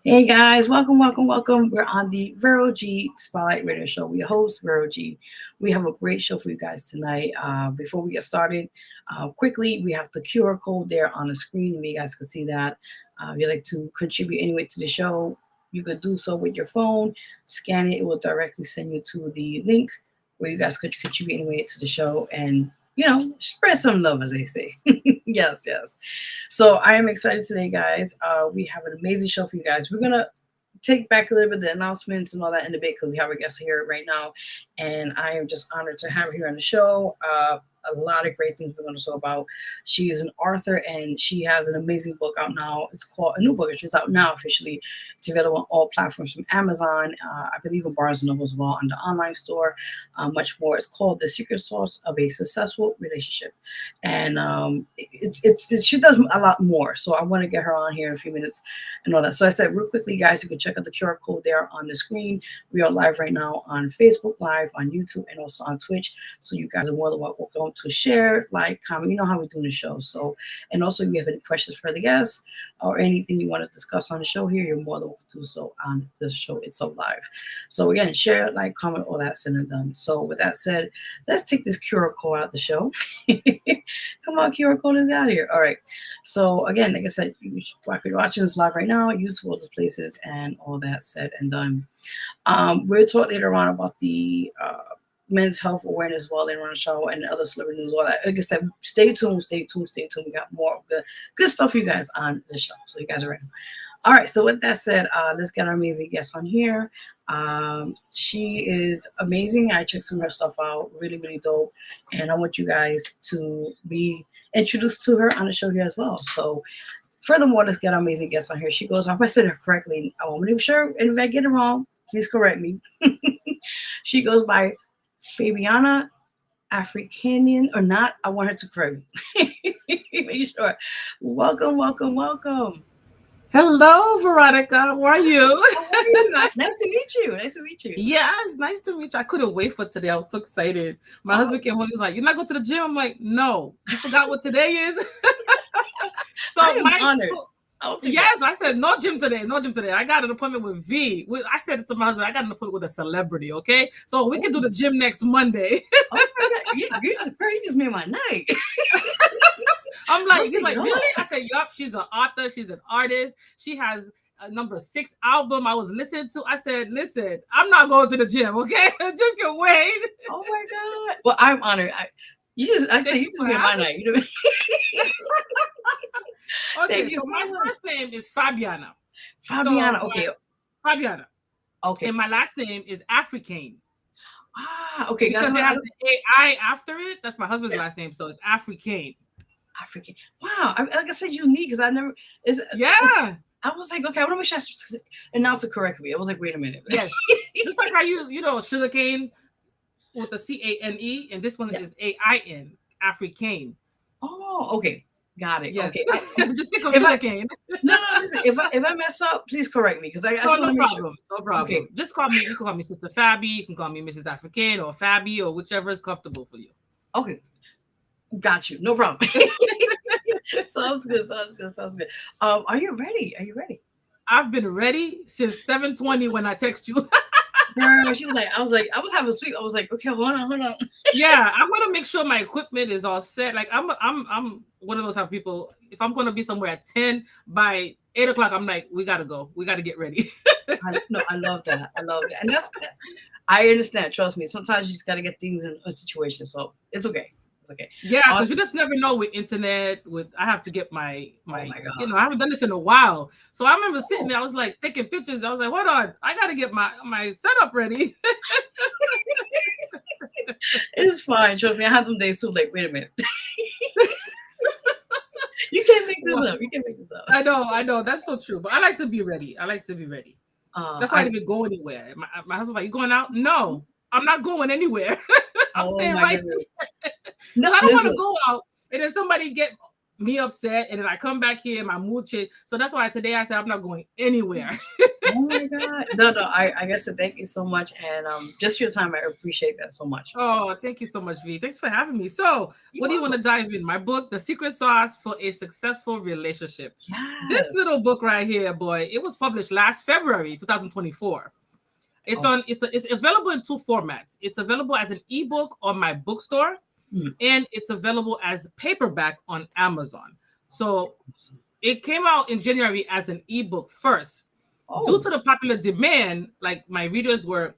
Hey guys, welcome. We're on the Vero G Spotlight Radio Show. We host Vero G. We have a great show for you guys tonight. Before we get started, quickly, we have the QR code there on the screen. You guys can see that. If you'd like to contribute anyway to the show, you could do so with your phone. Scan it; it will directly send you to the link where you guys could contribute anyway to the show and spread some love, as they say. Yes. So I am excited today, guys. We have an amazing show for you guys. We're gonna take back a little bit of the announcements and all that in a bit because we have a guest here right now, and I am just honored to have her here on the show. A lot of great things we're going to talk about. She is an author and she has an amazing book out now. It's called a new book. It's out now officially. It's available on all platforms from Amazon. I believe in Barnes and Noble as well, on the online store. Much more. It's called The Secret Sauce of a Successful Relationship, and she does a lot more. So I want to get her on here in a few minutes and all that. So I said real quickly, guys, you can check out the QR code there on the screen. We are live right now on Facebook Live, on YouTube, and also on Twitch. So you guys are more than welcome to share, like, comment. You know how we do the show. So, and also if you have any questions for the guests or anything you want to discuss on the show here, you're more than welcome to do so on the show itself live. So again, share, like, comment, all that said and done. So with that said, let's take this QR code out of the show. Come on, QR code is out of here. All right. So again, like I said, you're watching this live right now, YouTube, all those places, and all that said and done. We'll talk later on about the men's health awareness while they run a show and other celebrity news, all that. Like I said, stay tuned. We got more good stuff for you guys on the show. So you guys are ready. All right. So with that said, let's get our amazing guest on here. She is amazing. I checked some of her stuff out. Really, really dope. And I want you guys to be introduced to her on the show here as well. So furthermore, let's get our amazing guest on here. She goes, I hope I said her correctly. I want to be sure, and if I get it wrong, please correct me. She goes by Fabiana Africain, or not. I want her to correct me. Make sure. Welcome. Hello, Veronica. How are you? How are you? Nice to meet you. Yes, nice to meet you. I couldn't wait for today. I was so excited. My husband came home. He was like, "You're not going to the gym?" I'm like, "No." You forgot what today is? So I am honored. Yes, I said no gym today. I got an appointment with V. I said it to my husband. I got an appointment with a celebrity. Okay, so we can do the gym next Monday. Oh my God, you just made my night. I'm like, he's like, really? I said, yup. She's an author. She's an artist. She has a number 6 album I was listening to. I said, listen, I'm not going to the gym. Okay, just can wait. Oh my God. Well, I'm honored. You just made my night. You know. Okay, so my first name is Fabiana. Fabiana, okay. Fabiana. Okay. And my last name is Africain. Okay. Because it has the AI after it. That's my husband's last name, so it's Africain. African. Wow. Like I said, unique because I never. Yeah. I was like, okay, I want to make sure I announce it correctly. I was like, wait a minute. Yes. Just like how you know, sugarcane with the CANE, and this one is AIN, Africain. Oh, okay. Got it. Yes. Okay. Just think of sugarcane. No, listen, if I mess up, please correct me because I no problem. No problem. Okay. Just call me. You can call me Sister Fabi. You can call me Mrs. Africain or Fabi or whichever is comfortable for you. Okay. Got you. No problem. Sounds good. Are you ready? I've been ready since 7:20 when I text you. Girl, she was like, I was having sleep. I was like, okay, hold on. Yeah, I'm gonna make sure my equipment is all set. Like I'm one of those type of people. If I'm gonna be somewhere at 10, by 8 o'clock, I'm like, we gotta go. We gotta get ready. I love that. And I understand. Trust me. Sometimes you just gotta get things in a situation. So it's okay. Yeah, because you just never know with internet. I have to get my oh my God. I haven't done this in a while. So I remember sitting there, I was like taking pictures. I was like, hold on, I gotta get my setup ready. It's fine. Trust me, I have them days too. Like, wait a minute. You can't make this up. I know. That's so true. But I like to be ready. That's why I didn't go anywhere. My husband's like, you going out? No, I'm not going anywhere. I'm staying right here. No, I don't want to go out and then somebody get me upset and then I come back here and my mood change. So that's why today I said I'm not going anywhere. Oh my God. No, I guess thank you so much. And just your time. I appreciate that so much. Oh, thank you so much, V. Thanks for having me. So, what do you want to dive in? My book, The Secret Sauce for a Successful Relationship. Yes. This little book right here, boy, it was published last February, 2024. It's available in two formats. It's available as an ebook on my bookstore, and it's available as paperback on Amazon. So it came out in January as an ebook first. Due to the popular demand, like my readers were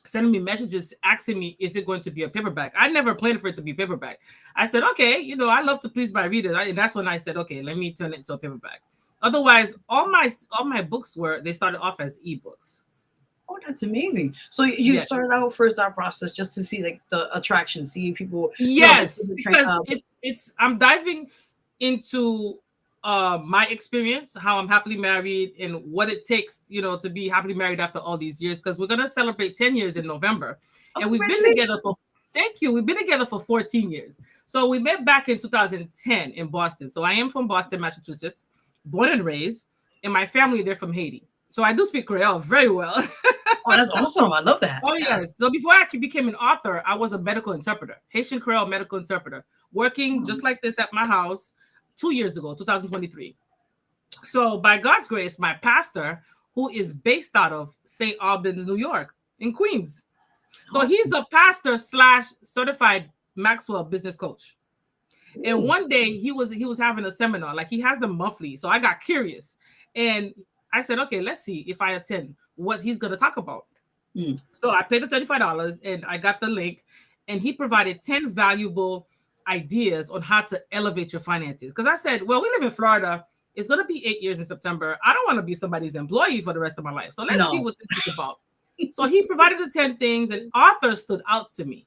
sending me messages asking me, is it going to be a paperback? I never planned for it to be paperback. I said, okay, I love to please my readers. And that's when I said, okay, let me turn it into a paperback. Otherwise, all my books they started off as ebooks. Oh, that's amazing. So you started out first that process just to see like the attraction, see people. Yes, because I'm diving into my experience, how I'm happily married, and what it takes, to be happily married after all these years. Because we're gonna celebrate 10 years in November, and we've been together for. Thank you. We've been together for 14 years. So we met back in 2010 in Boston. So I am from Boston, Massachusetts, born and raised, and my family, they're from Haiti. So I do speak Creole very well. Oh, that's awesome. I love that. Oh, yes. So before I became an author, I was a medical interpreter, Haitian Creole medical interpreter, working just like this at my house 2 years ago, 2023. So by God's grace, my pastor, who is based out of St. Albans, New York, in Queens. So he's a pastor / certified Maxwell business coach. And one day he was having a seminar, like he has them monthly. So I got curious and I said, okay, let's see if I attend what he's going to talk about. So I paid the $35 and I got the link, and he provided 10 valuable ideas on how to elevate your finances. Because I said, well, we live in Florida. It's going to be 8 years in September. I don't want to be somebody's employee for the rest of my life. So let's see what this is about. So he provided the 10 things, and author stood out to me.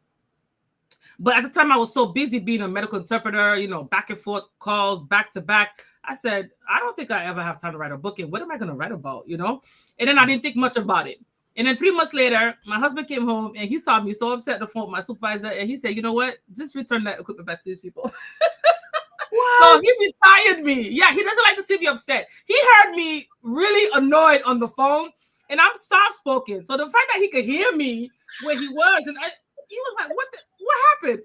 But at the time I was so busy being a medical interpreter, back and forth calls, back to back. I said, I don't think I ever have time to write a book. And what am I going to write about, And then I didn't think much about it. And then 3 months later, my husband came home and he saw me so upset on the phone with my supervisor. And he said, you know what? Just return that equipment back to these people. So he retired me. Yeah, he doesn't like to see me upset. He heard me really annoyed on the phone. And I'm soft-spoken. So the fact that he could hear me where he was, and he was like, what happened?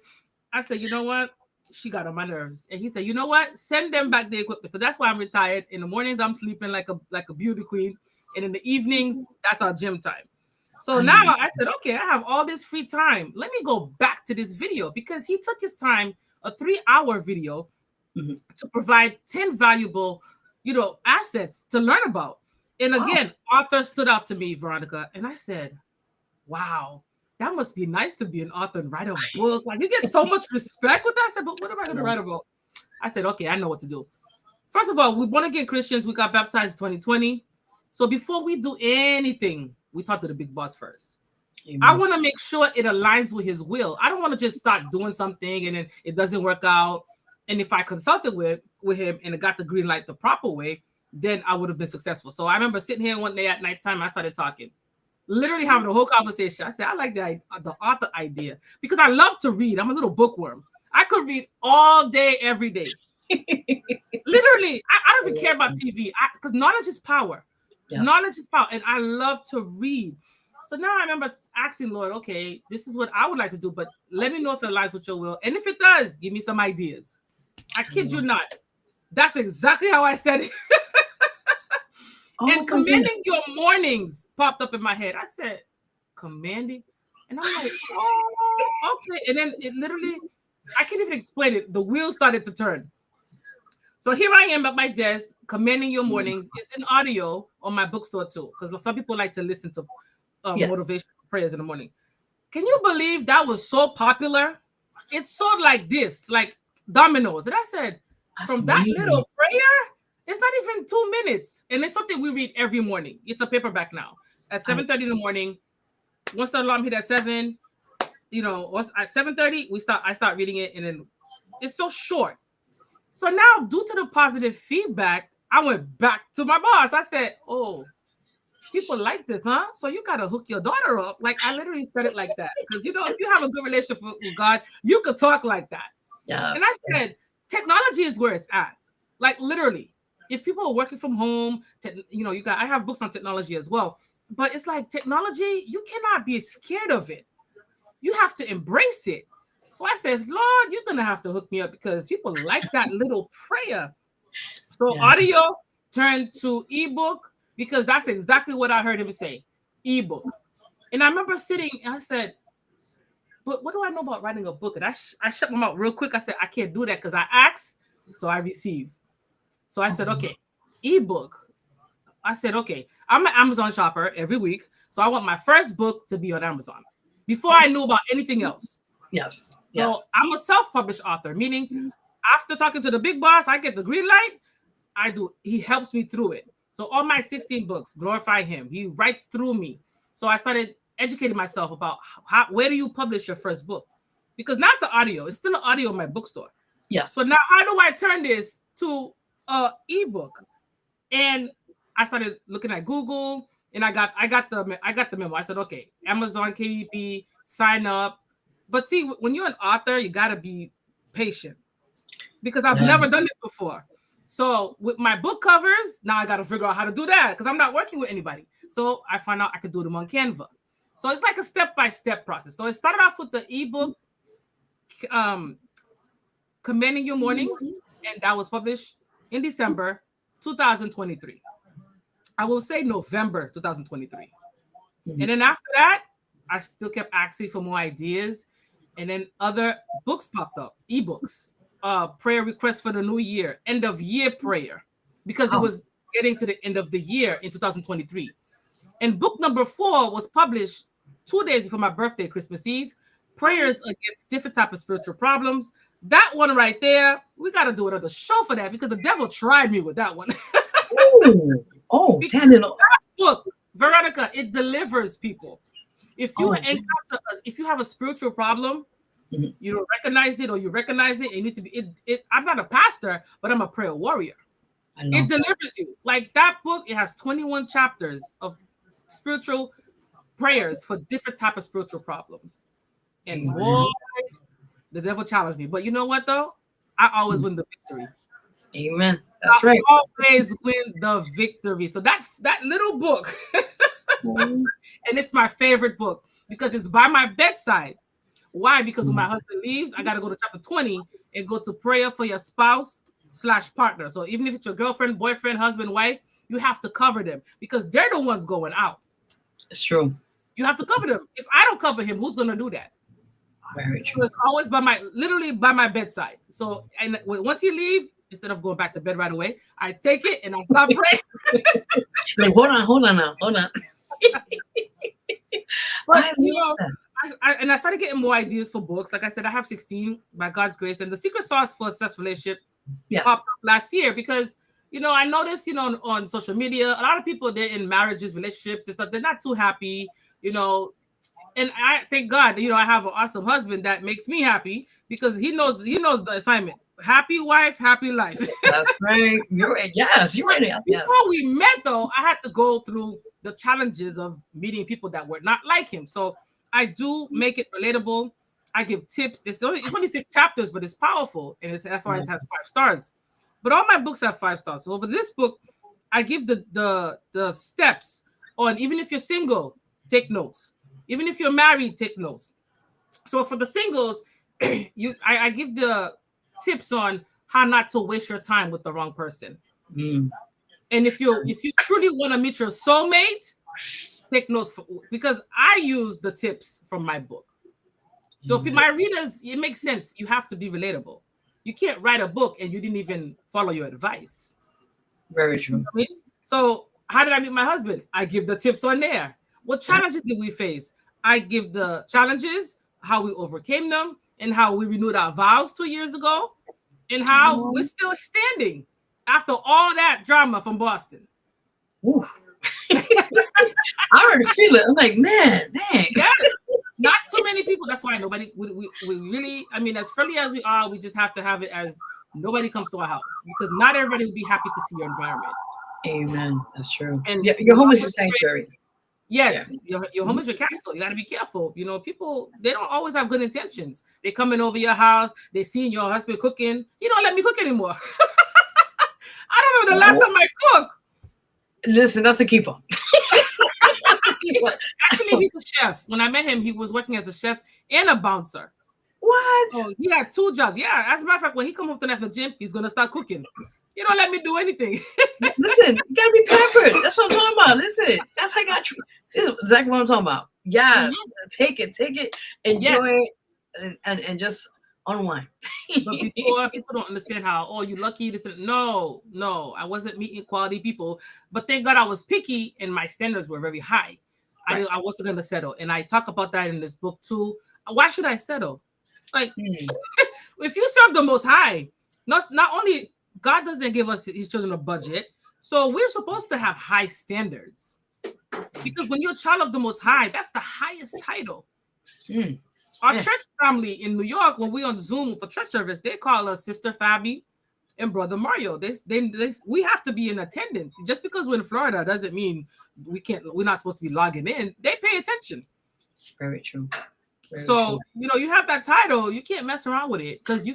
I said, you know what? She got on my nerves. And he said, you know what? Send them back the equipment. So that's why I'm retired. In the mornings, I'm sleeping like a beauty queen. And in the evenings, that's our gym time. So now I said, okay, I have all this free time. Let me go back to this video, because he took his time, a 3-hour video, to provide 10 valuable, assets to learn about. And again, author stood out to me, Veronica. And I said, wow, that must be nice to be an author and write a book. Like, you get so much respect with that. I said, but what am I going to write about? I said, okay, I know what to do. First of all, we born again Christians. We got baptized in 2020. So before we do anything, we talk to the big boss first. Amen. I want to make sure it aligns with his will. I don't want to just start doing something and then it doesn't work out. And if I consulted with him and it got the green light the proper way, then I would have been successful. So I remember sitting here one day at nighttime, I started talking, literally having a whole conversation. I said, I like the author idea because I love to read. I'm a little bookworm. I could read all day, every day. Literally, I don't even care about TV because knowledge is power. Yes. Knowledge is power. And I love to read. So now I remember asking Lord, okay, this is what I would like to do, but let me know if it aligns with your will. And if it does, give me some ideas. I kid you not. That's exactly how I said it. And commanding your mornings popped up in my head. I said, commanding? And I'm like, oh, okay. And then it literally, I can't even explain it. The wheels started to turn. So here I am at my desk, commanding your mornings. It's in audio on my bookstore too, because some people like to listen to motivational prayers in the morning. Can you believe that was so popular? It's sort of like this, like dominoes. And I said, from that little prayer, it's not even 2 minutes. And it's something we read every morning. It's a paperback now. At 7:30 in the morning, once the alarm hit at 7, at 7:30, I start reading it, and then it's so short. So now, due to the positive feedback, I went back to my boss. I said, oh, people like this, huh? So you got to hook your daughter up. Like, I literally said it like that. Because, if you have a good relationship with God, you could talk like that. Yeah. And I said, technology is where it's at. Like, literally. if people are working from home, I have books on technology as well. But it's like technology, you cannot be scared of it. You have to embrace it. So I said, Lord, you're going to have to hook me up because people like that little prayer. So audio turned to ebook because that's exactly what I heard him say, ebook. And I remember sitting and I said, but what do I know about writing a book? And I shut my mouth real quick. I said, I can't do that because I ask, so I receive. So I said, okay, ebook. I said, okay, I'm an Amazon shopper every week. So I want my first book to be on Amazon before I knew about anything else. Yes. So I'm a self-published author, meaning after talking to the big boss, I get the green light. He helps me through it. So all my 16 books glorify him. He writes through me. So I started educating myself about where do you publish your first book? Because now it's an audio. It's still an audio in my bookstore. Yeah. So now how do I turn this to an ebook? And I started looking at Google, and I got the memo. I said, okay, Amazon KDP, sign up. But see, when you're an author, you gotta be patient because I've never done this before. So with my book covers, now I got to figure out how to do that because I'm not working with anybody. So I found out I could do them on Canva. So it's like a step-by-step process. So it started off with the ebook, Commending Your Mornings, and that was published in December 2023. I will say November 2023. And then after that, I still kept asking for more ideas. And then other books popped up, ebooks. Prayer requests for the new year, end of year prayer, because it was getting to the end of the year in 2023. And book number 4 was published 2 days before my birthday, Christmas Eve, Prayers Against Different Type of Spiritual Problems. That one right there, we got to do another show for that because the devil tried me with that one. That book, Veronica, it delivers people. If you encounter us, if you have a spiritual problem, you don't recognize it or you recognize it, you need to be I'm not a pastor, but I'm a prayer warrior. It delivers you. Like that book, it has 21 chapters of spiritual prayers for different type of spiritual problems. And boy, the devil challenged me. But you know what though? I always win the victory. Amen. That's right. I always win the victory. So that little book, and it's my favorite book because it's by my bedside. Why? Because when my husband leaves, I got to go to chapter 20 and go to prayer for your spouse/partner. So even if it's your girlfriend, boyfriend, husband, wife, you have to cover them because they're the ones going out. It's true. You have to cover them. If I don't cover him, who's going to do that? Very true. So it's always literally by my bedside. So and once he leaves, instead of going back to bed right away, I take it and I stop praying. Like, hold on now. But I started getting more ideas for books. Like I said, I have 16 by God's grace, and the secret sauce for a successful relationship popped up last year because I noticed on social media a lot of people, they're in marriages, relationships and stuff, they're not too happy, and I thank God I have an awesome husband that makes me happy because he knows the assignment. Happy wife, happy life. That's right. You're right. Yes, you're right. Before we met, though, I had to go through the challenges of meeting people that were not like him. So I do make it relatable. I give tips. It's only 6 chapters, but it's powerful, and that's why it has 5 stars. But all my books have 5 stars. So over this book, I give the steps on even if you're single, take notes. Even if you're married, take notes. So for the singles, I give the tips on how not to waste your time with the wrong person. And if you truly want to meet your soulmate, take notes because I use the tips from my book. So my readers, it makes sense. You have to be relatable. You can't write a book and you didn't even follow your advice. Very true. So how did I meet my husband? I give the tips on there. What challenges did we face? I give the challenges, how we overcame them, and how we renewed our vows 2 years ago, and how we're still standing after all that drama from Boston. I already feel it. I'm like, man, dang. Yes. Not too many people. That's why nobody, we really, as friendly as we are, we just have to have it as nobody comes to our house because not everybody will be happy to see your environment. Amen. That's true. And your home is your sanctuary. Yes, your home is your castle. You got to be careful. People, they don't always have good intentions. They coming over your house. They seeing your husband cooking. You don't let me cook anymore. I don't remember the last time I cooked. Listen, that's a keeper. Actually, he's a chef. When I met him, he was working as a chef and a bouncer. What? Oh, he had 2 jobs. Yeah, as a matter of fact, when he comes home tonight from the gym, he's gonna start cooking. He don't let me do anything. Listen, you gotta be pampered. That's what I'm talking about. Listen, that's how I got you. This is exactly what I'm talking about. Yes, take it, enjoy it, and just unwind. But before, people don't understand how, you lucky. This, no, I wasn't meeting quality people. But thank God I was picky and my standards were very high. Right. I wasn't gonna settle, and I talk about that in this book too. Why should I settle? Like, if you serve the Most High, not only God doesn't give us His children a budget, so we're supposed to have high standards. Because when you're a child of the Most High, that's the highest title. Our church family in New York, when we're on Zoom for church service, they call us Sister Fabi and Brother Mario. We have to be in attendance. Just because we're in Florida doesn't mean we're not supposed to be logging in. They pay attention. Very true. So, you have that title, you can't mess around with it, because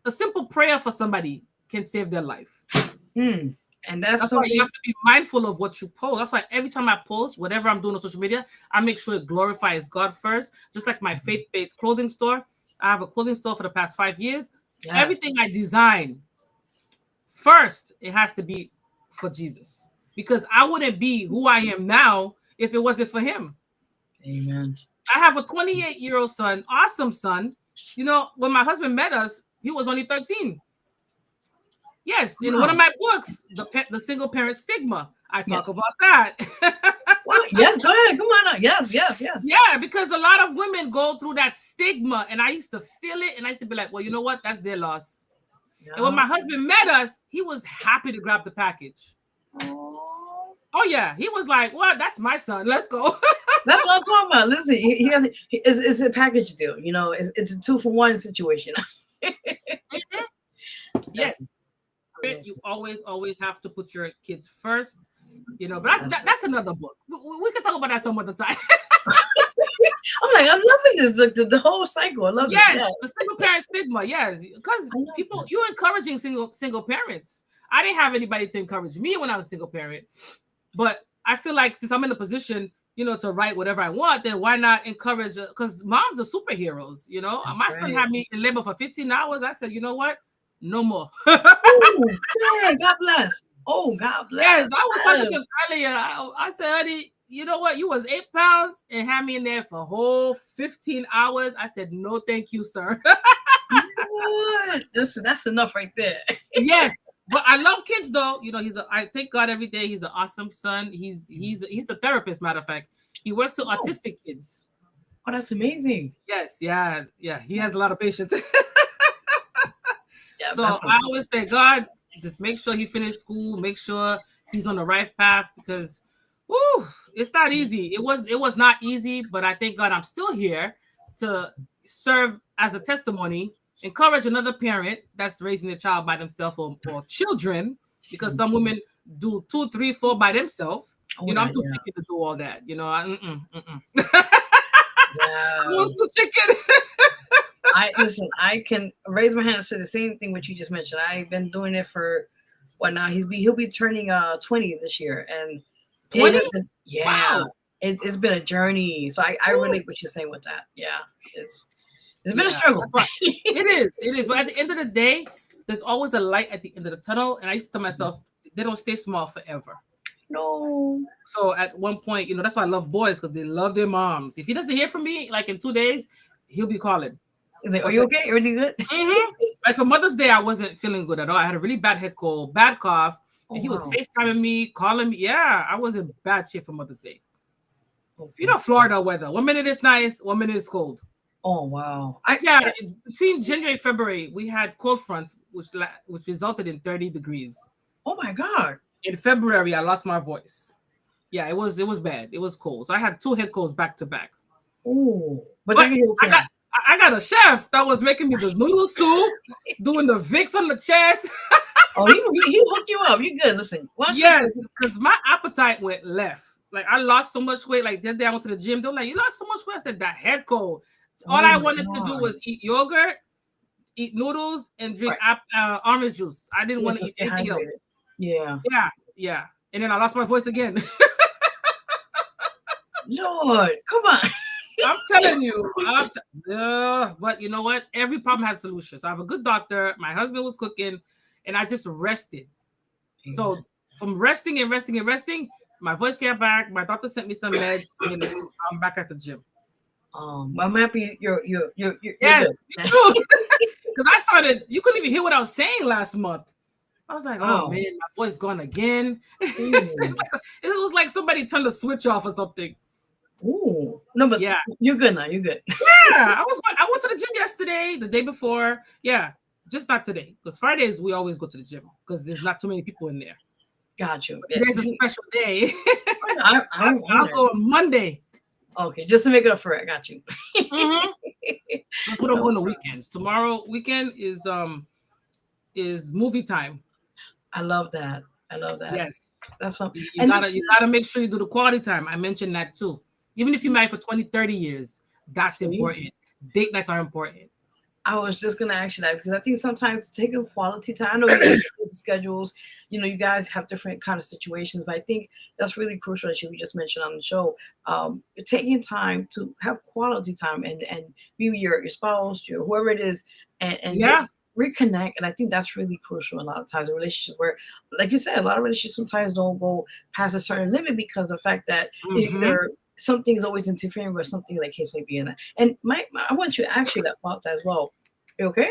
a simple prayer for somebody can save their life. And that's why you have to be mindful of what you post. That's why every time I post, whatever I'm doing on social media, I make sure it glorifies God first. Just like my faith-based clothing store. I have a clothing store for the past 5 years. Yes. Everything I design, first, it has to be for Jesus. Because I wouldn't be who I am now if it wasn't for him. Amen. I have a 28-year-old son, awesome son. When my husband met us, he was only 13. Yes, in one of my books, the single parent stigma, I talk about that. Well, yes, go ahead. Come on up. Yes. Yeah, because a lot of women go through that stigma, and I used to feel it, and I used to be like, well, you know what? That's their loss. Yeah. And when my husband met us, he was happy to grab the package. Oh yeah, he was like, "What? That's my son. Let's go." That's what I'm talking about. Listen, it's a package deal. It's a 2-for-1 situation. Yes, you always have to put your kids first. But that's another book. We can talk about that some other time. I'm loving this, the whole cycle. I love it. Yes, the single parent stigma. Yes, because you're encouraging single parents. I didn't have anybody to encourage me when I was a single parent, but I feel like since I'm in a position, to write whatever I want, then why not encourage? Because moms are superheroes. My son had me in labor for 15 hours. I said, you know what? No more. Yeah, God bless. Oh, God bless. Yes, I was talking to him earlier. I said, honey, you know what? You was 8 pounds and had me in there for a whole 15 hours. I said, no, thank you, sir. That's enough right there. Yes, but I love kids though. I thank God every day. He's an awesome son. He's a therapist. Matter of fact, he works with autistic kids. Oh, that's amazing. Yes, yeah. He has a lot of patience. So I always say, God, just make sure he finished school. Make sure he's on the right path, because, it's not easy. It was not easy, but I thank God I'm still here to serve as a testimony, encourage another parent that's raising a child by themselves or children, because some women do 2, 3, 4 by themselves. I'm too picky to do all that. I was too chicken. I can raise my hand and say the same thing what you just mentioned. I've been doing it for what now? He'll be turning 20 this year, and 20. Wow. It's been a journey. So I relate what you're saying with that. Yeah, it's been a struggle. It is. But at the end of the day, there's always a light at the end of the tunnel. And I used to tell myself, they don't stay small forever. No. So at one point, that's why I love boys, because they love their moms. If he doesn't hear from me, like in 2 days, he'll be calling. Like, are you okay? Everything good? Mm-hmm. Like for Mother's Day, I wasn't feeling good at all. I had a really bad head cold, bad cough. And he was FaceTiming me, calling me. Yeah, I was in bad shape for Mother's Day. Okay. Florida weather. 1 minute it's nice, 1 minute it's cold. Oh, wow. Between January and February, we had cold fronts, which resulted in 30 degrees. Oh, my God. In February, I lost my voice. Yeah, it was bad. It was cold. So I had 2 head colds back to back. Oh, but I got a chef that was making me the noodle soup, doing the Vicks on the chest. Oh, he hooked you up. You good? Listen. Yes, because my appetite went left. Like I lost so much weight. Like the other day I went to the gym. They were like, "You lost so much weight." I said, "That head cold." All I wanted to do was eat yogurt, eat noodles, and drink orange juice. I didn't want to eat anything else. Yeah. Yeah. And then I lost my voice again. Lord, come on. I'm telling you. But you know what? Every problem has solutions. So I have a good doctor. My husband was cooking, and I just rested. So from resting, my voice came back. My doctor sent me some meds, and I'm back at the gym. I'm happy you're yes, good. Because I started, you couldn't even hear what I was saying last month. I was like, oh man, my voice gone again. It was like somebody turned the switch off or something. Ooh, no, but yeah, you're good now. You're good. Yeah, I went to the gym yesterday, the day before. Yeah, just not today, because Fridays we always go to the gym because there's not too many people in there. Got you. Today's a special day. I'll go on Monday. Okay, just to make it up for it. I got you. Mm-hmm. That's what I'm doing the weekends. Tomorrow weekend is movie time. I love that. Yes, that's fun. You gotta make sure you do the quality time. I mentioned that too. Even if you're married for 20, 30 years, that's important. Date nights are important. I was just gonna ask you that because I think sometimes taking quality time. I know you guys have schedules. You guys have different kind of situations, but I think that's really crucial, as you just mentioned on the show. Taking time to have quality time and be with your spouse, whoever it is, and just reconnect. And I think that's really crucial a lot of times in relationships where, like you said, a lot of relationships sometimes don't go past a certain limit because of the fact that either something is always interfering with something, like case may be in that. And I want you to ask you about that as well. You okay?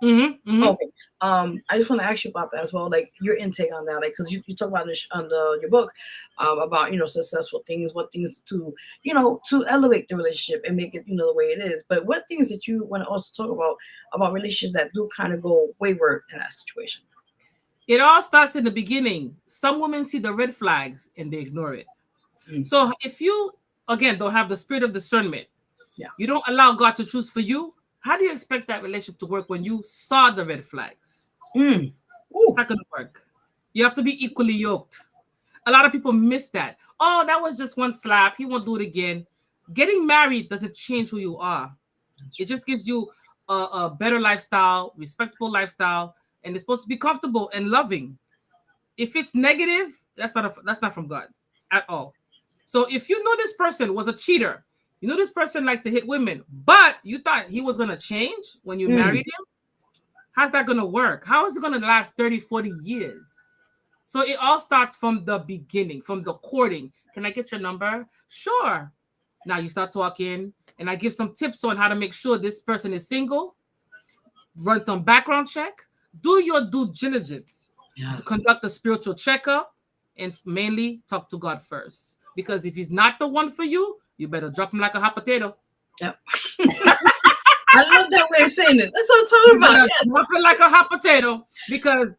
Mm-hmm. Okay. I just want to ask you about that as well, like your intake on that, like because you talk about this on your book about successful things, what things to to elevate the relationship and make it the way it is. But what things that you want to also talk about relationships that do kind of go wayward in that situation? It all starts in the beginning. Some women see the red flags and they ignore it. So if you again don't have the spirit of discernment, you don't allow God to choose for you. How do you expect that relationship to work when you saw the red flags? It's not going to work. You have to be equally yoked. A lot of people miss that. Oh, that was just one slap. He won't do it again. Getting married doesn't change who you are. It just gives you a better lifestyle, respectable lifestyle, and it's supposed to be comfortable and loving. If it's negative, that's not from God at all. So if you know this person was a cheater, you know this person liked to hit women, but you thought he was going to change when you married him, how's that going to work? How is it going to last 30, 40 years? So it all starts from the beginning, from the courting. Can I get your number? Sure. Now you start talking, and I give some tips on how to make sure this person is single, run some background check, do your due diligence, to conduct a spiritual checkup, and mainly talk to God first. Because if he's not the one for you, you better drop him like a hot potato. Yep. I love that way of saying it. That's what I'm talking about. Drop it like a hot potato. Because,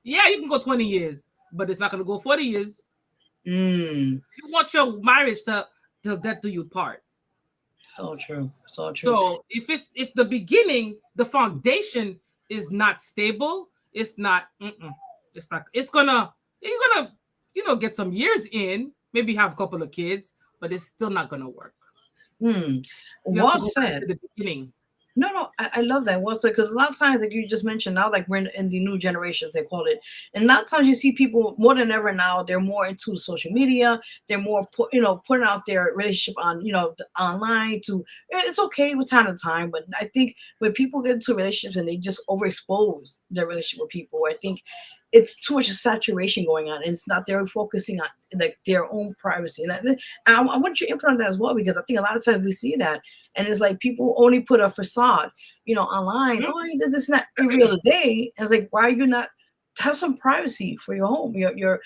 you can go 20 years, but it's not going to go 40 years. You want your marriage to death do you part. So true. So if the beginning, the foundation is not stable, it's not. It's gonna get some years in, maybe have a couple of kids, but it's still not gonna work. Well said. To the beginning. No, I love that. Well said, because a lot of times, like you just mentioned, now like we're in the new generations, they call it, and a lot of times you see people more than ever now. They're more into social media. They're more putting out their relationship on online. It's okay with time to time, but I think when people get into relationships and they just overexpose their relationship with people, I think it's too much saturation going on, and it's not they're focusing on like their own privacy. And I want your input on that as well, because I think a lot of times we see that, and it's like people only put a facade, online. Oh, you did this and that every other day. And it's like, why are you not have some privacy for your home, your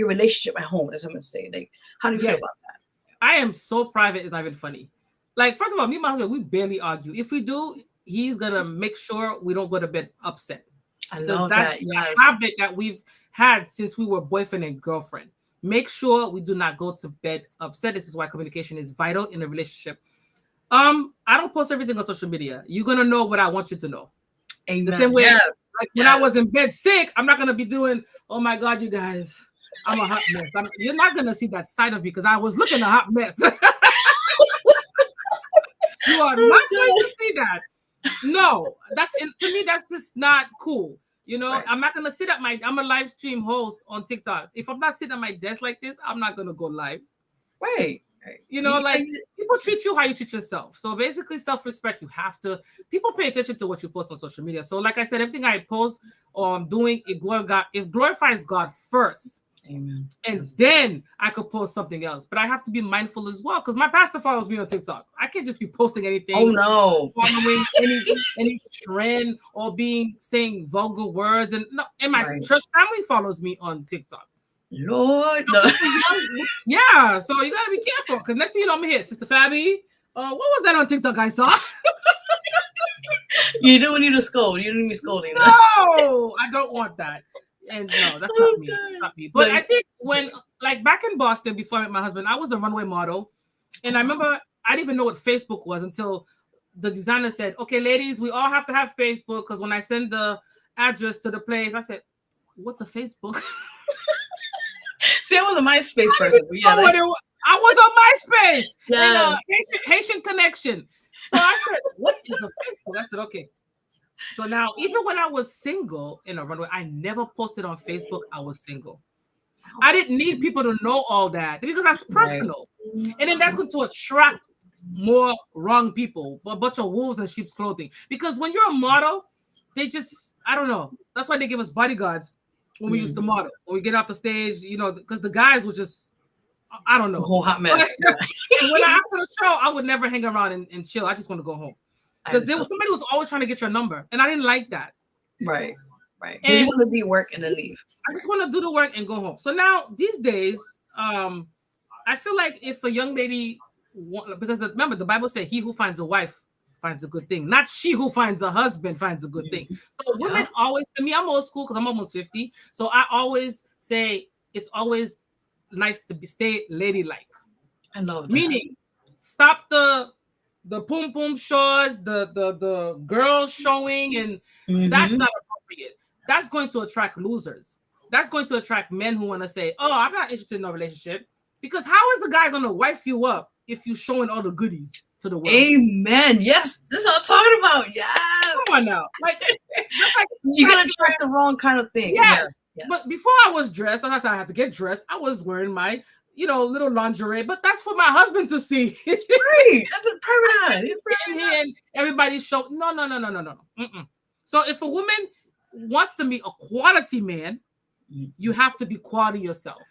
relationship at home? As I'm gonna say, like, how do you feel about that? I am so private. It's not even funny. Like, first of all, me and my husband, we barely argue. If we do, he's gonna make sure we don't go to bed upset. Because that's a habit that we've had since we were boyfriend and girlfriend. Make sure we do not go to bed upset. This is why communication is vital in a relationship. I don't post everything on social media. You're gonna know what I want you to know. Amen. The same way, when I was in bed sick, I'm not gonna be doing, oh my God, you guys, I'm a hot mess. You're not gonna see that side of me because I was looking a hot mess. You are not going to see that. No, to me, that's just not cool. You know, I'm not gonna sit I'm a live stream host on TikTok. If I'm not sitting at my desk like this, I'm not gonna go live. Right. You know, like people treat you how you treat yourself. So basically, self-respect. You have to. People pay attention to what you post on social media. So, like I said, everything I post or I'm doing, it glorifies God first. Amen. And then I could post something else. But I have to be mindful as well because my pastor follows me on TikTok. I can't just be posting anything. Oh no, following any trend or saying vulgar words. And my church family follows me on TikTok. Lord, so yeah, so you gotta be careful because next thing you know, I'm here, Sister Fabi. What was that on TikTok I saw? You don't need to scold. You don't need me scolding. No, I don't want that. And no, that's not me. That's not me. But I think when, like back in Boston, before I met my husband, I was a runway model, and I remember I didn't even know what Facebook was until the designer said, "Okay, ladies, we all have to have Facebook." Because when I send the address to the place, I said, "What's a Facebook?" See, I was a MySpace person. I was on MySpace. Yeah. Haitian connection. So I said, "What is a Facebook?" I said, "Okay." So now, even when I was single in a runway, I never posted on Facebook I was single. I didn't need people to know all that because that's personal. Right. And then that's going to attract more wrong people, a bunch of wolves in sheep's clothing. Because when you're a model, they just, I don't know. That's why they give us bodyguards when we used to model. When we get off the stage, you know, because the guys would just, I don't know. A whole hot mess. When after the show, I would never hang around and chill. I just want to go home. Because somebody was always trying to get your number. And I didn't like that. Right. And you want to do work and then leave. I just want to do the work and go home. So now these days, I feel like if a young lady, because remember the Bible said, "He who finds a wife finds a good thing," not she who finds a husband finds a good thing. So women always, to me, I'm old school because I'm almost 50. So I always say it's always nice to stay ladylike. I know that. Meaning, stop the pum pum shorts, the girls showing, and that's not appropriate. That's going to attract losers. That's going to attract men who want to say, "Oh, I'm not interested in a relationship," because how is a guy going to wife you up if you're showing all the goodies to the world? Amen. Yes, this is what I'm talking about. Yes. Come on now, like you're gonna attract the wrong kind of thing. Yes. But before I was dressed, that's how I had to get dressed. I was wearing my, little lingerie, but that's for my husband to see. Right. That's a private eye. He's sitting here and everybody's showing. No. Mm-mm. So if a woman wants to meet a quality man, you have to be quality yourself.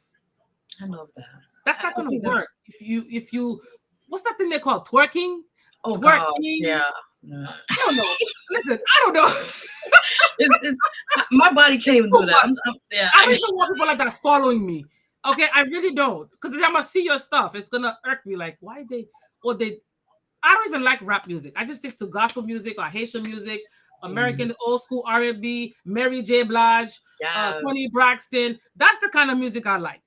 I love that. That's not going to work. If you, what's that thing they call twerking? Oh, twerking. God. Yeah. I don't know. Listen, I don't know. it's, my body can't even do that. I don't even want people like that following me. Okay, I really don't, because I'm gonna see your stuff. It's gonna irk me. Like, why I don't even like rap music. I just stick to gospel music or Haitian music, American old school R&B, Mary J. Blige, Toni Braxton. That's the kind of music I like.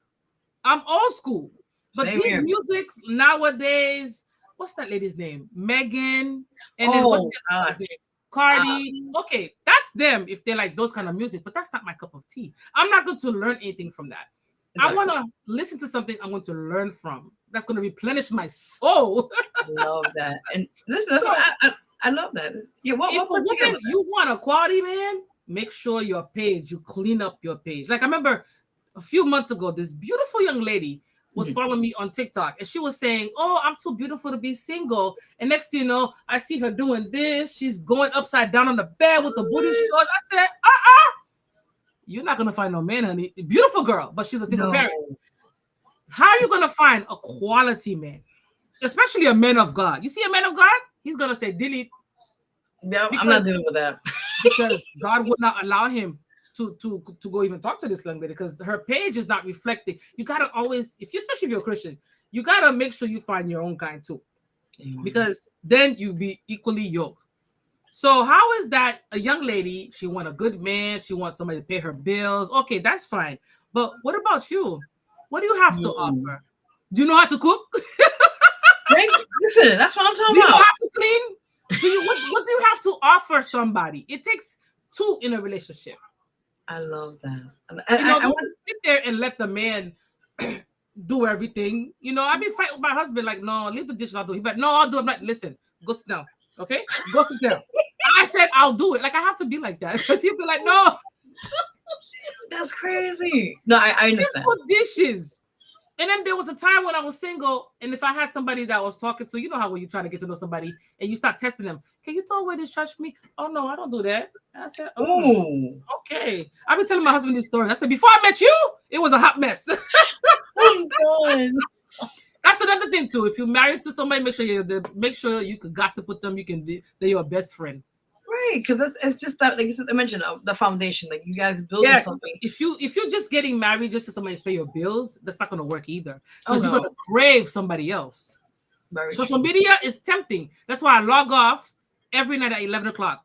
I'm old school, but these musics nowadays. What's that lady's name? Megan, and then what's the other's name? Cardi. Okay, that's them if they like those kind of music, but that's not my cup of tea. I'm not going to learn anything from that. Exactly. I want to listen to something I'm going to learn from. That's going to replenish my soul. I love that. And listen, I love that. If you want a quality man, make sure your page, you clean up your page. Like I remember a few months ago, this beautiful young lady was following me on TikTok, and she was saying, "Oh, I'm too beautiful to be single." And next thing you know, I see her doing this. She's going upside down on the bed with the booty shorts. I said, "You're not gonna find no man, honey. Beautiful girl, but she's a single parent. How are you gonna find a quality man, especially a man of God? You see a man of God, he's gonna say delete. Yeah, I'm not dealing with that because God would not allow him to go even talk to this young lady because her page is not reflecting. You gotta always, especially if you're a Christian, you gotta make sure you find your own kind too, because then you be equally yoked. So how is that a young lady? She want a good man. She wants somebody to pay her bills. Okay, that's fine. But what about you? What do you have to offer? Do you know how to cook? Listen, that's what I'm talking about. Do you know how to clean? What do you have to offer somebody? It takes two in a relationship. I love that. I want to sit there and let the man do everything. I be fighting with my husband like, no, leave the dishes. I'll do it. But no, I'll do it. I'm like, listen, go sit down. Okay? Go sit down. I said, I'll do it. Like, I have to be like that because he'll be like, no, That's crazy. No, I understand. For dishes. And then there was a time when I was single, and if I had somebody that I was talking to, you know how when you try to get to know somebody and you start testing them, can you throw away this trash for me? Oh no, I don't do that. I said, oh, okay. I've been telling my husband this story. I said, before I met you, it was a hot mess. Oh God. That's another thing too. If you're married to somebody, make sure you can gossip with them. They're your best friend. Right, because it's just that, like you said, I mentioned the foundation. Like you guys building something. If you're just getting married just to somebody to pay your bills, that's not going to work either. Because you're going to crave somebody else. Social media is tempting. That's why I log off every night at 11 o'clock.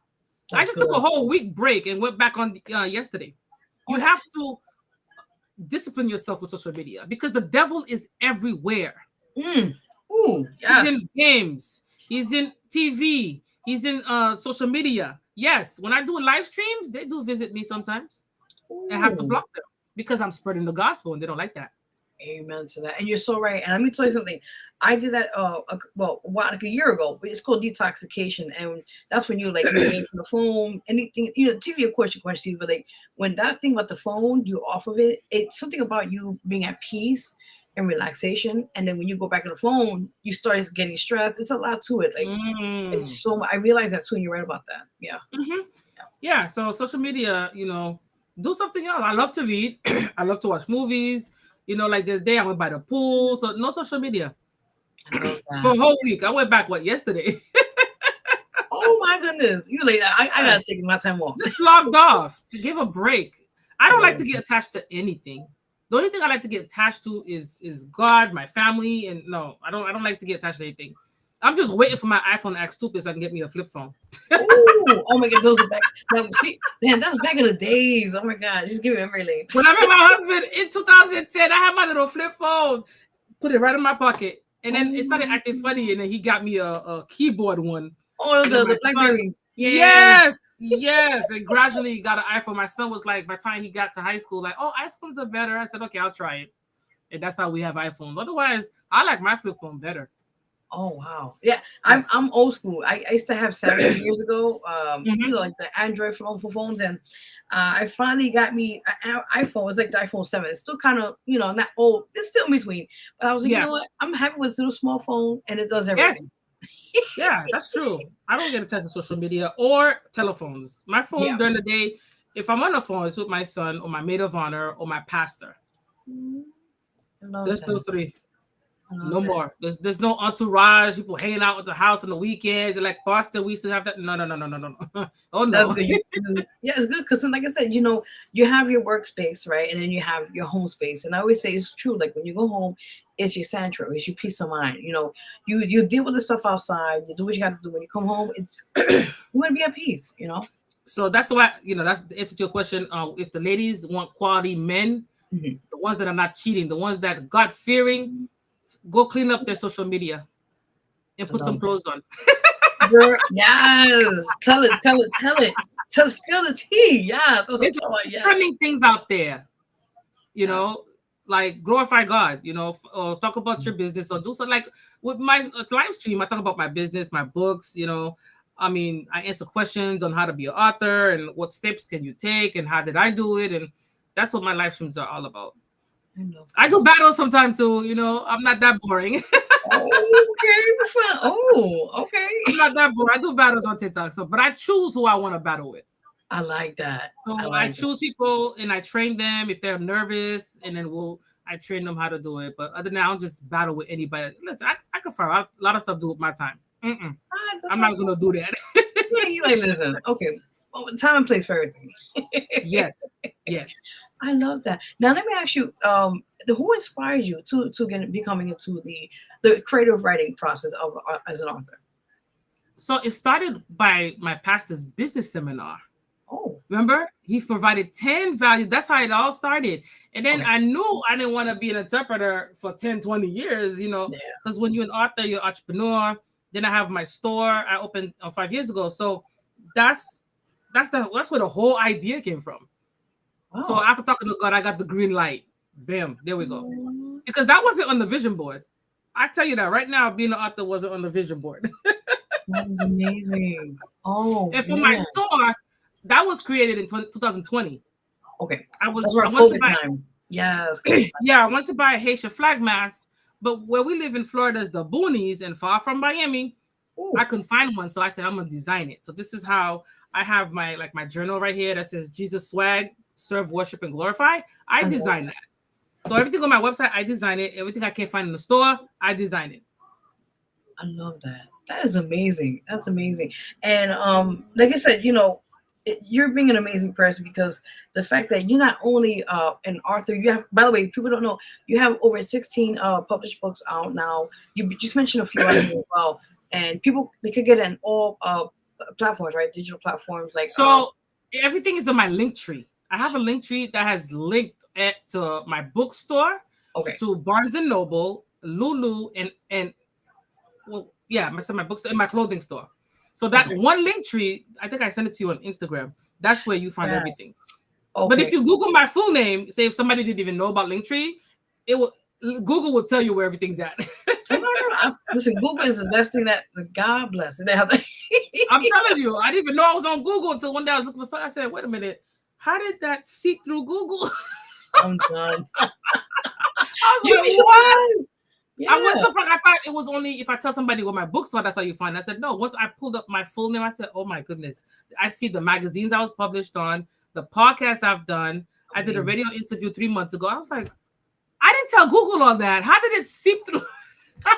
I just took a whole week break and went back on yesterday. You have to discipline yourself with social media because the devil is everywhere. Ooh, yes. He's in games. He's in TV. He's in social media. Yes, when I do live streams, they do visit me sometimes. I have to block them because I'm spreading the gospel and they don't like that. Amen to that. And you're so right. And let me tell you something. I did that like a year ago. It's called detoxification. And that's when you like you're away from the phone, anything, TV, of course you watch TV, but like when that thing about the phone, you're off of it, it's something about you being at peace and relaxation. And then when you go back on the phone, you start getting stressed. It's a lot to it. Like it's so I realize that too, and you're right about that. Yeah. Yeah. So social media, do something else. I love to read. I love to watch movies. Like the day I went by the pool. So no social media. For a whole week. I went back yesterday. Oh my goodness. You like I gotta take my time off. Just logged off to give a break. I don't like to get attached to anything. The only thing I like to get attached to is God, my family, and no, I don't like to get attached to anything. I'm just waiting for my iPhone to act stupid so I can get me a flip phone. Ooh, oh my God, those are back. Man, that was back in the days. Oh my God, just give me everything. When I met my husband in 2010, I had my little flip phone, put it right in my pocket, and then it started acting funny, and then he got me a keyboard one. Oh, the Blackberries. Yes. And gradually got an iPhone. My son was like, by the time he got to high school, like, oh, iPhones are better. I said, okay, I'll try it. And that's how we have iPhones. Otherwise, I like my flip phone better. Oh wow, yeah. Yes. I'm old school. I used to have Samsung years ago. Like the Android phones, and I finally got me an iPhone. It's like the iPhone 7. It's still kind of not old. It's still in between. But I was like, you know what? I'm happy with this little small phone, and it does everything. Yes. Yeah, that's true. I don't get attached to social media or telephones. My phone during the day, if I'm on the phone, it's with my son or my maid of honor or my pastor. There's those three. No more. There's no entourage, people hanging out at the house on the weekends. And like Boston, we used to have that. No. Oh no. That's good. Yeah, it's good because like I said, you have your workspace, right? And then you have your home space. And I always say it's true. Like when you go home, it's your sanctuary, it's your peace of mind. You deal with the stuff outside, you do what you got to do. When you come home, it's you want to be at peace, So that's the way, that's the answer to your question. If the ladies want quality men, the ones that are not cheating, the ones that God fearing, go clean up their social media and put some clothes on. Girl, yes. Tell it. Spill the tea. Yeah. There's trending things out there, like glorify God, or talk about your business or do something like with my live stream. I talk about my business, my books, I answer questions on how to be an author and what steps can you take and how did I do it. And that's what my live streams are all about. I do battles sometimes too, I'm not that boring. Okay. I'm not that boring. I do battles on TikTok, but I choose who I want to battle with. I like that. So I choose people and I train them if they're nervous, and then I train them how to do it. But other than that, I don't just battle with anybody. Listen, I can fire a lot of stuff to do with my time. I'm not going to do that. Yeah, you like listen. Okay, time and place for everything. Yes. I love that. Now let me ask you, who inspired you to becoming into the creative writing process of as an author? So it started by my pastor's business seminar. Oh, remember? He provided 10 values. That's how it all started. And then I knew I didn't want to be an interpreter for 10, 20 years, because when you're an author, you're an entrepreneur. Then I have my store I opened 5 years ago. So that's where the whole idea came from. Oh. So after talking to God, I got the green light. Bam, there we go. Because that wasn't on the vision board. I tell you that right now, being an author wasn't on the vision board. That is amazing. Oh, and for my store, that was created in 2020. Okay. I went to buy time. Yes. Yeah, I went to buy a Haitian flag mask, but where we live in Florida is the boonies and far from Miami. Ooh. I couldn't find one, so I said I'm gonna design it. So this is how I have my journal right here that says Jesus swag, serve, worship, and glorify. I designed that. So everything on my website, I design it. Everything I can't find in the store, I design it. I love that. That is amazing. That's amazing. And like I said, you're being an amazing person because the fact that you're not only an author, you have, by the way, people don't know, you have over 16 published books out now. You just mentioned a few out here as well. And people, they could get it on all platforms, right? Digital platforms. So everything is on my link tree. I have a link tree that has linked to my bookstore, to Barnes and Noble, Lulu, and my bookstore and my clothing store. So that one link tree, I think I sent it to you on Instagram. That's where you find everything. Okay. But if you Google my full name, say if somebody didn't even know about Linktree, Google will tell you where everything's at. No. Listen, Google is the best thing that God bless. I'm telling you, I didn't even know I was on Google until one day I was looking for something. I said, wait a minute, how did that seep through Google? I'm done. I was like, what? Yeah. I was surprised. I thought it was only if I tell somebody what my books are, that's how you find it. I said, no. Once I pulled up my full name, I said, oh my goodness. I see the magazines I was published on, the podcasts I've done. I did a radio interview 3 months ago. I was like, I didn't tell Google all that. How did it seep through? I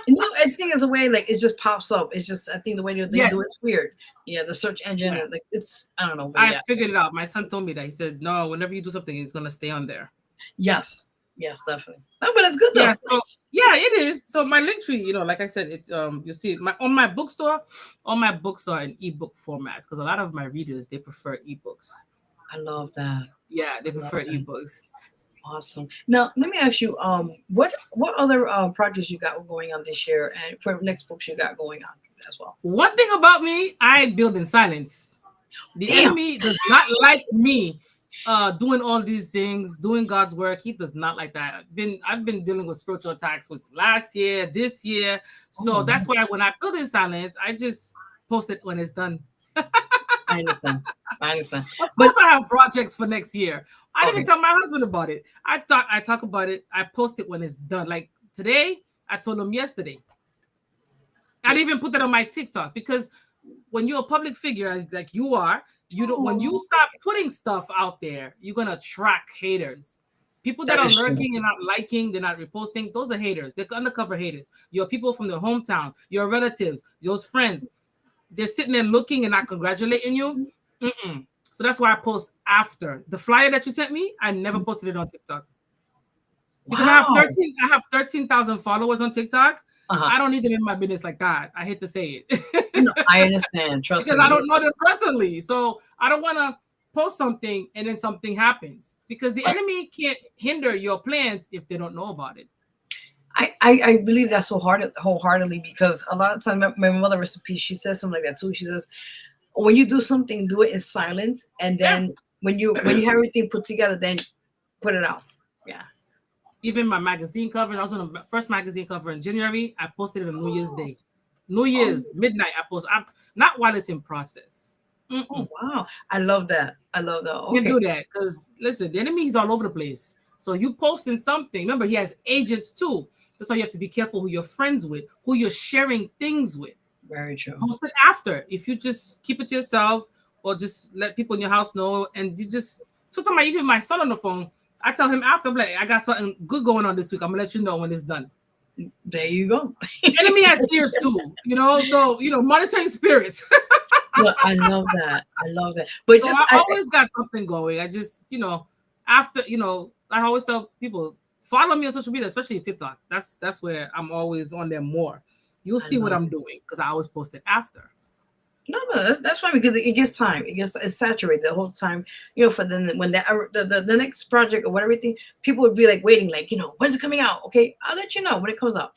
think it's a way, like, it just pops up. It's just, I think the way they do it's weird. Yeah, the search engine, like, it's, I don't know. I figured it out. My son told me that. He said, no, whenever you do something, it's going to stay on there. Yes, definitely. No, but it's good though. Yeah, so, yeah, it is. So my link tree, like I said, it's you see on my bookstore, all my books are in ebook formats because a lot of my readers, they prefer ebooks. I love that. Yeah, they prefer ebooks. Awesome. Now let me ask you, what other projects you got going on this year, and for next books you got going on as well? One thing about me, I build in silence. The enemy does not like me doing all these things, doing God's work. He does not like that. I've been dealing with spiritual attacks with last year, this year. So that's why when I build in silence, I just post it when it's done. I understand. I'm supposed to have projects for next year. I didn't even tell my husband about it. I talk about it. I post it when it's done. Like today, I told him yesterday. I didn't even put that on my TikTok because when you're a public figure, like you are, when you start putting stuff out there, you're gonna attract haters. People that are lurking and not liking, they're not reposting. Those are haters. They're undercover haters. Your people from their hometown, your relatives, your friends. They're sitting there looking and not congratulating you. So that's why I post after the flyer that you sent me. I never posted it on TikTok because I have 13,000 followers on TikTok. I don't need them in my business like that. I hate to say it. No, I understand. Trust me. Because I don't know them personally. So I don't want to post something and then something happens because the enemy can't hinder your plans if they don't know about it. I believe that so wholeheartedly because a lot of times my mother recipe, she says something like that too. She says, when you do something, do it in silence. And then when you have everything put together, then put it out. Yeah. Even my magazine cover, I was on the first magazine cover in January. I posted it on New Year's Day. New Year's, midnight, I post. Not while it's in process. Oh, wow. I love that. Okay. You do that because, listen, the enemy is all over the place. So you posting something. Remember, he has agents too. That's why you have to be careful who you're friends with, who you're sharing things with. Very true. Post it after. If you just keep it to yourself or just let people in your house know and you just, sometimes even my son on the phone, I tell him after, I'm like, I got something good going on this week. I'm going to let you know when it's done. There you go. Enemy has ears too, so, monitoring spirits. Well, I love that. But so I always got something going. I just, after, I always tell people, follow me on social media, especially TikTok. That's where I'm always on there more. You'll see what I'm doing because I always post it after. No, that's fine because it gives time. It saturates the whole time. For when the next project or whatever thing, people would be like waiting, like when's it coming out? Okay, I'll let you know when it comes out.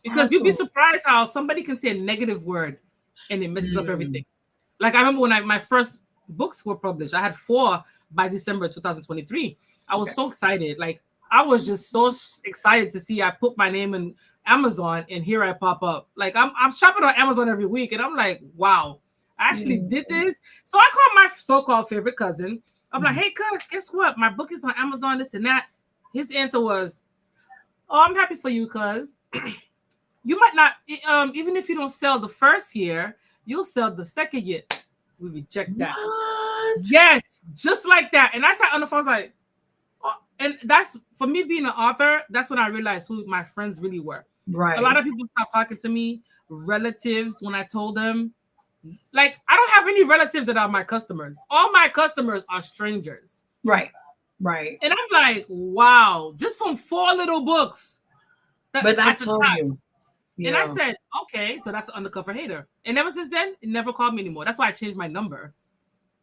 Because you'd be surprised how somebody can say a negative word and it messes up everything. Like I remember when my first books were published, I had 4 by December 2023. I was so excited. Like I was just so excited to see I put my name in Amazon and here I pop up. Like I'm shopping on Amazon every week and I'm like, wow, I actually did this. So I called my so-called favorite cousin. I'm like, hey, cuz, guess what? My book is on Amazon, this and that. His answer was, oh, I'm happy for you, cuz. You might not, even if you don't sell the first year, you'll sell the second year. We reject that. What? Yes, just like that. And I sat on the phone, I was like, oh. And that's, for me being an author, that's when I realized who my friends really were. Right. A lot of people stopped talking to me, relatives, when I told them. Like, I don't have any relatives that are my customers. All my customers are strangers. Right. Right. And I'm like, wow, just from 4 little books. But I told you. Yeah. And I said, okay, so that's an undercover hater. And ever since then, it never called me anymore. That's why I changed my number.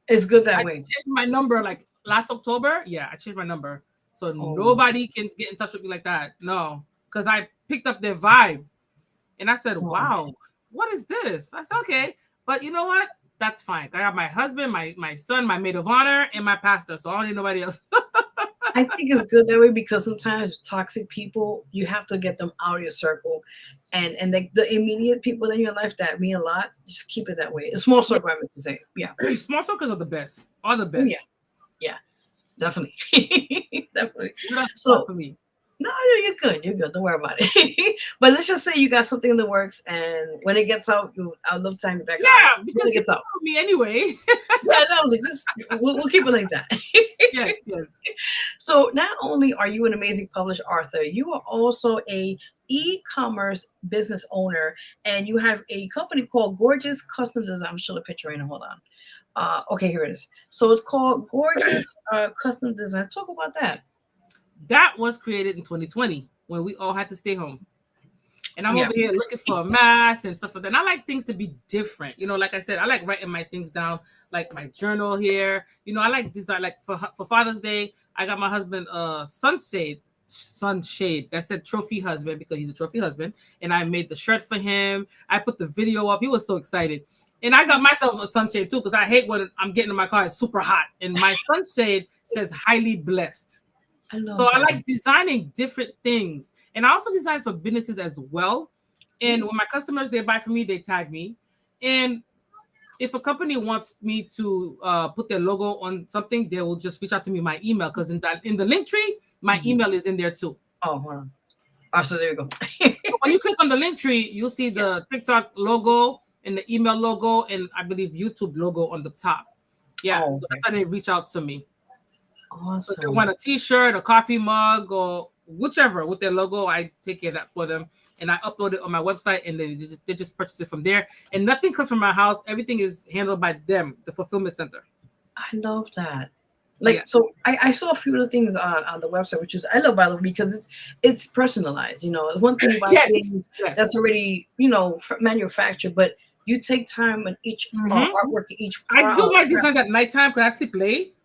It's good that way. I changed my number like last October. Yeah, I changed my number. So nobody can get in touch with me like that. No, because I picked up their vibe. And I said, wow, what is this? I said, okay. But you know what? That's fine. I have my husband, my son, my maid of honor, and my pastor. So I don't need nobody else. I think it's good that way because sometimes toxic people, you have to get them out of your circle. And the immediate people in your life that mean a lot, just keep it that way. A small circle, I meant to say. Yeah. Small circles are the best. Are the best. Oh, yeah. Yeah. Definitely. Definitely. So for me. No, you're good. You're good. Don't worry about it. But let's just say you got something in the works, and when it gets out, I'd love to have you back. Yeah, because it gets out me anyway. Yeah, that was just we'll keep it like that. Yes, yes. So not only are you an amazing published author, you are also a e-commerce business owner, and you have a company called Gorgeous Custom Design. I'm sure the picture right now. Hold on. Okay, here it is. So it's called Gorgeous Custom Design. Talk about that. That was created in 2020 when we all had to stay home. And I'm over here looking for a mask and stuff like that. And I like things to be different. You know, like I said, I like writing my things down, like my journal here. You know, I like design. Like for Father's Day, I got my husband a sunshade that said trophy husband because he's a trophy husband. And I made the shirt for him. I put the video up. He was so excited. And I got myself a sunshade too because I hate when I'm getting in my car. It's super hot. And my sunshade says highly blessed. I like designing different things. And I also design for businesses as well. And when my customers, they buy from me, they tag me. And if a company wants me to put their logo on something, they will just reach out to me my email. Because in the link tree, my email is in there too. Oh, wow. Oh, so there you go. When you click on the link tree, you'll see the TikTok logo and the email logo and I believe YouTube logo on the top. Yeah, so that's how they reach out to me. Awesome. So if they want a t-shirt, a coffee mug, or whichever with their logo, I take care of that for them. And I upload it on my website and they just purchase it from there. And nothing comes from my house. Everything is handled by them, the fulfillment center. I love that. So I saw a few of the things on the website, which is I love by the way because it's personalized. You know, one thing about things that's already manufactured, but you take time on each artwork, each. I do my designs at nighttime because I sleep late.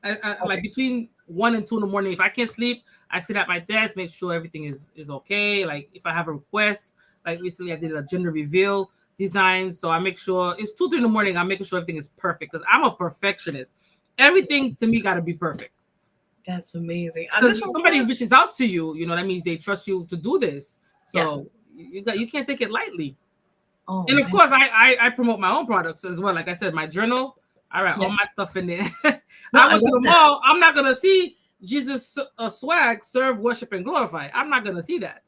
Like between 1 and 2 in the morning. If I can't sleep, I sit at my desk, make sure everything is okay. Like if I have a request, like recently I did a gender reveal design, so I make sure it's 2, 3 in the morning. I'm making sure everything is perfect because I'm a perfectionist. Everything to me got to be perfect. That's amazing. Because if somebody reaches out to you, you know that means they trust you to do this. So you can't take it lightly. Oh, and of course, I promote my own products as well. Like I said, my journal, I write all my stuff in there. I went to the mall. I'm not going to see Jesus swag, serve, worship, and glorify. I'm not going to see that.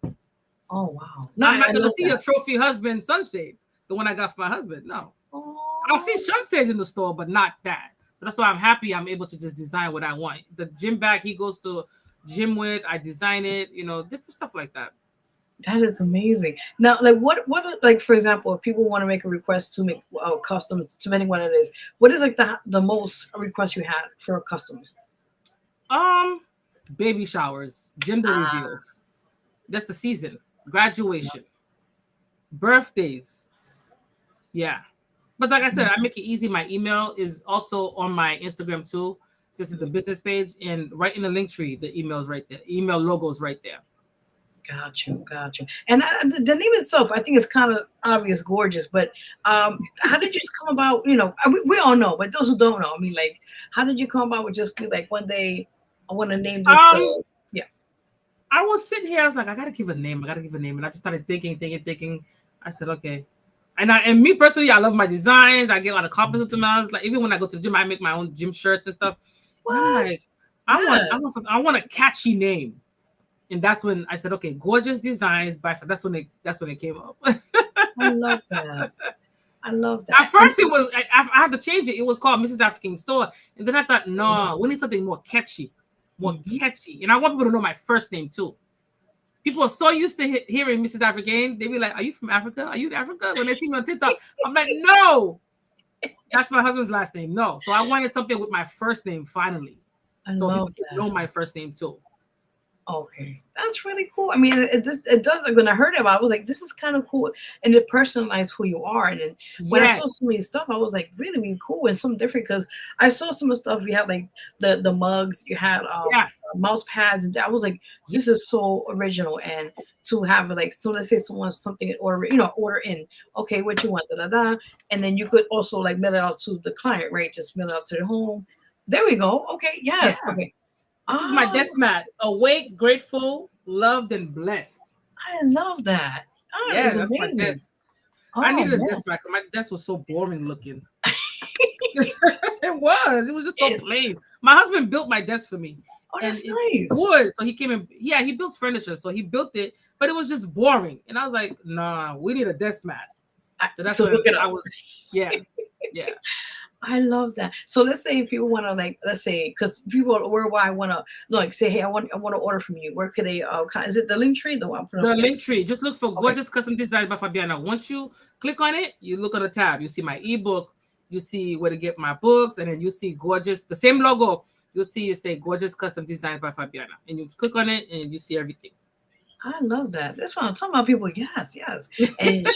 Oh, wow. No, I'm not going to see a trophy husband sunshade, the one I got for my husband. No. Oh. I'll see sunshades in the store, but not that. So that's why I'm happy I'm able to just design what I want. The gym bag he goes to gym with, I design it, different stuff like that. That is amazing. Now, like what like for example, if people want to make a request to make custom, depending what it is, what is like the most request you had for customs? Baby showers, gender reveals. That's the season. Graduation, birthdays. Yeah, but like I said, I make it easy. My email is also on my Instagram too. This is a business page, and right in the link tree, the email is right there. Email logo is right there. Got you. And the name itself, I think it's kind of obvious, gorgeous. But how did you just come about? We all know, but those who don't know, I mean, like, how did you come about with just be like one day I want to name this? I was sitting here. I was like, I gotta give a name. And I just started thinking. I said, okay. And me personally, I love my designs. I get a lot of compliments with them. I was like, even when I go to the gym, I make my own gym shirts and stuff. I'm like, I want a catchy name. And that's when I said, okay, Gorgeous Designs by, that's when it came up. I love that. At first, it was, I had to change it. It was called Mrs. Africain Store. And then I thought, no, we need something more catchy. Catchy. And I want people to know my first name too. People are so used to hearing Mrs. Africain. They be like, are you from Africa? Are you in Africa? When they see me on TikTok, I'm like, no. That's my husband's last name. No. So I wanted something with my first name finally. So people can know my first name too. Okay, that's really cool. I mean, it does. When I heard it, I was like, "This is kind of cool," and it personalized who you are. And then when I saw so many stuff, I was like, "Really, really cool and something different." Because I saw some of the stuff you had, like the mugs, you had mouse pads, and I was like, "This is so original." And to have like, so let's say someone something order in. Okay, what you want, and then you could also like mail it out to the client, right? Just mail it out to their home. There we go. Okay, yes, okay. This is my desk mat. Awake, grateful, loved, and blessed. I love that. Yeah, that's my desk. I needed a desk mat. My desk was so boring looking. It was just so plain. My husband built my desk for me. Oh, that's nice. Wood. So he came in. Yeah, he builds furniture. So he built it, but it was just boring. And I was like, nah, we need a desk mat. So that's what I was. Yeah. Yeah. I love that. So let's say if people want to, like, let's say, because people worldwide want to like say, hey, I want to order from you. Where could they? Is it the link tree? The link tree. Just look for Gorgeous Custom Designs by Fabiana. Once you click on it, you look on the tab. You see my ebook. You see where to get my books, and then you see Gorgeous. The same logo. You'll see it say Gorgeous Custom Designs by Fabiana, and you click on it, and you see everything. I love that. That's what I'm talking about. People, yes. And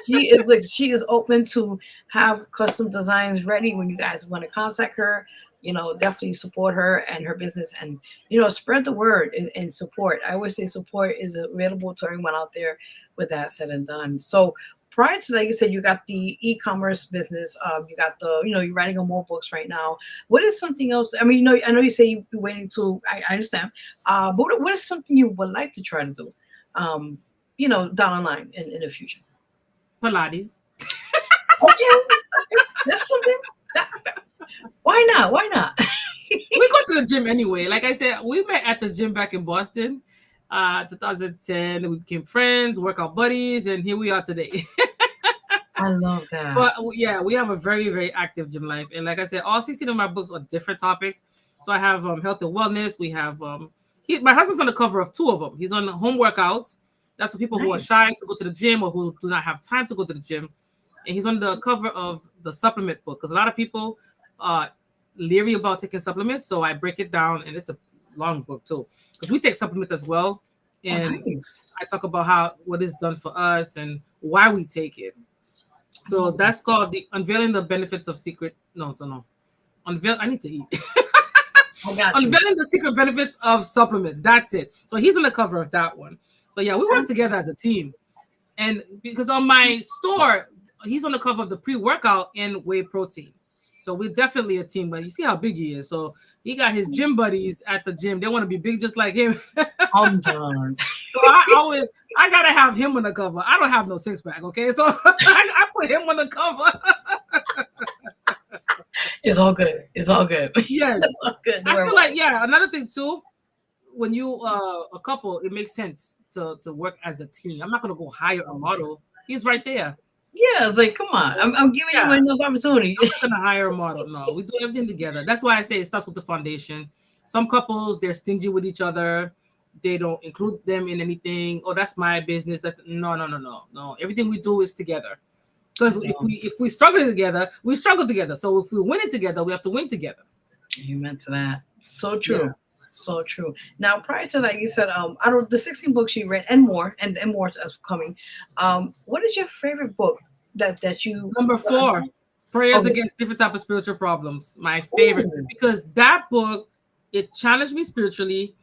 she is open to have custom designs ready when you guys want to contact her. Definitely support her and her business, and spread the word and support. I always say support is available to everyone out there. With that said and done, so prior to that, you said you got the e-commerce business. You got the you're writing on more books right now. What is something else? I mean, I know you say you're waiting to. I understand. But what is something you would like to try to do? Down the line in the future. Pilates. Okay. That's something. Why not? We go to the gym anyway. Like I said, we met at the gym back in Boston, 2010. We became friends, workout buddies, and here we are today. I love that. But yeah, we have a very, very active gym life. And like I said, all 16 of my books are different topics. So I have health and wellness. We have my husband's on the cover of 2 of them. He's on home workouts. That's for people who are shy to go to the gym or who do not have time to go to the gym. And he's on the cover of the supplement book because a lot of people are leery about taking supplements. So I break it down, and it's a long book too because we take supplements as well. And I talk about what is done for us and why we take it. So that's called the Unveiling the Benefits of Secret. No. I need to eat. Unveiling the Secret Benefits of Supplements. That's it. So he's on the cover of that one. So yeah, we work together as a team. And because on my store, he's on the cover of the pre-workout and whey protein. So we're definitely a team. But you see how big he is. So he got his gym buddies at the gym. They want to be big just like him. I'm done. So I gotta have him on the cover. I don't have no 6-pack, okay? So I put him on the cover. It's all good. Yes. It's all good. I feel like, another thing too, when you a couple, it makes sense to work as a team. I'm not gonna go hire a model. He's right there. Yeah, it's like, come on. I'm giving you enough opportunity. I'm not gonna hire a model. No, we do everything together. That's why I say it starts with the foundation. Some couples, they're stingy with each other. They don't include them in anything. Oh, that's my business. No. Everything we do is together. Because if we struggle together, we struggle together. So if we win it together, we have to win together. Amen to that. So true. Yeah. So true. Now, prior to that, you said out of the 16 books you read and more is coming. What is your favorite book that you Number 4, Prayers Against Different Type of Spiritual Problems. My favorite because that book, it challenged me spiritually.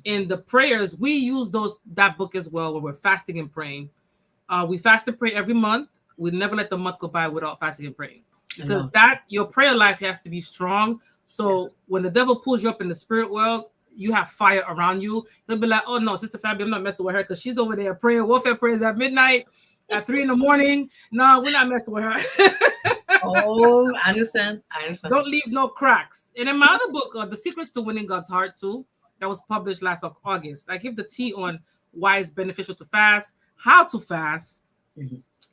In the prayers, we use that book as well when we're fasting and praying. We fast and pray every month. We never let the month go by without fasting and praying. Because your prayer life has to be strong. So when the devil pulls you up in the spirit world, you have fire around you. He'll be like, oh no, Sister Fabi, I'm not messing with her because she's over there praying warfare prayers at midnight, at 3 a.m. No, we're not messing with her. Oh, I understand. Don't leave no cracks. And in my other book, The Secrets to Winning God's Heart too, that was published last August, I give the tea on why it's beneficial to fast, how to fast,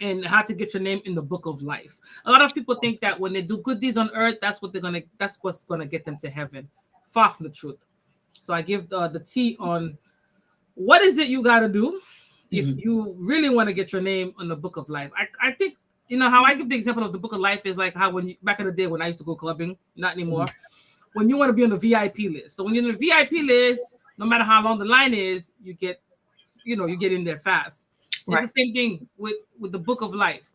and how to get your name in the book of life. A lot of people think that when they do good deeds on earth, that's what's gonna get them to heaven. Far from the truth. So I give the tea on what is it you got to do if you really want to get your name on the book of life. I think, how I give the example of the book of life is like how back in the day when I used to go clubbing, not anymore, when you want to be on the VIP list. So when you're on the VIP list, no matter how long the line is, you get in there fast. Right. It's the same thing with the book of life.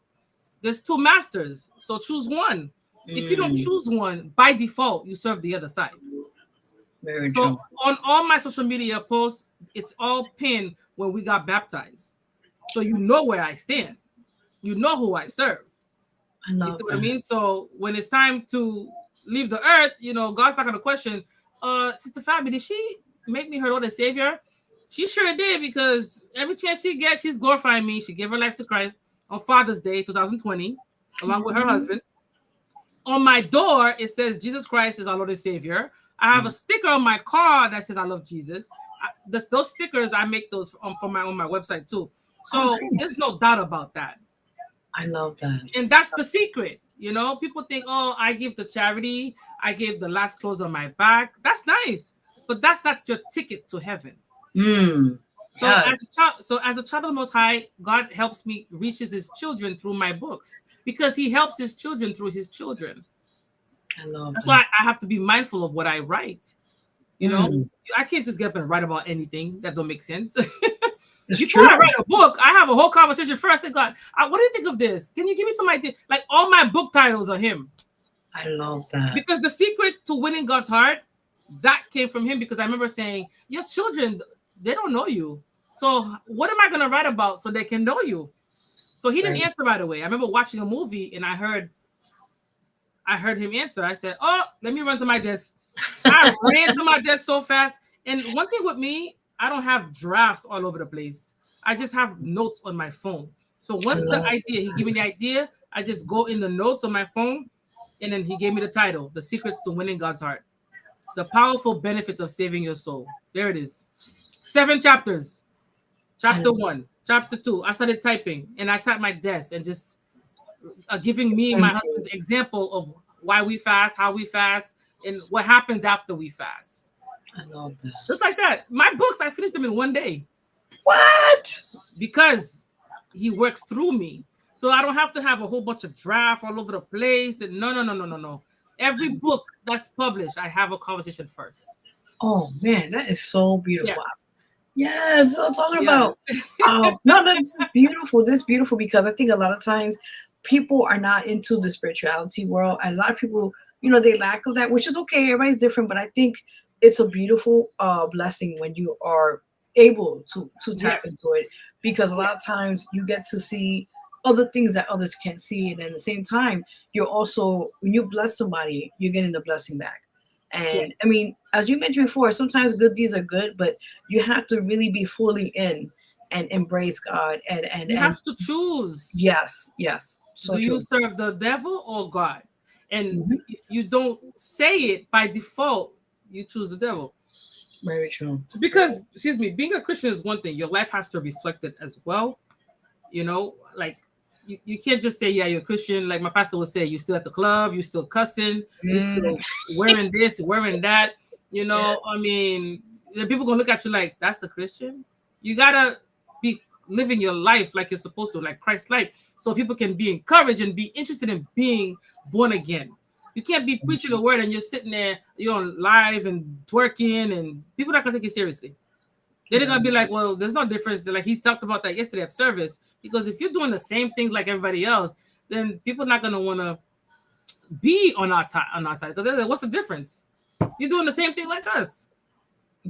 There's two masters, so choose one. If you don't choose one, by default, you serve the other side. Very true. On all my social media posts, it's all pinned when we got baptized. So you know where I stand. You know who I serve. You see what I mean? So when it's time to leave the earth, God's not going to question, Sister Fabi, did she make me her Lord and Savior? She sure did, because every chance she gets, she's glorifying me. She gave her life to Christ on Father's Day, 2020, along with her husband. On my door, it says Jesus Christ is our Lord and Savior. I have a sticker on my car that says I love Jesus. Those stickers, I make those on my website too. So there's no doubt about that. I love that. And that's the secret. People think, oh, I give to charity. I give the last clothes on my back. That's nice. But that's not your ticket to heaven. So as a child of the Most High, God helps me reaches his children through my books, because he helps his children through his children. That's why I have to be mindful of what I write. I can't just get up and write about anything that don't make sense. Before I write a book, I have a whole conversation first. And God, what do you think of this? Can you give me some idea? Like all my book titles are him. I love that. Because the secret to winning God's heart, that came from him, because I remember saying, your children, they don't know you. So what am I going to write about so they can know you? So he didn't answer right away. I remember watching a movie and I heard him answer. I said, oh, let me run to my desk. I ran to my desk so fast. And one thing with me, I don't have drafts all over the place. I just have notes on my phone. So once he gave me the idea, I just go in the notes on my phone, and then he gave me the title, The Secrets to Winning God's Heart. The Powerful Benefits of Saving Your Soul. There it is. 7 chapters. Chapter 1, chapter 2. I started typing, and I sat at my desk and just giving me and my husband's example of why we fast, how we fast, and what happens after we fast. I love that. Just like that. My books, I finished them in one day. What? Because he works through me. So I don't have to have a whole bunch of drafts all over the place. And no. Every book that's published, I have a conversation first. Oh, man, that is so beautiful. Yeah, that's what I'm talking about. No, that's beautiful. This is beautiful, because I think a lot of times people are not into the spirituality world. And a lot of people, they lack of that, which is okay. Everybody's different. But I think it's a beautiful blessing when you are able to tap into it, because a lot of times you get to see other things that others can't see. And at the same time, you're also, when you bless somebody, you're getting the blessing back. And I mean, as you mentioned before, sometimes good deeds are good, but you have to really be fully in and embrace God. And you have to choose. Yes. So do you serve the devil or God? And if you don't say it by default, you choose the devil. Very true. Because, being a Christian is one thing. Your life has to reflect it as well. Like you can't just say, you're a Christian. Like my pastor would say, you still at the club, you still cussing, you still wearing this, wearing that. I mean, people gonna look at you like, that's a Christian. You gotta be living your life like you're supposed to, like Christ's life, so people can be encouraged and be interested in being born again. You can't be preaching the word and you're sitting there, you're on live and twerking, and people are not gonna take you seriously. They're gonna be like, well, there's no difference. Like he talked about that yesterday at service, because if you're doing the same things like everybody else, then people are not gonna want to be on our side, because they're like, what's the difference? You're doing the same thing like us.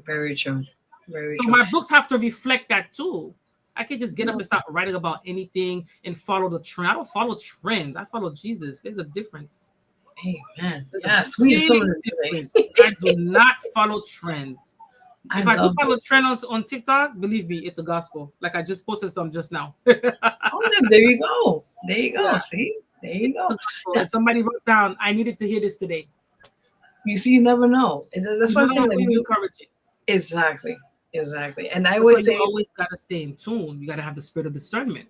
Very true. So my books have to reflect that too. I can't just get up and start writing about anything and follow the trend. I don't follow trends. I follow Jesus. There's a difference. Amen. Yes, we I do not follow trends. If I do follow trends on TikTok, believe me, it's a gospel. Like I just posted some just now. Oh, there you go. Yeah. See? There you go. And somebody wrote down, I needed to hear this today. You see, you never know. That's why I'm saying that you encourage it. Exactly. And I always say, you always got to stay in tune. You got to have the spirit of discernment.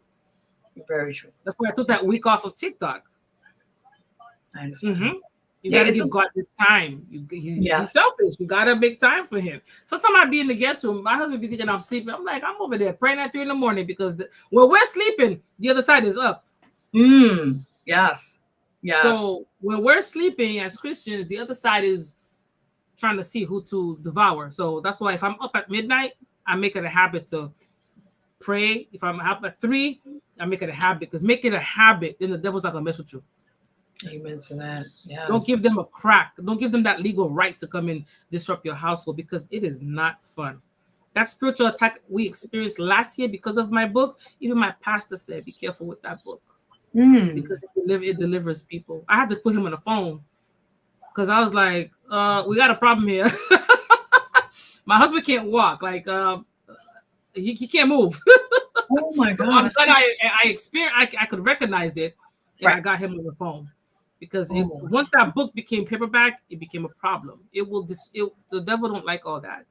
Very true. That's why I took that week off of TikTok. I understand. You got to give God his time. He's selfish. You got to make time for him. Sometimes I be in the guest room. My husband be thinking I'm sleeping. I'm like, I'm over there praying at 3 a.m. because when we're sleeping, the other side is up. Yes. So when we're sleeping as Christians, the other side is trying to see who to devour. So that's why if I'm up at midnight, I make it a habit to pray. If I'm up at 3, I make it a habit, because make it a habit, then the devil's not gonna mess with you. Amen to that. Yeah. Don't give them a crack. Don't give them that legal right to come and disrupt your household, because it is not fun. That spiritual attack we experienced last year because of my book, even my pastor said, be careful with that book. Because it delivers people. I had to put him on the phone because I was like, we got a problem here. My husband can't walk. Like, he can't move. Oh my God. I'm glad I experienced, I could recognize it, and I got him on the phone. Because once that book became paperback, it became a problem. The devil don't like all that.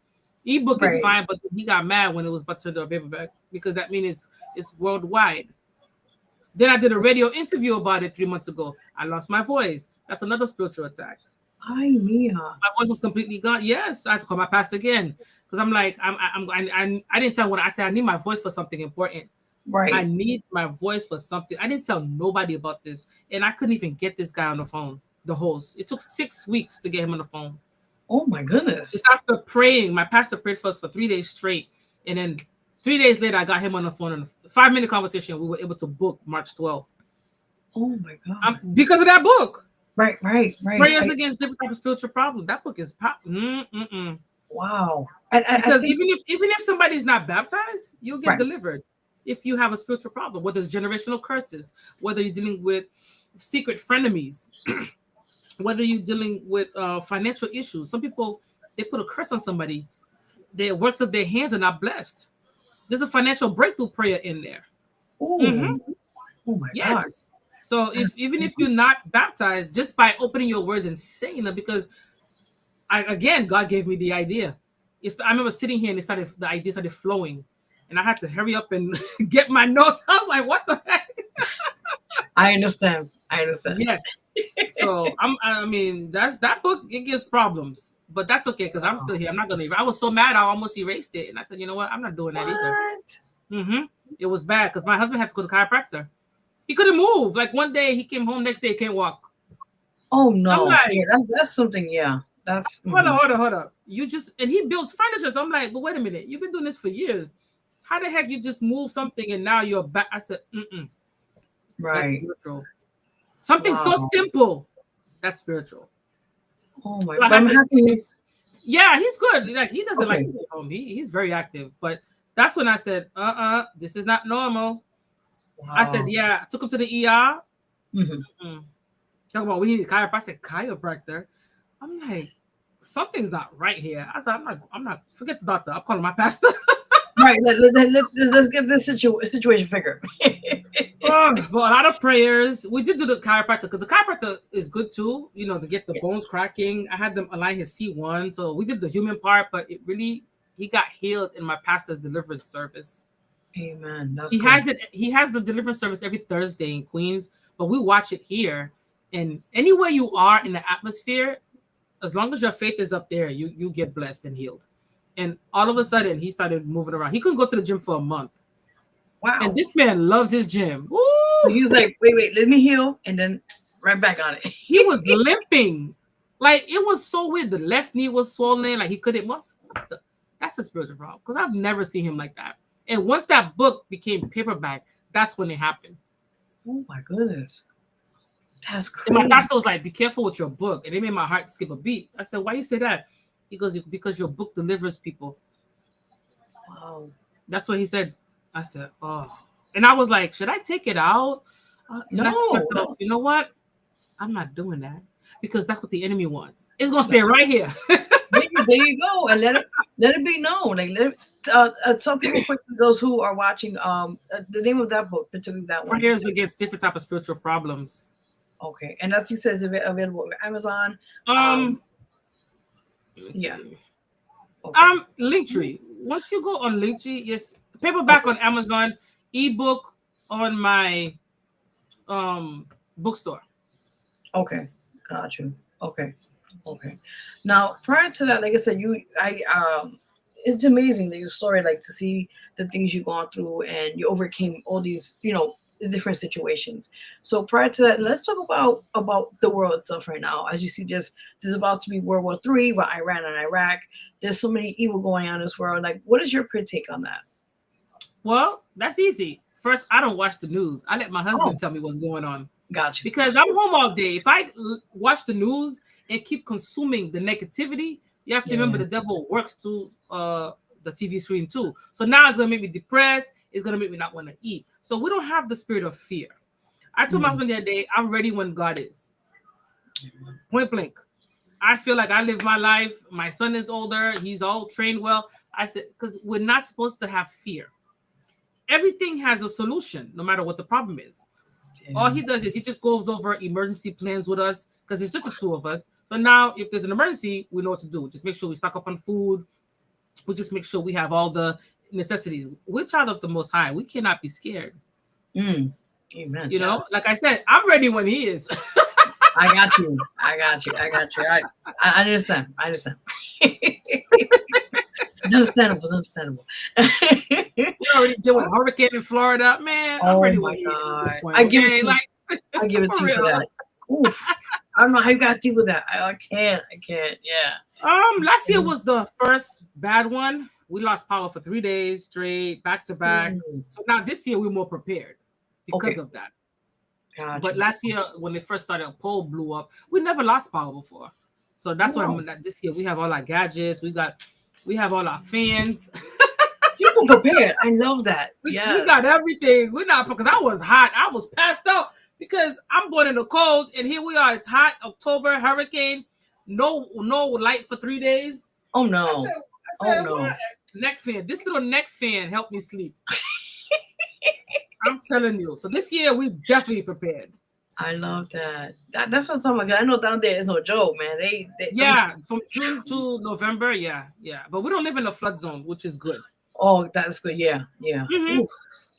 Ebook is fine, but he got mad when it was about to turn to a paperback, because that means it's worldwide. Then I did a radio interview about it 3 months ago. I lost my voice. That's another spiritual attack. Ay, mia. My voice was completely gone. Yes, I had to call my pastor again, because I'm like, I didn't tell when I said I need my voice for something important. Right. I need my voice for something. I didn't tell nobody about this, and I couldn't even get this guy on the phone, the host. It took 6 weeks to get him on the phone. Oh my goodness. Just after praying, my pastor prayed for us for 3 days straight, and then 3 days later, I got him on the phone, and a 5-minute conversation. We were able to book March 12th. Oh my God! Because of that book. Right. Prayers against different types of spiritual problems. That book is wow. Because even if somebody's not baptized, you'll get delivered if you have a spiritual problem, whether it's generational curses, whether you're dealing with secret frenemies, whether you're dealing with financial issues. Some people, they put a curse on somebody. The works of their hands are not blessed. There's a financial breakthrough prayer in there. Oh my God. So even if you're not baptized, just by opening your words and saying them, because God gave me the idea. I remember sitting here and the idea started flowing, and I had to hurry up and get my notes. I was like, what the heck? I understand. Yes. So that book, it gives problems, but that's okay, because I'm still here. I'm not gonna. I was so mad I almost erased it, and I said, you know what? I'm not doing that either. It was bad because my husband had to go to chiropractor. He couldn't move. Like one day he came home, next day he can't walk. Oh no! Like, that's something. Yeah, that's. Hold up. And he builds furniture. So I'm like, but wait a minute. You've been doing this for years. How the heck you just move something and now you're back? I said, right. Something so simple. That's spiritual. Oh my God! I'm happy. Yeah, he's good. Like he doesn't like to stay home. He's very active. But that's when I said, this is not normal. Wow. I said, I took him to the ER. Talking about we need a chiropractor. I said, chiropractor. I'm like, something's not right here. I said, I'm not. Forget the doctor. I'm calling my pastor. Right. Let's get this situation figured. But a lot of prayers. We did do the chiropractor, because the chiropractor is good too. To get the bones cracking. I had them align his C1, so we did the human part. But he got healed in my pastor's deliverance service. Amen. He has the deliverance service every Thursday in Queens, but we watch it here. And anywhere you are in the atmosphere, as long as your faith is up there, you get blessed and healed. And all of a sudden, he started moving around. He couldn't go to the gym for a month. Wow. And this man loves his gym. Woo! So he was like, wait, let me heal, and then right back on it. He was limping. Like, it was so weird. The left knee was swollen. Like, he couldn't. That's a spiritual problem, because I've never seen him like that. And once that book became paperback, that's when it happened. Oh my goodness. That's crazy. And my pastor was like, be careful with your book. And it made my heart skip a beat. I said, why you say that? He goes, because your book delivers people. Wow. That's what he said. I said, oh. And I was like, should I take it out? And I said to myself, you know what? I'm not doing that, because that's what the enemy wants. It's going to stay right here. There you go, and let it be known. Like, some people, for those who are watching, the name of that book, particularly that one. Prayers against different type of spiritual problems. Okay, and that's, you said, is available on Amazon. Yeah. Okay. Linktree. Once you go on Linktree, yes, paperback on Amazon, ebook on my bookstore. Okay, got you. Okay. Now, prior to that, like I said, it's amazing that your story, like, to see the things you've gone through and you overcame all these, the different situations. So prior to that, let's talk about the world itself right now. As you see, this is about to be World War III with Iran and Iraq. There's so many evil going on in this world. Like, what is your take on that? Well, that's easy. First, I don't watch the news. I let my husband tell me what's going on. Gotcha. Because I'm home all day. If I watch the news and keep consuming the negativity, you have to remember the devil works through the TV screen too. So now it's going to make me depressed. It's going to make me not want to eat. So we don't have the spirit of fear. I told my husband the other day, I'm ready when God is. Point blank. I feel like I live my life. My son is older. He's all trained well. I said, because we're not supposed to have fear. Everything has a solution, no matter what the problem is. All he does is he just goes over emergency plans with us because it's just the two of us. So now if there's an emergency, we know what to do. Just make sure we stock up on food. We just make sure we have all the necessities. We're child of the Most High. We cannot be scared. Amen. You know, like I said, I'm ready when he is. I got you. I understand. It's understandable. We already deal with hurricane in Florida, man. I'm ready when he is at this point. I give it to you. I give it to you for that. Oof. I don't know how you guys deal with that. I can't. Yeah. Last year was the first bad one. We lost power for 3 days straight, back to back. So now this year we're more prepared because of that. Gotcha. But last year when it first started, a pole blew up. We never lost power before. So that's why this year we have all our gadgets. We have all our fans. People prepared. I love that. We got everything. We're not, because I was hot. I was passed out because I'm born in the cold, and here we are. It's hot, October, hurricane, no light for 3 days. Oh no! I said, no! Neck fan. This little neck fan helped me sleep. I'm telling you. So this year we definitely prepared. I love that. That's what I'm talking about. I know down there is no joke, man. They from June to November, yeah. But we don't live in a flood zone, which is good. Oh, that's good. Yeah. Mm-hmm.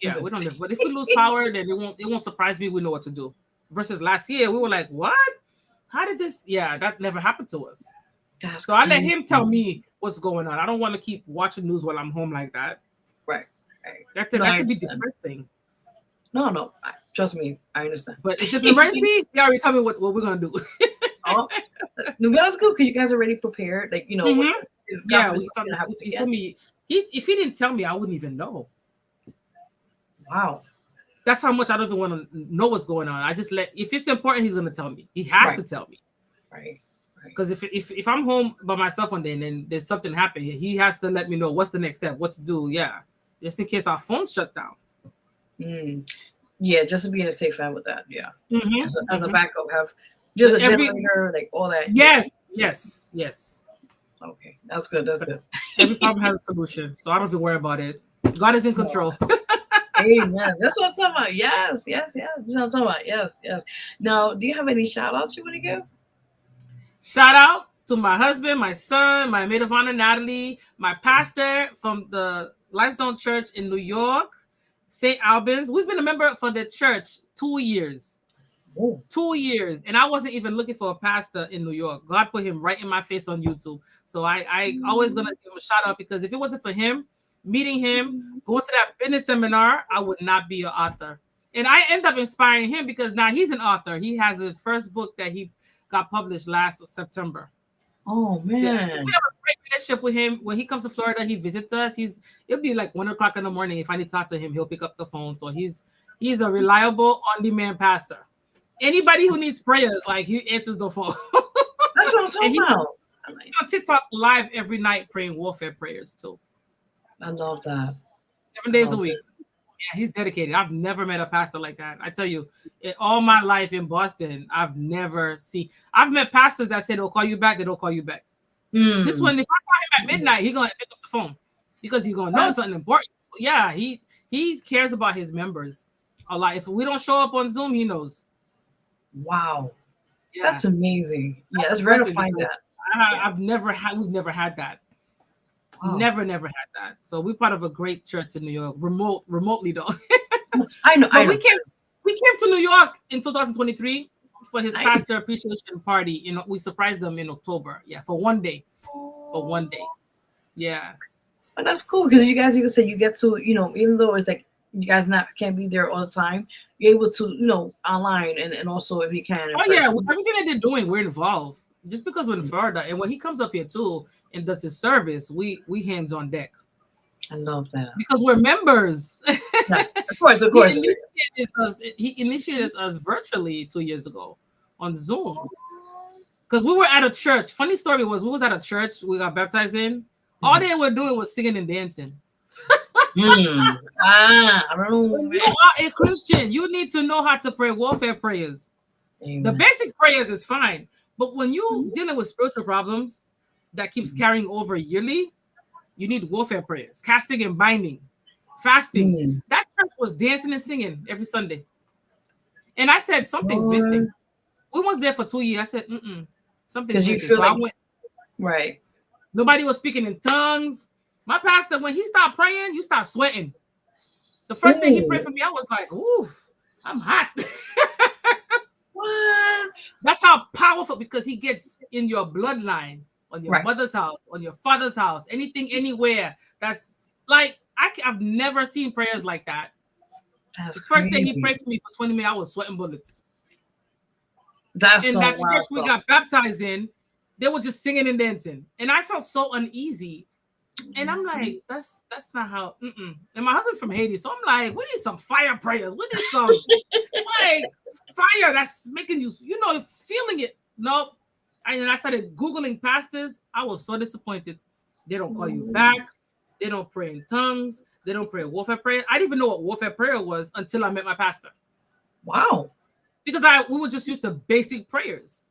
Yeah, we don't live. But if we lose power, then it won't surprise me. We know what to do. Versus last year, we were like, what? How did this? Yeah, that never happened to us. So I let him tell me what's going on. I don't want to keep watching news while I'm home like that. Right. That could be depressing. No. Trust me, I understand. But if it's an emergency, they already tell me what we're gonna do. No, that's good because you guys are already prepared. Like, you know, he told me. If he didn't tell me, I wouldn't even know. Wow, that's how much I don't even want to know what's going on. I just if it's important, he's gonna tell me. He has to tell me. Right. Because if I'm home by myself one day and then there's something happening, he has to let me know what's the next step, what to do. Yeah, just in case our phone's shut down. Yeah, just to be in a safe hand with that. Yeah. As a backup, have just a generator, like all that. Yes. Okay, that's good. Every problem has a solution, so I don't even worry about it. God is in control. Amen. That's what I'm talking about. Yes. That's what I'm talking about. Yes. Now, do you have any shout outs you want to give? Shout out to my husband, my son, my maid of honor, Natalie, my pastor from the Life Zone Church in New York, St. Albans. We've been a member for the church 2 years. 2 years. And I wasn't even looking for a pastor in New York. God put him right in my face on YouTube. So I always going to give him a shout out, because if it wasn't for him, meeting him, going to that business seminar, I would not be an author. And I end up inspiring him because now he's an author. He has his first book that he got published last September. Oh, man. Yeah. We have a great relationship with him. When he comes to Florida, he visits us. It'll be like 1 o'clock in the morning. If I need to talk to him, he'll pick up the phone. So he's a reliable, on-demand pastor. Anybody who needs prayers, like, he answers the phone. That's what I'm talking about. He's on TikTok live every night praying warfare prayers too. I love that. 7 days a week. Yeah, he's dedicated. I've never met a pastor like that. I tell you, in all my life in Boston, I've met pastors that say they'll call you back. They don't call you back. This one, if I call him at midnight, he's going to pick up the phone because he's going to know something important. Yeah, he cares about his members a lot. If we don't show up on Zoom, he knows. Wow. Yeah. That's amazing. Yeah, it's rare to find that. We've never had that. Wow. Never had that. So we're part of a great church in New York, remotely though. I know. We came to New York in 2023 for his pastor appreciation party. You know, we surprised them in October. Yeah, for one day. Yeah. But that's cool because you guys even said you get to, even though it's like you guys can't be there all the time, you're able to, online and also if you can. Yeah, everything that they're doing, we're involved. Just because we're in Florida, and when he comes up here too and does his service, we hands on deck. I love that because we're members. Yes, of course. He initiated us virtually 2 years ago on Zoom because we were at a church. Funny story was we was at a church we got baptized in. All they were doing was singing and dancing. I remember. You are a Christian. You need to know how to pray warfare prayers. Amen. The basic prayers is fine, but when you're dealing with spiritual problems that keeps carrying over yearly, you need warfare prayers, casting and binding, fasting. That church was dancing and singing every Sunday. And I said, something's missing. We was there for 2 years. I said, something's missing. So I went. Right. Nobody was speaking in tongues. My pastor, when he started praying, you start sweating. The first day he prayed for me, I was like, ooh, I'm hot. What? That's how powerful, because he gets in your bloodline, on your mother's house, on your father's house, anything, anywhere. That's like, I've never seen prayers like that. That's the first day he prayed for me for 20 minutes, I was sweating bullets. That's in so that church we got baptized in, they were just singing and dancing. And I felt so uneasy. And I'm like, that's not how. And my husband's from Haiti, so I'm like, we need some fire prayers. We need some like fire that's making you, feeling it. Nope. And I started Googling pastors. I was so disappointed. They don't call you back. They don't pray in tongues. They don't pray warfare prayer. I didn't even know what warfare prayer was until I met my pastor. Wow. Because we were just used to basic prayers.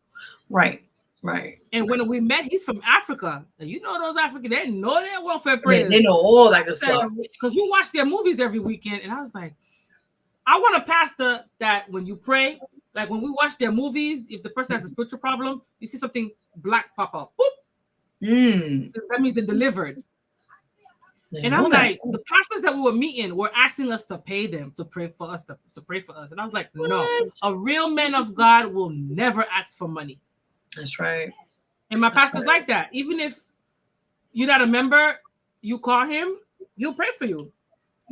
Right. Right. And when we met, he's from Africa. And those Africans, they know their warfare prayers. They know all that good stuff. Because we watch their movies every weekend. And I was like, I want a pastor that when you pray, like when we watch their movies, if the person has a spiritual problem, you see something black pop up. Boop. That means they're delivered. And I'm like, the pastors that we were meeting were asking us to pay them to pray for us, to pray for us. And I was like, no, a real man of God will never ask for money. That's right. And my pastor's like that. Even if you're not a member, you call him, he'll pray for you.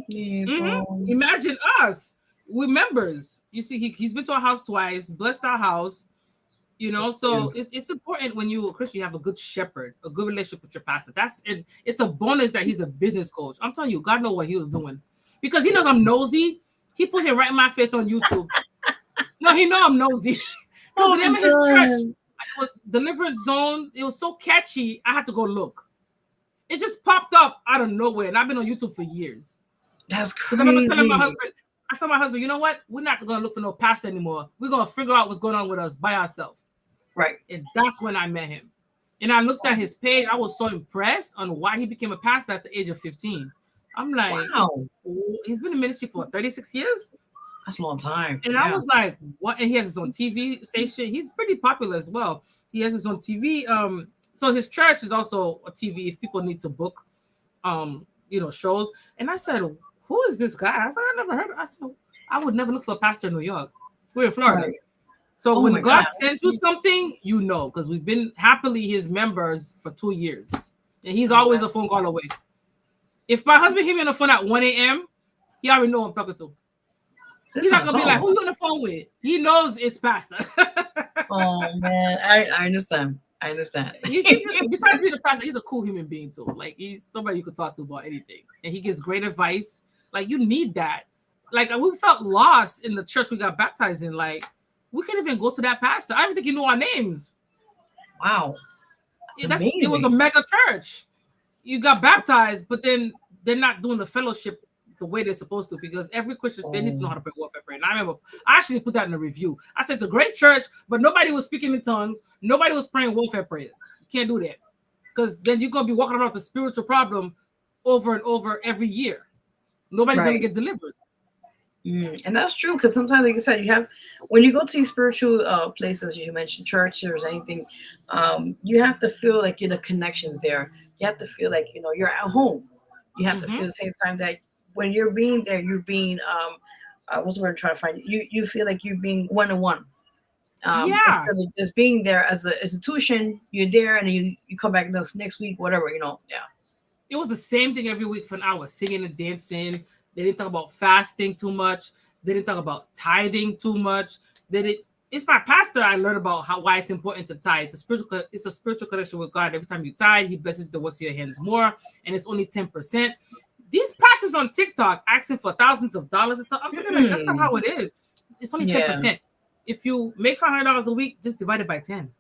Yeah, Imagine us. We're members. You see, he's been to our house twice, blessed our house. So it's important when you're a Christian, you have a good shepherd, a good relationship with your pastor. It's a bonus that he's a business coach. I'm telling you, God knows what he was doing. Because he knows I'm nosy. He put him right in my face on YouTube. No, he knows I'm nosy. Because the name of his church was Deliverance Zone. It was so catchy, I had to go look. It just popped up out of nowhere, and I've been on YouTube for years. That's crazy. I remember telling my husband, you know what? We're not going to look for no pastor anymore. We're going to figure out what's going on with us by ourselves. Right. And that's when I met him. And I looked at his page. I was so impressed on why he became a pastor at the age of 15. I'm like, wow. He's been in ministry for 36 years. That's a long time. And I was like, what? And he has his own TV station. He's pretty popular as well. He has his own TV. So his church is also a TV if people need to book, shows. And I said, who is this guy? I said, I never heard of. I said, I would never look for a pastor in New York. We're in Florida. Right. So when God sends you something, because we've been happily his members for 2 years. And he's always a phone call away. If my husband hit me on the phone at 1 a.m., he already know who I'm talking to. He's not going to be like, who you on the phone with? He knows it's pastor. Oh, man. I understand. Besides being a pastor, he's a cool human being too. Like, he's somebody you could talk to about anything. And he gives great advice. Like, you need that. Like, we felt lost in the church we got baptized in. Like, we couldn't even go to that pastor. I don't think he knew our names. Wow. It was a mega church. You got baptized, but then they're not doing the fellowship the way they're supposed to, because every Christian, they need to know how to pray warfare prayer. And I remember, I actually put that in a review. I said, it's a great church, but nobody was speaking in tongues. Nobody was praying warfare prayers. You can't do that. Because then you're going to be walking around with the spiritual problem over and over every year. Nobody's going to get delivered. And that's true, because sometimes, like you said, you have, when you go to these spiritual places, you mentioned churches or anything, you have to feel like you're the connections there. You have to feel like, you're at home. You have to feel the same time that when you're being there, you're being what's the word I'm trying to find? You feel like you're being one-on-one. Instead of just being there as an institution, you're there and you come back next week, whatever, Yeah. It was the same thing every week for an hour, singing and dancing. They didn't talk about fasting too much. They didn't talk about tithing too much. It's my pastor I learned about why it's important to tithe. It's a spiritual connection with God. Every time you tithe, he blesses the works of your hands more, and it's only 10%. These pastors on TikTok asking for thousands of dollars and stuff. I'm saying like, that's not how it is. It's only 10%. If you make $500 a week, just divide it by 10.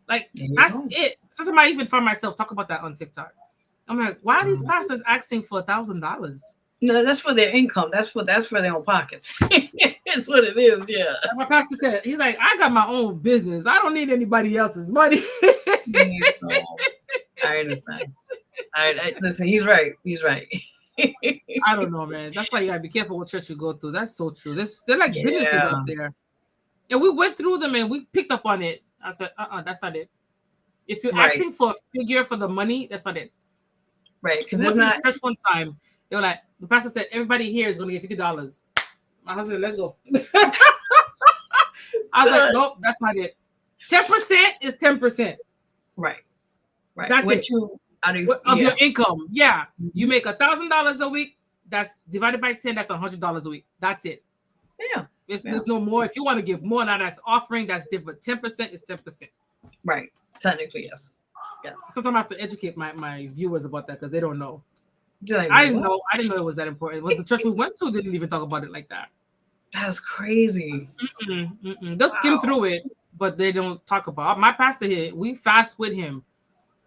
Like, that's it. Sometimes I even find myself talk about that on TikTok. I'm like, why are these pastors asking for $1,000? No, that's for their income. That's for their own pockets. That's what it is. Yeah. Like my pastor said, he's like, I got my own business. I don't need anybody else's money. I understand. Listen, he's right. He's right. I don't know, man. That's why you gotta be careful what church you go to. That's so true. They're like businesses out there. And we went through them and we picked up on it. I said, that's not it. If you're asking for a figure for the money, that's not it. Right. Because there's not church one time. They were like, the pastor said, everybody here is going to get $50. My husband, let's go. I was like, nope, that's not it. 10% is 10%. Right. That's it. Of your income. Yeah. You make $1,000 a week. That's divided by 10. That's $100 a week. That's it. Yeah. There's no more. If you want to give more, now that's offering. That's different. 10% is 10%. Right. Technically, yes. Yeah. Sometimes I have to educate my viewers about that because they don't know. Like, I didn't know it was that important. But the church we went to didn't even talk about it like that. That's crazy. They'll skim through it, but they don't talk about. My pastor here, we fast with him,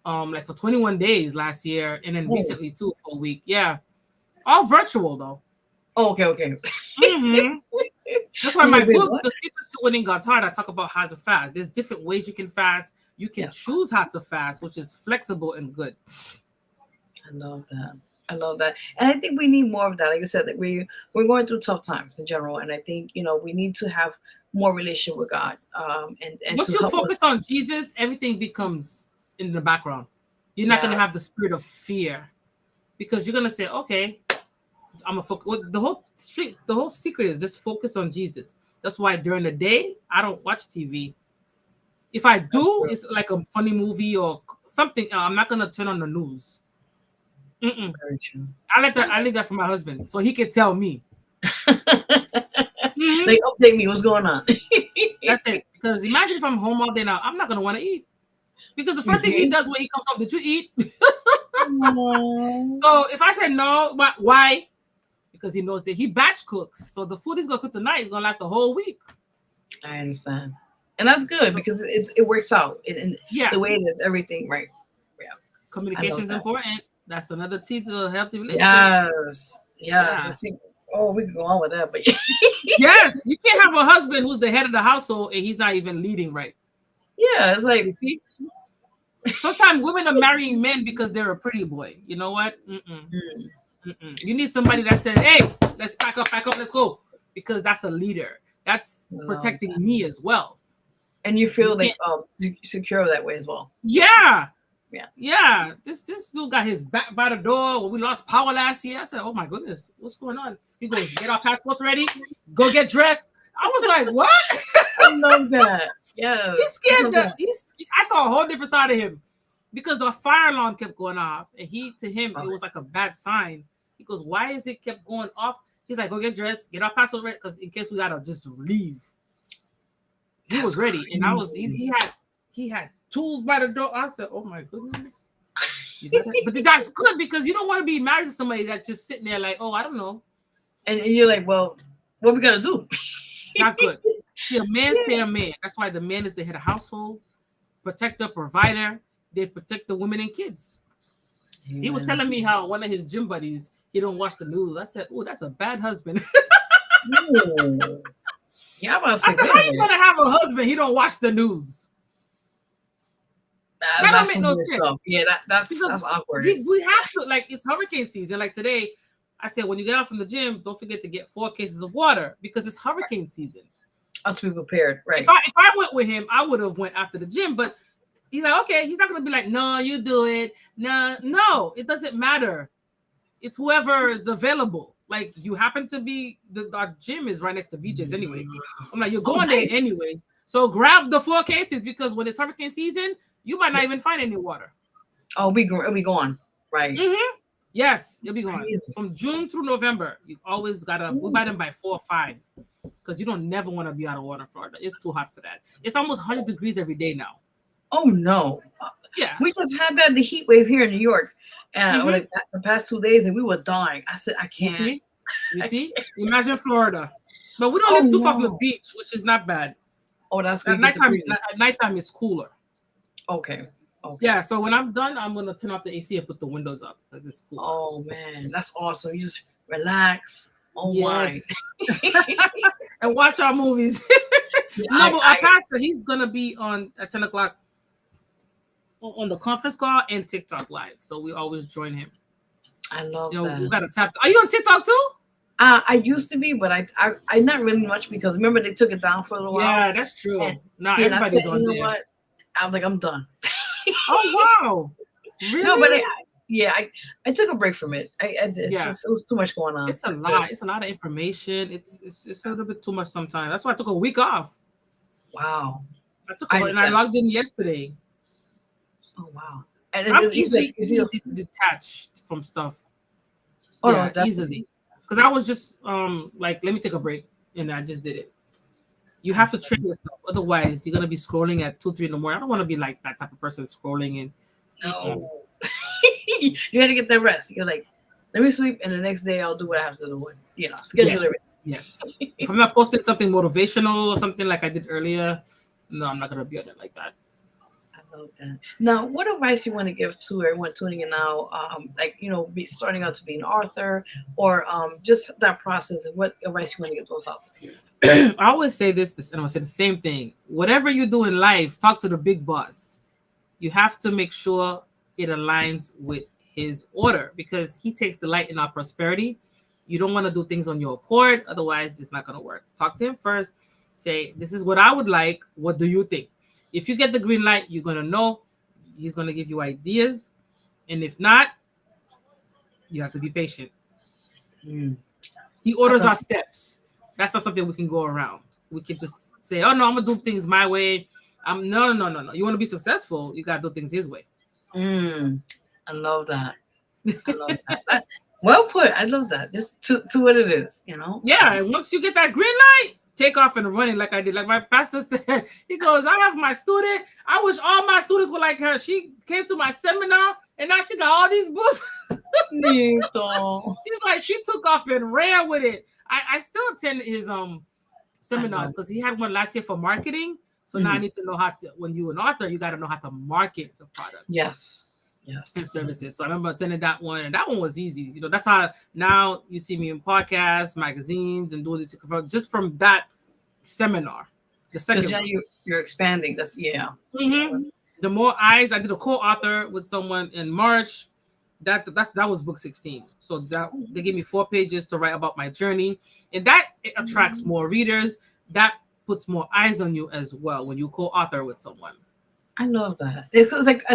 like for 21 days last year, and then recently too for a week. Yeah, all virtual though. Oh, okay. That's why my book, The Secrets to Winning God's Heart, I talk about how to fast. There's different ways you can fast. You can choose how to fast, which is flexible and good. I love that. And I think we need more of that. Like I said, that we're going through tough times in general. And I think, we need to have more relationship with God. And once you focus on Jesus, everything becomes in the background. You're not going to have the spirit of fear because you're going to say, okay, I'm a focus. The whole secret is just focus on Jesus. That's why during the day, I don't watch TV. If I do, it's like a funny movie or something. I'm not going to turn on the news. Very true. I leave that for my husband so he can tell me. They update me what's going on. That's it. Because imagine if I'm home all day now, I'm not gonna want to eat. Because the first thing he does when he comes home, did you eat? So if I say no, why? Because he knows that he batch cooks. So the food he's gonna cook tonight is gonna last the whole week. I understand. And that's good because it works out. The way it is, everything, right. Yeah. Communication is important. That's another key to a healthy relationship. Yes. Yeah. We can go on with that, but yes, you can't have a husband who's the head of the household and he's not even leading right. Yeah, it's like, see? Sometimes women are marrying men because they're a pretty boy. You know what? You need somebody that says, "Hey, let's pack up, let's go," because that's a leader. That's protecting me as well. And you feel like secure that way as well. Yeah. This dude got his back by the door when we lost power last year. I said, "Oh my goodness, what's going on?" He goes, "Get our passports ready, go get dressed." I was like, "What?" I love that. Yeah, he's scared. I saw a whole different side of him because the fire alarm kept going off, and to him it was like a bad sign. He goes, "Why is it kept going off?" He's like, "Go get dressed, get our passport ready, because in case we gotta just leave." He was ready, and he had tools by the door. I said, "Oh my goodness!" But that's good because you don't want to be married to somebody that's just sitting there like, "Oh, I don't know," and you're like, "Well, what we gotta do?" Not good. See, a man stay a man. That's why the man is the head of household, protector, provider. They protect the women and kids. He was telling me how one of his gym buddies, he don't watch the news. I said, "Oh, that's a bad husband." Yeah, I said, "How you gonna have a husband? He don't watch the news." That don't make no sense. Yeah, that's awkward. We have to, like, it's hurricane season. Like today, I said, when you get out from the gym, don't forget to get 4 cases of water because it's hurricane season. To be prepared, right? If I went with him, I would have went after the gym, but he's like, okay, he's not gonna be like, no, you do it. No, it doesn't matter. It's whoever is available. Like you happen to be our gym is right next to BJ's anyway. I'm like, you're going there anyways. So grab the 4 cases because when it's hurricane season, you might not even find any water. Oh, it'll be gone, right? Mm-hmm. Yes, you'll be gone from June through November. You always gotta. We buy them by 4 or 5 because you don't never want to be out of water in Florida. It's too hot for that. It's almost 100 degrees every day now. Oh no! Yeah, we just had the heat wave here in New York, and like the past 2 days, and we were dying. I said, I can't. You see? Imagine Florida, but we don't live too far from the beach, which is not bad. Oh, that's good. At nighttime, it's cooler. Okay. Yeah, so when I'm done, I'm gonna turn off the AC and put the windows up because it's cool. Oh man, that's awesome. You just relax. Oh my. And watch our movies. But our pastor, he's gonna be at 10 o'clock on the conference call and TikTok live. So we always join him. I love that. We gotta tap. Are you on TikTok too? I used to be, but I not really much because remember they took it down for a little while. Yeah, that's true. Everybody's on there. What? I was like, I'm done. Oh wow! Really? No, but I took a break from it. It was too much going on. It's a lot. It's a lot of information. It's a little bit too much sometimes. That's why I took a week off. Wow. And I logged in yesterday. Oh wow! And I'm easy to detach from stuff. Oh no, easily. Because I was just like, let me take a break, and I just did it. You have to train yourself, otherwise you're gonna be scrolling at 2, 3 in the morning. I don't want to be like that type of person scrolling and. No. You had to get that rest. You're like, let me sleep, and the next day I'll do what I have to do. Schedule it. Yes. If I'm not posting something motivational or something like I did earlier, no, I'm not gonna be on it like that. I love that. Now, what advice you want to give to everyone tuning in now? Starting out to be an author, or just that process, and what advice you want to give those out? I always say this, and I will say the same thing. Whatever you do in life, talk to the big boss. You have to make sure it aligns with his order because he takes delight in our prosperity. You don't want to do things on your accord, otherwise it's not going to work. Talk to him first. Say, this is what I would like. What do you think? If you get the green light, you're going to know. He's going to give you ideas. And if not, you have to be patient. He orders our steps. That's not something we can go around. We can just say, oh, no, I'm going to do things my way. No. You want to be successful, you got to do things his way. I love that. Well put. I love that. Just to what it is, Yeah, and once you get that green light, take off and run it like I did. Like my pastor said, he goes, I have my student. I wish all my students were like her. She came to my seminar and now she got all these books. He's like, she took off and ran with it. I still attend his seminars because he had one last year for marketing. So now I need to know how to, when you're an author, you got to know how to market the product. Yes. And services. So I remember attending that one, and that one was easy. That's how now you see me in podcasts, magazines, and doing this just from that seminar. The second one. You're expanding. That's The more eyes. I did a co-author with someone in March. That was book 16. So that they gave me 4 pages to write about my journey, and that attracts more readers. That puts more eyes on you as well when you co-author with someone. I love that. It's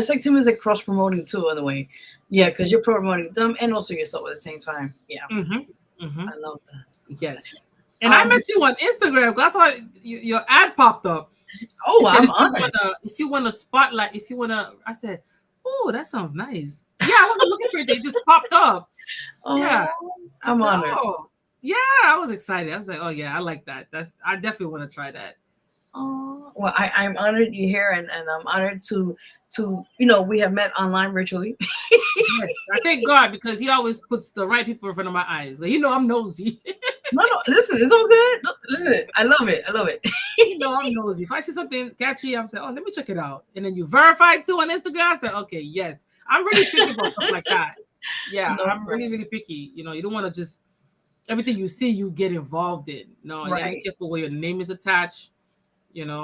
like to me, it's like cross promoting too, in a way. Yeah, because you're promoting them and also yourself at the same time. Yeah. I love that. Yes. And I met you on Instagram. That's why your ad popped up. Oh, I'm on it. If you want to spotlight, I said, oh, that sounds nice. Yeah, I wasn't looking for it. They just popped up. Oh, yeah. I'm on it. Yeah, I was excited. I was like, oh yeah, I like that. I definitely want to try that. Oh, well, I'm honored you're here, and I'm honored to we have met online virtually. Yes, I thank God because he always puts the right people in front of my eyes. I'm nosy. No, listen, it's all good. Listen, I love it. I'm nosy. If I see something catchy, I'm saying, oh, let me check it out. And then you verify too on Instagram. I say, okay, yes. I'm really picky about stuff like that. Yeah, I'm really, really picky. You don't want to just everything you see, you get involved in. No, you gotta be careful where your name is attached.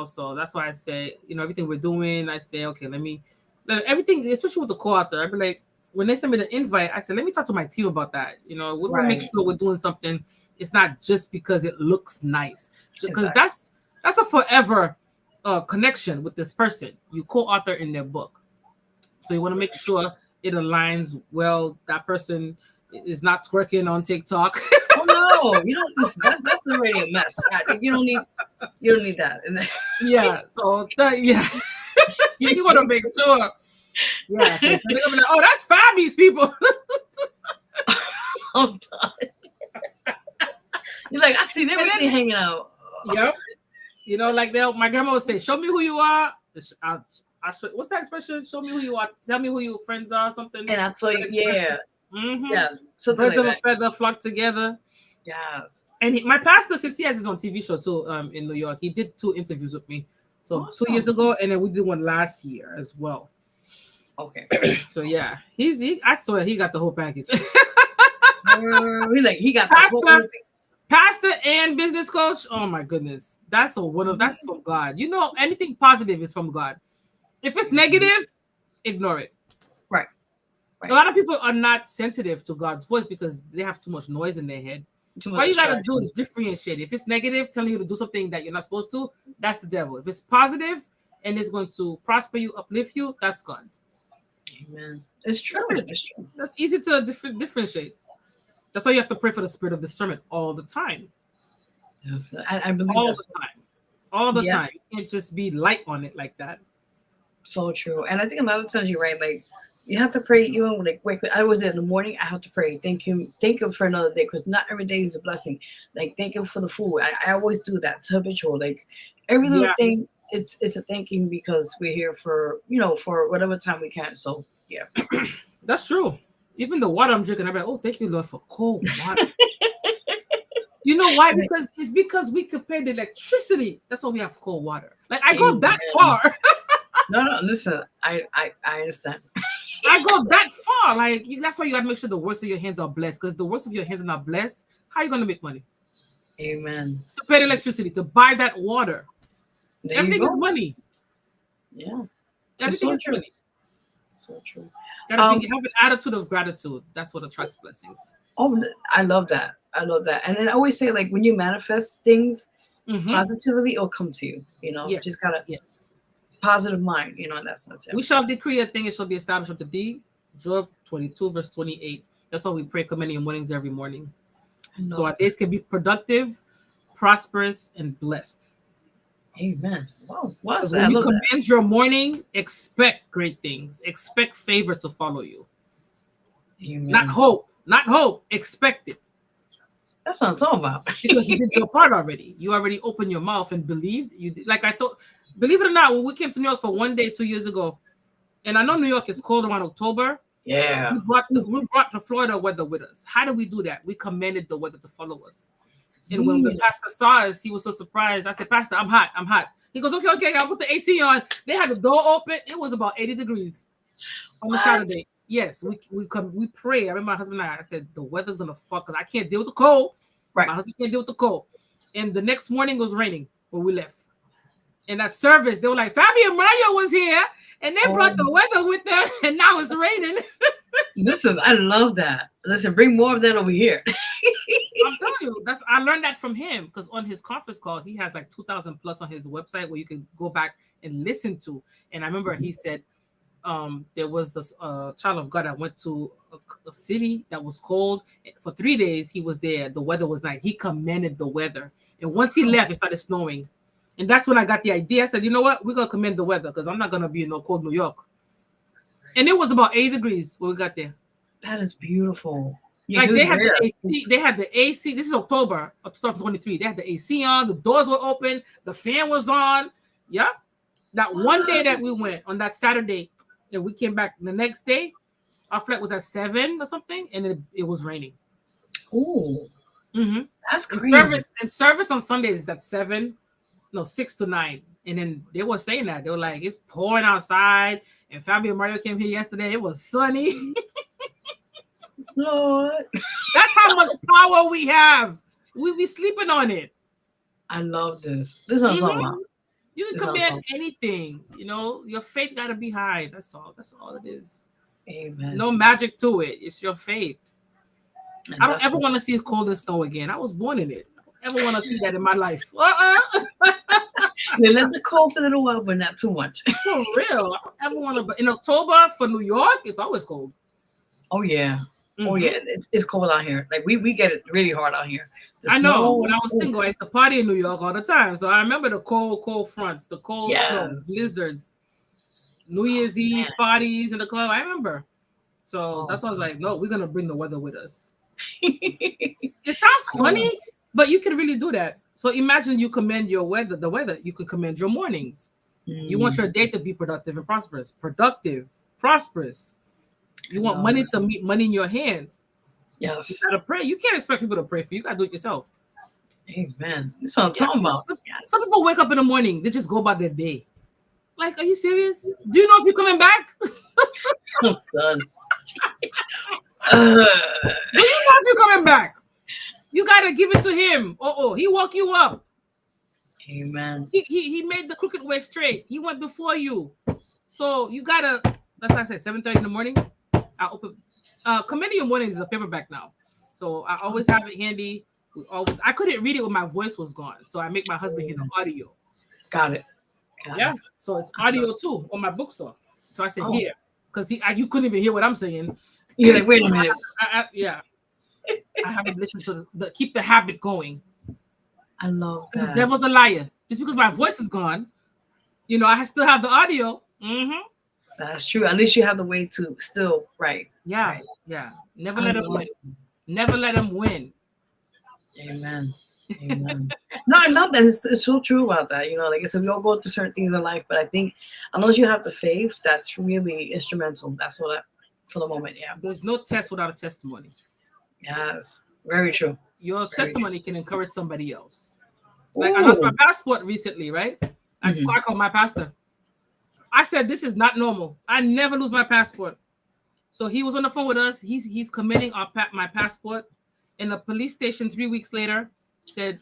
So that's why I say, everything we're doing, I say, okay, let everything, especially with the co-author, I'd be like, when they sent me the invite, I said, let me talk to my team about that. We want to make sure we're doing something. It's not just because it looks nice, because that's a forever connection with this person. You co-author in their book, so you want to make sure it aligns well. That person is not twerking on TikTok. Oh no, you don't. Listen, that's already a mess. You don't need that. Yeah. So you want to make sure. Yeah. They're gonna be like, oh, that's Fabi's people. I'm done. You're like, I see everything hanging out. Yep. Like my grandma would say, "Show me who you are." I'll show, what's that expression? Show me who you are. Tell me who your friends are. Something. And I'll tell you, yeah. Mm-hmm. Yeah. Birds of a feather flock together. Yes. And my pastor, since he has his own TV show too, in New York, he did 2 interviews with me. So awesome. 2 years ago, and then we did one last year as well. Okay. So yeah, I swear he got the whole package. He got the whole pastor and business coach. Oh my goodness, that's from God. Anything positive is from God. If it's negative, ignore it. Right. A lot of people are not sensitive to God's voice because they have too much noise in their head. All you gotta do is differentiate. If it's negative, telling you to do something that you're not supposed to, that's the devil. If it's positive and it's going to prosper you, uplift you, that's God. Amen. It's true. That's easy to differentiate. That's why you have to pray for the spirit of discernment all the time. I believe all the time. You can't just be light on it like that. So true. And I think a lot of times you're right. Like, you have to pray. Wake. I was in the morning. I have to pray. Thank him for another day, because not every day is a blessing. Like, thank him for the food. I always do that. It's habitual. Like, every little thing, it's a thanking, because we're here for for whatever time we can. So yeah, that's true. Even the water I'm drinking, I'm like, oh, thank you, Lord, for cold water. You know why? Because we could pay the electricity. That's why we have cold water. Like, I go that far. No, listen, I understand. I go that far. Like, that's why you gotta make sure the works of your hands are blessed. Because if the works of your hands are not blessed, how are you gonna make money? Amen. To pay the electricity, to buy that water. Everything is money. Yeah. Everything is money. So true. You have an attitude of gratitude. That's what attracts blessings. Oh, I love that. And then I always say, like, when you manifest things positively, it'll come to you. Just gotta positive mind. In that sense. Yeah. We shall decree a thing; it shall be established unto thee. Job 22, verse 28. That's why we pray commanding your mornings every morning. So our days can be productive, prosperous, and blessed. Amen. Wow. When you command your morning, expect great things. Expect favor to follow you. Amen. Not hope. Expect it. That's what I'm talking about. Because you did your part already. You already opened your mouth and believed. You did, like I told. Believe it or not, when we came to New York for one day 2 years ago, and I know New York is cold around October. Yeah. We brought the Florida weather with us. How did we do that? We commanded the weather to follow us. And when the pastor saw us, he was so surprised. I said, Pastor, I'm hot. He goes, okay, I'll put the AC on. They had the door open. It was about 80 degrees on the Saturday. Yes, we pray. I remember my husband and I said, the weather's gonna fuck, because I can't deal with the cold. Right. My husband can't deal with the cold. And the next morning it was raining when we left. And that service, they were like, Fabian Mario was here, and they brought the weather with them, and now it's raining. Listen, I love that. Listen, bring more of that over here. I'm telling you, I learned that from him, because on his conference calls, he has like 2,000 plus on his website where you can go back and listen to. And I remember he said there was a child of God that went to a city that was cold. For 3 days, he was there. The weather was nice. He commended the weather. And once he left, it started snowing. And that's when I got the idea. I said, you know what? We're going to commend the weather, because I'm not going to be in no cold New York. And it was about 80 degrees when we got there. That is beautiful. Like, they had the AC. They had the AC. This is October of 2023. They had the AC on. The doors were open. The fan was on. Yeah. That one day that we went, on that Saturday, and we came back the next day, our flight was at 7 or something, and it was raining. Ooh. Mm-hmm. That's crazy. And service on Sundays is at 6 to 9. And then they were saying that. They were like, it's pouring outside. And Fabio Mario came here yesterday. It was sunny. Lord. That's how much power we have. We be sleeping on it. I love this. This is what I'm talking about. You can command anything. Your faith got to be high. That's all it is. Amen. No magic to it. It's your faith. I don't ever want to see cold and snow again. I was born in it. I don't ever want to see that in my life. They let the cold for a little while, but not too much. For real. I don't ever want to. But in October for New York, it's always cold. Oh yeah. Mm-hmm. Oh yeah. It's cold out here. Like we get it really hard out here. I know. When I was single, I used to party in New York all the time. So I remember the cold fronts, the cold snow, blizzards, New Year's Eve parties in the club. I remember. So that's why I was like, no, we're gonna bring the weather with us. It sounds funny, but you can really do that. So imagine you commend the weather, you could commend your mornings. You want your day to be productive and prosperous. You want money to meet money in your hands. Yes. You gotta pray. You can't expect people to pray for you. You gotta do it yourself. Amen. That's what I'm talking about. Some people wake up in the morning, they just go about their day. Like, are you serious? Do you know if you're coming back? I'm done. Do you know if you're coming back? You gotta give it to him. He woke you up. Amen. He made the crooked way straight. He went before you. So you gotta. That's why I said 7:30 in the morning. I open. Commending Your Mornings is a paperback now, so I always have it handy. I couldn't read it when my voice was gone, so I make my husband hear the audio. Got it. So it's audio too on my bookstore. So I said here because you couldn't even hear what I'm saying. You're like, wait a minute. I have to listen to keep the habit going. I love that. The devil's a liar. Just because my voice is gone, I still have the audio. Mm-hmm. That's true. At least you have the way to still write. Yeah. Never let him win. Never let him win. Amen. No, I love that. It's so true about that. Like I said, we all go through certain things in life, but I think unless you have the faith, that's really instrumental. That's what for the moment. Yeah. There's no test without a testimony. Yes. Very true. Your testimony can encourage somebody else. Like I lost my passport recently, right? I called my pastor. I said, this is not normal. I never lose my passport. So he was on the phone with us. He's committing my passport. And the police station 3 weeks later said,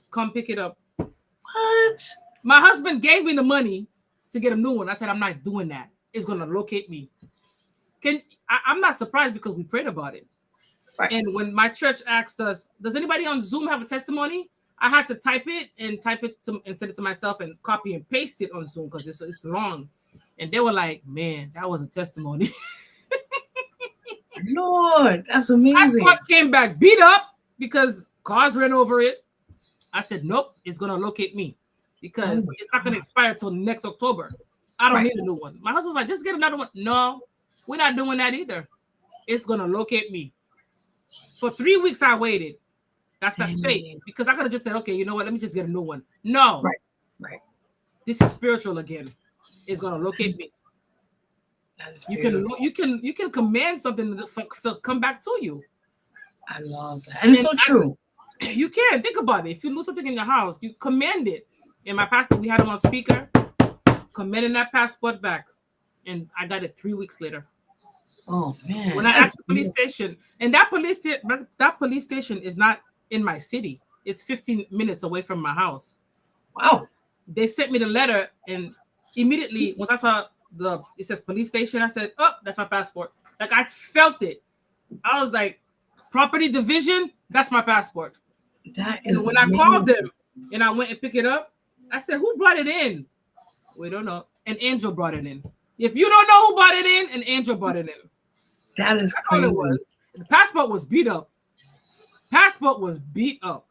come pick it up. What? My husband gave me the money to get a new one. I said, I'm not doing that. It's going to locate me. I'm not surprised because we prayed about it. Right. And when my church asked us, does anybody on Zoom have a testimony? I had to type it and send it to myself and copy and paste it on Zoom because it's long. And they were like, man, that was a testimony. Lord, that's amazing. Passport came back beat up because cars ran over it. I said, nope, it's going to locate me because it's not going to expire till next October. I don't need a new one. My husband was like, just get another one. No, we're not doing that either. It's going to locate me. For 3 weeks, I waited. That's that faith. Because I could have just said, okay, you know what? Let me just get a new one. No. Right. This is spiritual again. It's going to locate me. You can command something to come back to you. I love that. And it's so true. You can. Think about it. If you lose something in your house, you command it. And my pastor, we had him on speaker, commanding that passport back. And I got it 3 weeks later. Oh man! When I asked the police station, and that police station is not in my city. It's 15 minutes away from my house. Wow! They sent me the letter, and immediately once I saw it says police station, I said, "Oh, that's my passport." Like I felt it. I was like, "Property division, that's my passport." And when I called them and I went and picked it up, I said, "Who brought it in?" We don't know. An angel brought it in. If you don't know who brought it in, an angel brought it in. That's all it was. The passport was beat up.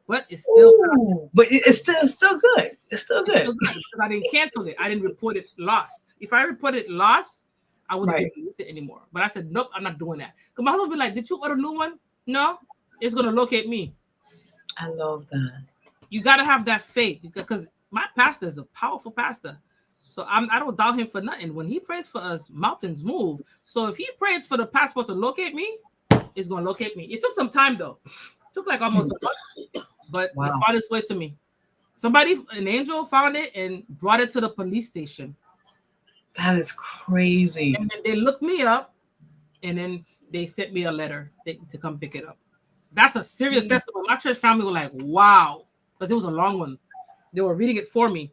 But it's still but it's still good. It's still good. Because I didn't cancel it. I didn't report it lost. If I reported lost, I wouldn't be able to use it anymore. But I said, nope, I'm not doing that. Because my husband would be like, did you order a new one? No, it's gonna locate me. I love that. You gotta have that faith because my pastor is a powerful pastor. So I don't doubt him for nothing. When he prays for us, mountains move. So if he prays for the passport to locate me, it's going to locate me. It took some time, though. It took like almost a month. But it found its way to me. An angel found it and brought it to the police station. That is crazy. And then they looked me up, and then they sent me a letter to come pick it up. That's a serious testimony. My church family were like, wow. Because it was a long one. They were reading it for me.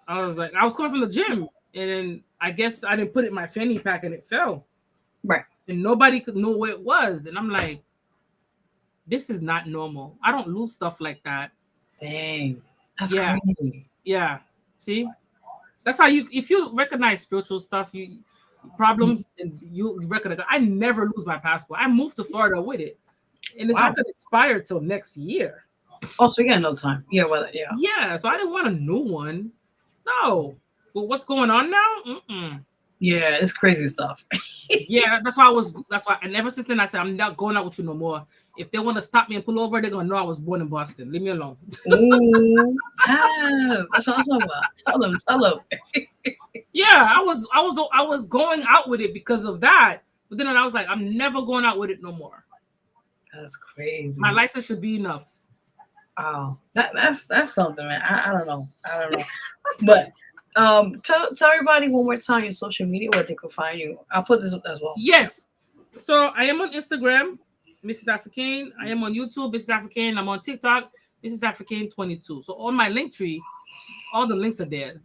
I was coming from the gym, and then I guess I didn't put it in my fanny pack, and it fell. Right. And nobody could know what it was. And I'm like, this is not normal. I don't lose stuff like that. Dang. That's crazy. Yeah. See? That's how if you recognize spiritual stuff, problems, and you recognize. I never lose my passport. I moved to Florida with it. And it's not going to expire till next year. Oh, so you got no time. Yeah, well, yeah. Yeah, so I didn't want a new one. No. But what's going on now? Yeah, it's crazy stuff. Yeah, that's why, and ever since then I said, I'm not going out with you no more. If they want to stop me and pull over, they're going to know I was born in Boston. Leave me alone. Ooh, that's what I'm talking about. Tell them. Yeah, I was going out with it because of that. But then I was like, I'm never going out with it no more. That's crazy. My license should be enough. Oh, that's something, man. I don't know. But tell everybody one more time your social media where they can find you. I'll put this up as well. Yes. So I am on Instagram, Mrs. Africain. I am on YouTube, Mrs. Africain. I'm on TikTok, Mrs. Africain 22. So on my link tree, all the links are there.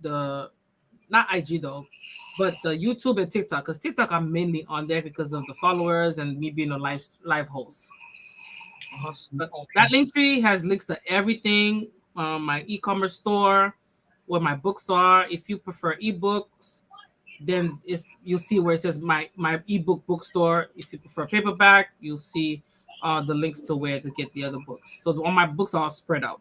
Not IG though, but the YouTube and TikTok. Because TikTok I'm mainly on there because of the followers and me being a live host. Awesome. But that link tree has links to everything. My e-commerce store, where my books are. If you prefer ebooks, then you'll see where it says my ebook bookstore. If you prefer paperback, you'll see the links to where to get the other books. So all my books are all spread out.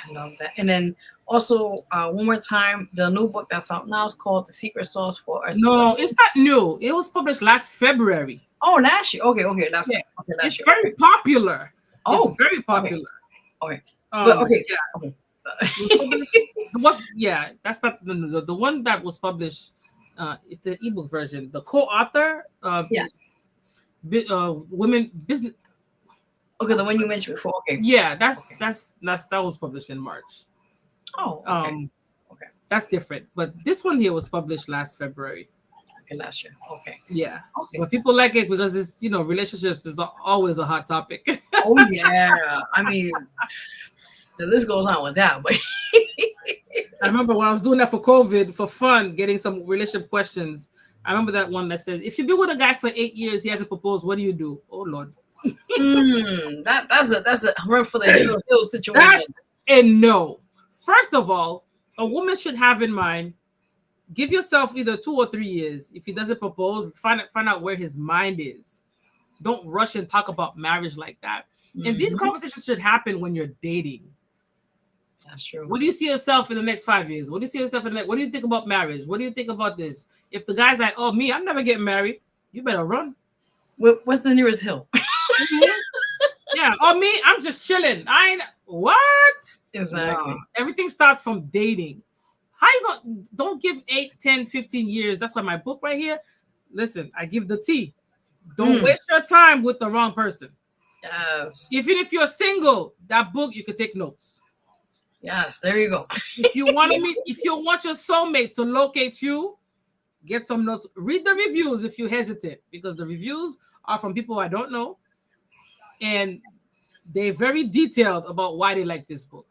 I love that. And then also one more time, the new book that's out now is called The Secret Sauce for Us. No, it's not new. It was published last February. Oh, last year. Okay. It's very popular. Oh, it's very popular. Okay. Yeah. That's not the one that was published. It's the ebook version. The co-author, women business. Okay, the one you mentioned before. Okay. Yeah, that was published in March. Oh. Okay. Okay. That's different. But this one here was published last February. Okay, last year. Okay. Yeah. Okay. But people like it because it's relationships is always a hot topic. Oh yeah. I mean, the list goes on with that, but I remember when I was doing that for COVID for fun, getting some relationship questions. I remember that one that says, if you've been with a guy for 8 years, he hasn't proposed, what do you do? Oh Lord. That's a run for the hill situation. That's a no. First of all, a woman should have in mind, give yourself either 2 or 3 years. If he doesn't propose, find out where his mind is. Don't rush and talk about marriage like that. Mm-hmm. And these conversations should happen when you're dating. That's true. What do you see yourself in the next 5 years? What do you see yourself in the next? What do you think about marriage? What do you think about this? If the guy's like, oh, me, I'm never getting married, you better run. What's the nearest hill? Yeah. Oh, me, I'm just chilling. I ain't. What? Exactly. No. Everything starts from dating. How you going? Don't give 8, 10, 15 years. That's why my book right here. Listen, I give the tea. Don't waste your time with the wrong person. Yes. Even if you're single, that book, you could take notes. Yes, there you go. If you want your soulmate to locate you, get some notes. Read the reviews if you hesitate, because the reviews are from people I don't know, and they're very detailed about why they like this book.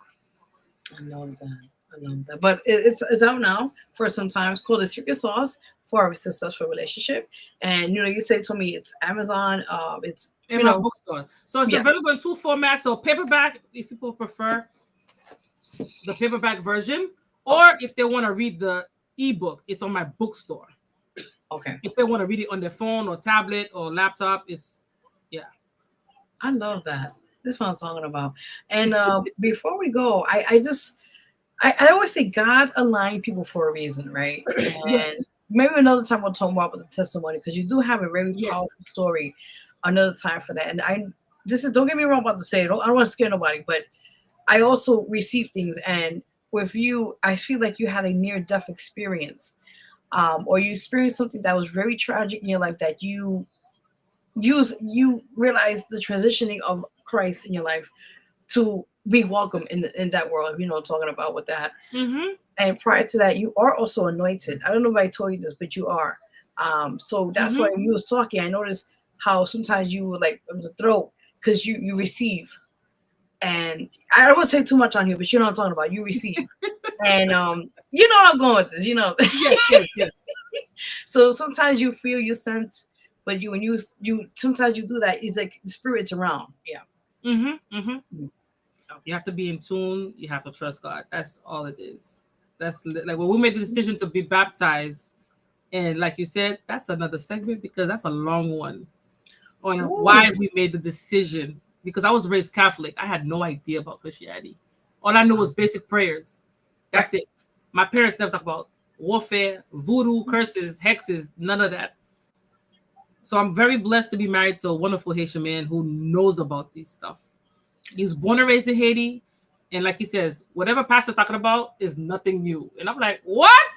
I love that. But it's out now for some time. It's called The Secret Sauce for a Successful Relationship. And you told me it's Amazon. It's in my bookstore. So it's available in 2 formats. So paperback, if people prefer the paperback version, or if they want to read the ebook, it's on my bookstore. Okay. If they want to read it on their phone or tablet or laptop, I love that. That's what I'm talking about. And before we go, I always say God aligned people for a reason, right? And yes. Maybe another time we'll talk more about the testimony, because you do have a very powerful story. Another time for that. And don't get me wrong about to say, I don't want to scare nobody, but I also receive things. And with you, I feel like you had a near-death experience, or you experienced something that was very tragic in your life, that you realized the transitioning of Christ in your life to be welcome in that world. You know what I'm talking about with that. Mm-hmm. And prior to that, you are also anointed. I don't know if I told you this, but you are. So that's why when you was talking, I noticed how sometimes you would like the throat, because you receive. And I don't want to say too much on here, but you know what I'm talking about. You receive. And you know what I'm going with this, Yes. So sometimes you feel, you sense but when you sometimes you do that, it's like the spirit's around. Yeah. You have to be in tune. You have to trust God. That's all it is. That's like when we made the decision to be baptized, and like you said, that's another segment because that's a long one on why we made the decision. Because I was raised Catholic, I had no idea about Christianity. All I knew was basic prayers. That's it. My parents never talked about warfare, voodoo, curses, hexes, none of that. So I'm very blessed to be married to a wonderful Haitian man who knows about these stuff. He's born and raised in Haiti. And like he says, whatever pastor's talking about is nothing new. And I'm like, what?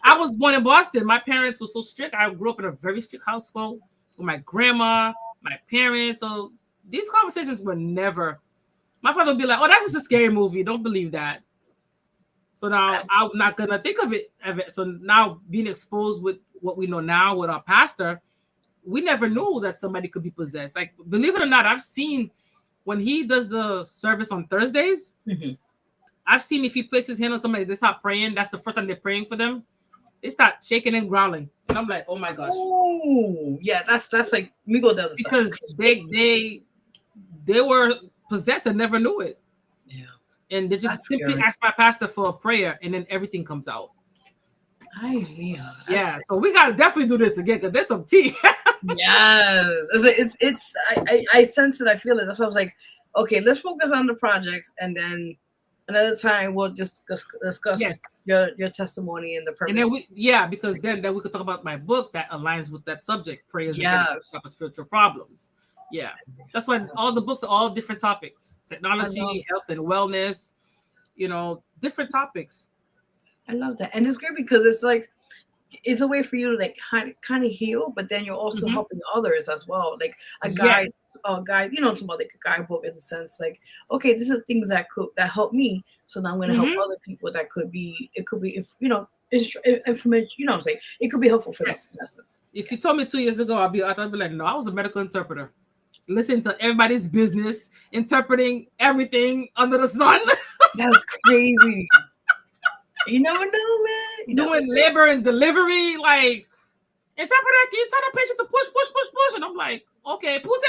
I was born in Boston. My parents were so strict. I grew up in a very strict household with my grandma, my parents. So these conversations were never. My father would be like, oh, that's just a scary movie. Don't believe that. So now I'm not going to think of it. So now being exposed with what we know now with our pastor, we never knew that somebody could be possessed. Like, believe it or not, I've seen when he does the service on Thursdays, I've seen if he places his hand on somebody, they start praying. That's the first time they're praying for them. They start shaking and growling. And I'm like, oh my gosh. Oh, yeah, that's like we go down the because side. They were possessed and never knew it. Yeah. And they just simply ask my pastor for a prayer and then everything comes out. Yeah, so we gotta definitely do this again because there's some tea. Yes, it's I sense it, I feel it. That's why I was like, okay, let's focus on the projects, and then another time we'll just discuss your testimony and the purpose. And then because then we could talk about my book that aligns with that subject, prayers against spiritual problems. Yeah, that's why all the books are all different topics: technology, health and wellness. Different topics. I love that. And it's great because it's like, it's a way for you to like kind of heal, but then you're also helping others as well. Like a guide, talking about like a guidebook in the sense like, okay, this is things that help me. So now I'm going to help other people that could be information, what I'm saying? It could be helpful for them. If you told me 2 years ago, I'd be like, no, I was a medical interpreter. Listen to everybody's business, interpreting everything under the sun. That's crazy. You never know, man. Doing labor and delivery, like interpreter, can you tell the patient to push, and I'm like, okay, push.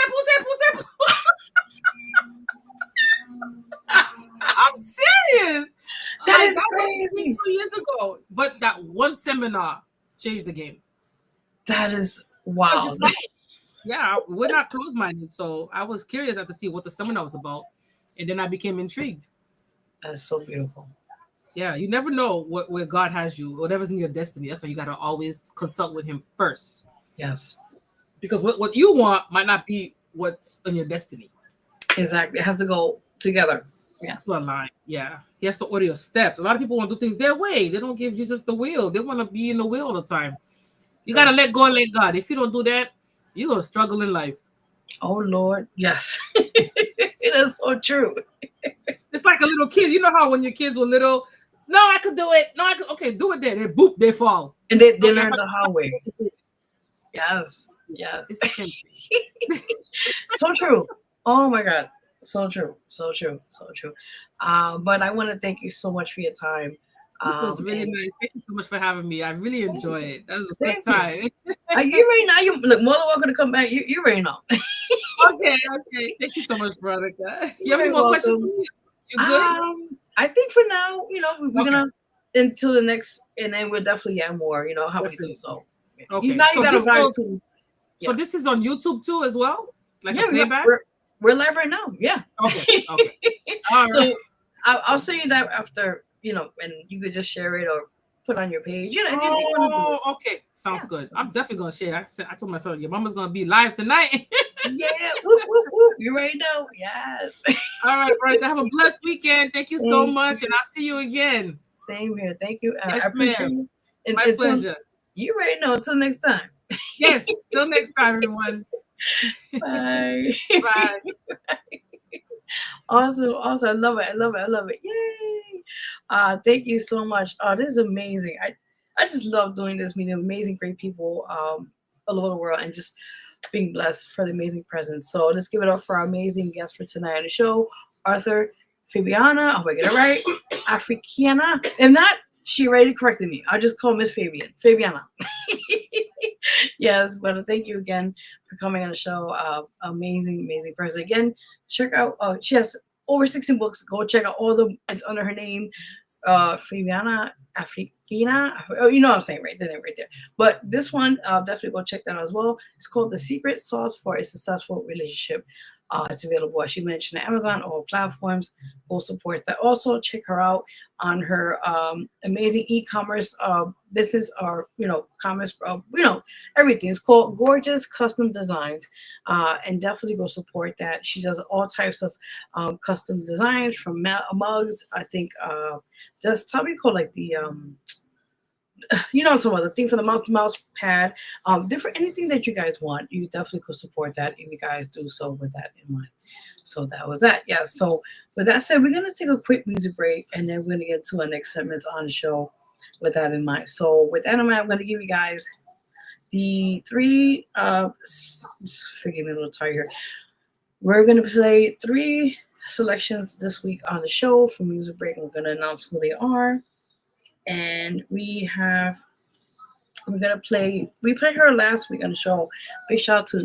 I'm serious. That is crazy. 2 years ago, but that one seminar changed the game. That is wow. Yeah, we're not closed-minded, so I was curious to see what the seminar was about, and then I became intrigued. That is so beautiful. Yeah, you never know where God has you, whatever's in your destiny. That's why you got to always consult with him first. Yes. Because what you want might not be what's in your destiny. Exactly. It has to go together. Yeah. To align. Yeah. He has to order your steps. A lot of people want to do things their way. They don't give Jesus the will. They want to be in the will all the time. You got to let go and let God. If you don't do that, you're going to struggle in life. Oh, Lord. Yes. That's so true. It's like a little kid. You know how when your kids were little, no, I could do it. No, I could. Okay, do it then. And boop, they fall. And they learn the hard way. Yes. So true. Oh my God. So true. But I want to thank you so much for your time. It was really nice. Thank you so much for having me. I really enjoyed it. That was a good time. You right now. You look more than welcome to come back. You ready now. Okay. Thank you so much, Veronica. You have any more questions for me? You good? I think for now, we're gonna until the next, and then we'll definitely get more. How we do so. Okay. So this is on YouTube too, as well. Like a playback. We're live right now. Yeah. Okay. All right. So I'll send you that after, and you could just share it or put on your page. Okay. Sounds good. I'm definitely gonna share. I told my son, your mama's gonna be live tonight. Yeah. Whoop, whoop, whoop. You ready now? Yes. All right. Have a blessed weekend. Thank you so much, and I'll see you again. Same here. Thank you. Yes, I appreciate ma'am. it. My pleasure. You ready now? Until next time. Yes. Till next time, everyone. Bye. Bye. Awesome. I love it. Yay. Thank you so much. This is amazing. I just love doing this, meeting amazing, great people all over the world and just being blessed for the amazing presence. So let's give it up for our amazing guest for tonight on the show, Author Fabiana. I hope I get it right. Africana. If not, she already corrected me. I'll just call Miss Fabiana. Yes, but thank you again for coming on the show. Amazing person. Again, check out. She has over 16 books. Go check out all the. It's under her name, Fabiana Africain. Oh, you know what I'm saying, right? The name right there. But this one, definitely go check that out as well. It's called The Secret Sauce for a Successful Relationship. It's available, as she mentioned, on Amazon, all platforms. Go support that. Also, check her out on her amazing e-commerce business, or commerce, everything. It's called Gorgeous Custom Designs, and definitely go support that. She does all types of custom designs, from mugs. I think that's probably called like the some other thing for the mouse pad, different, anything that you guys want. You definitely could support that if you guys do so with that in mind. So that was that. Yeah. So with that said, we're gonna take a quick music break, and then we're gonna get to our next segment on the show with that in mind. So with that in mind, I'm gonna give you guys the three. Forgive me, a little tired here. We're gonna play 3 selections this week on the show for music break. We're gonna announce who they are. And we're gonna play. We played her last week on the show. Big shout out to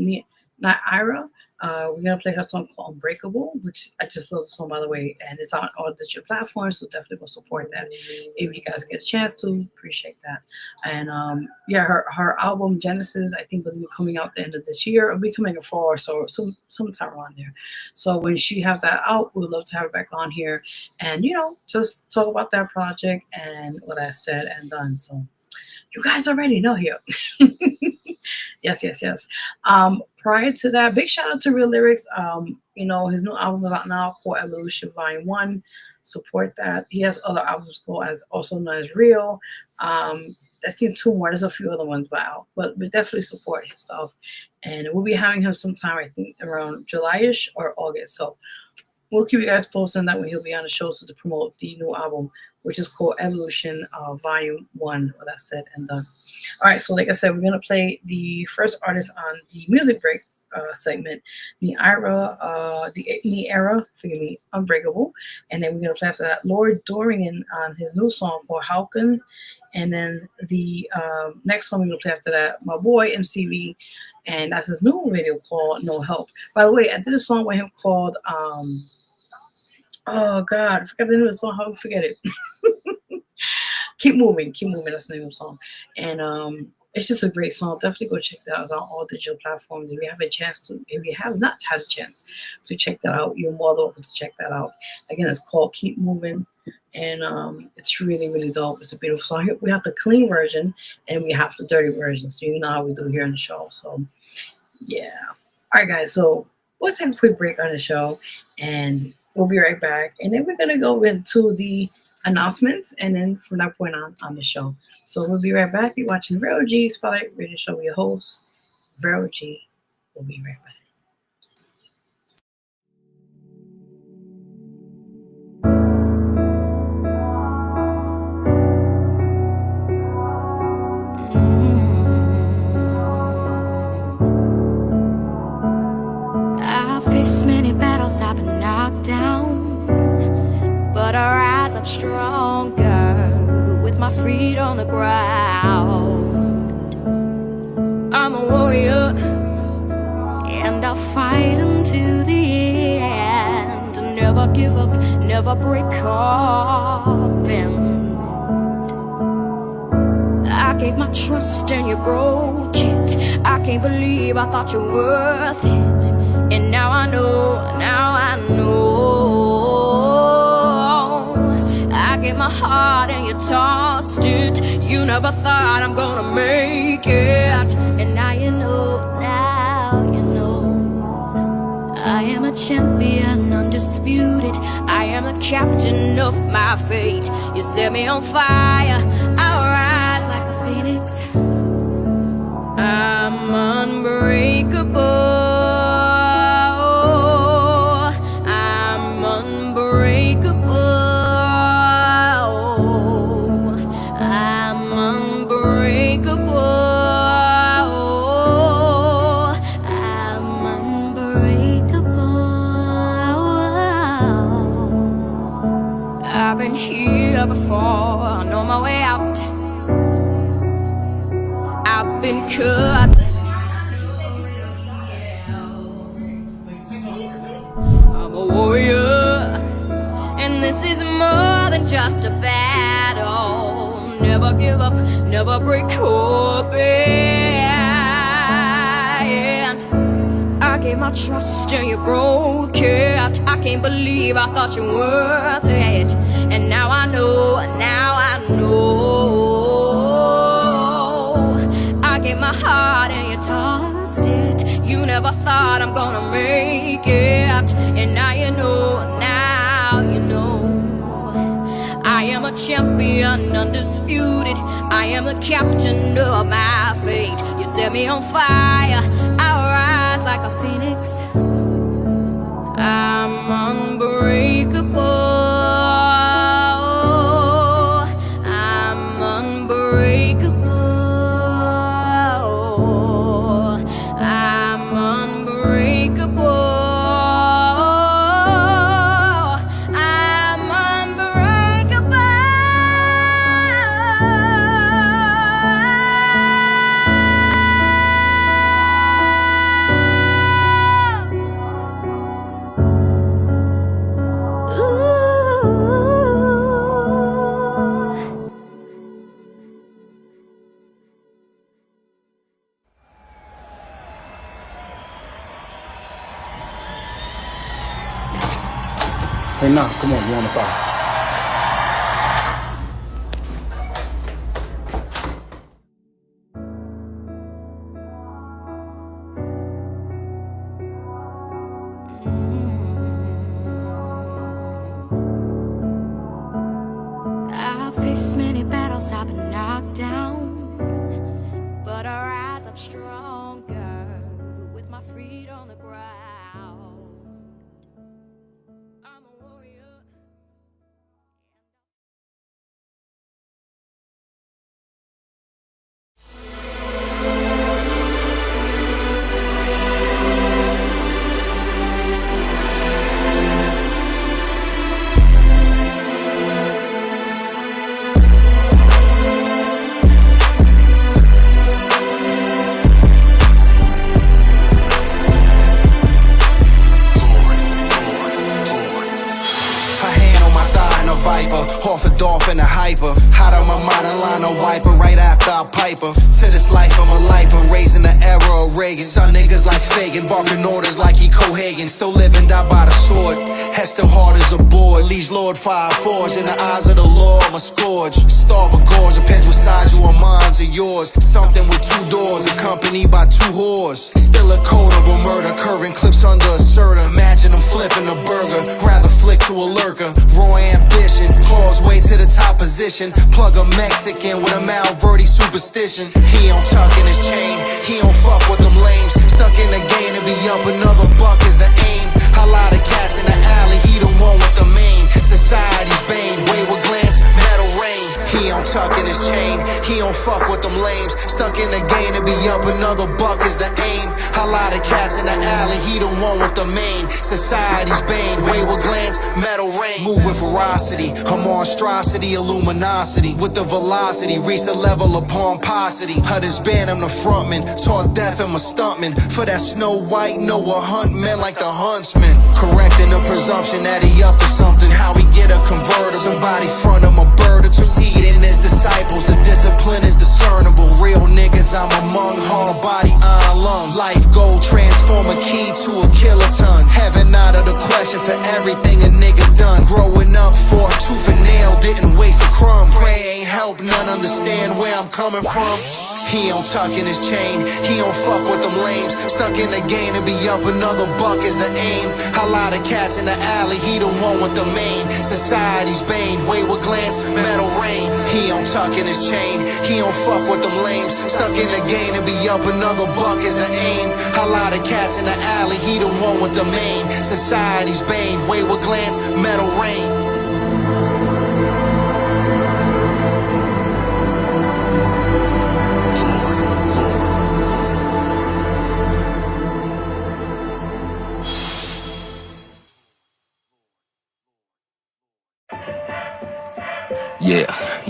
Naira. We're gonna play her song called "Unbreakable," which I just love the song, by the way, and it's on all digital platforms. So definitely go support that if you guys get a chance to. Appreciate that. And her album Genesis, I think, will be coming out the end of this year. It'll be coming in fall, so sometime around there. So when she have that out, we'd love to have her back on here, and just talk about that project and what I said and done. So you guys already know here. Yes. Prior to that, big shout out to Real Lyrics. His new album is out now called Evolution Volume 1. Support that. He has other albums called also known as Real. I think 2 more. There's a few other ones out, but we definitely support his stuff. And we'll be having him sometime, I think, around July-ish or August. So we'll keep you guys posted on that when he'll be on the show to promote the new album, which is called Evolution Volume 1. Well, that's said and done. All right, so like I said, we're going to play the first artist on the music break segment, Naira, Unbreakable. And then we're going to play after that Lord Dorian on his new song called Halcon. And then the next one we're going to play after that, my boy MCV, and that's his new video called No Help. By the way, I did a song with him called oh God, I forgot the name of the song. How do I forget it? Keep moving. That's the name of the song. And it's just a great song. Definitely go check that out. It's on all digital platforms. If you have not had a chance to check that out, you're more than welcome to check that out. Again, it's called Keep Moving. And it's really, really dope. It's a beautiful song. We have the clean version and we have the dirty version. So you know how we do here on the show. So yeah. All right, guys. So we'll take a quick break on the show and we'll be right back. And then we're going to go into the announcements, and then from that point on the show. So we'll be right back. You're watching Vero G Spotlight Radio Show with your host, Vero G. We'll be right back. I've faced many battles, I've been knocked down, but I rise up stronger with my feet on the ground. I'm a warrior, and I'll fight until the end. Never give up, never break up, and I gave my trust and you broke it. I can't believe I thought you were worth it. And now I know, I gave my heart and you tossed it. You never thought I'm gonna make it. And now you know, I am a champion, undisputed. I am the captain of my fate. You set me on fire, I'll rise like a phoenix. I'm unbreakable. Before I know my way out. I've been cut. This is more than just a battle. Never give up, never break up. And I gave my trust and you broke it. I can't believe I thought you were worth it. And now I know, I gave my heart and you tossed it. You never thought I'm gonna make it. And now you know, I am a champion, undisputed. I am the captain of my fate. You set me on fire, I'll rise like a phoenix. I'm unbreakable. I'm unbreakable. I'm unbreakable. Hey, nah, come on, you on the fire. I've faced many battles, I've been knocked down, but I rise up stronger with my feet on the ground. I'm a warrior. Off a dolphin, a hyper. Hot on my mind, a line of wiper. Right after I pipe her. To this life, I'm a lifer. Raising the era of Reagan. Son niggas like Fagin. Barking orders like he Cohagen. Still living, die by the sword. Head still hard as a board. Leads Lord 5-4s. In the eyes of the law, I'm a scourge. Starve a gorge. Depends what size you are, mine's or yours. Something with two doors. Accompanied by two whores. Still a code of a murder. Curving clips under a serta. Imagine I'm flipping a burger. Rather flick to a lurker. Raw ambition. Claws way to the top position. Plug a Mexican with a Malverde superstition. He don't tuck in his chain. He don't fuck with them lames. Stuck in the game to be up another buck is the aim. A lot of cats in the alley. He the one with the main. Society's bane. Wayward glance, metal rain. He don't tuck in his chain. He don't fuck with them lames. Stuck in the game to be up another buck is the aim. A lot of cats in the alley. He the one with the main. Society's bane. Wayward glance, metal rain. Move with ferocity. A monstrosity, a luminosity. With the velocity, reach the level of pomposity. Hut his band, I'm the frontman. Taught death, I'm a stuntman. For that Snow White, Noah hunt men like the huntsman. Correcting the presumption that he up to something. How he get a convertible. Somebody front him a bird or two. Seeding his disciples, the discipline is discernible. Real niggas I'm among, hard body, iron lung. Life goal, transform a key to a kiloton. Heaven out of the question for everything a nigga done. Growing up for a tooth and nail, didn't waste a crumb. Pray ain't help none understand where I'm coming from. He don't tuck in his chain, he don't fuck with them lames. Stuck in the game to be up another buck is the aim. A lot of cats in the alley, he the one with the main. Society's bane, wayward glance, metal rain. He don't tuck in his chain, he don't fuck with them lames. Stuck in the game to be up another buck is the aim. A lot of cats in the alley, he the one with the main. Society's bane, wayward glance, metal rain.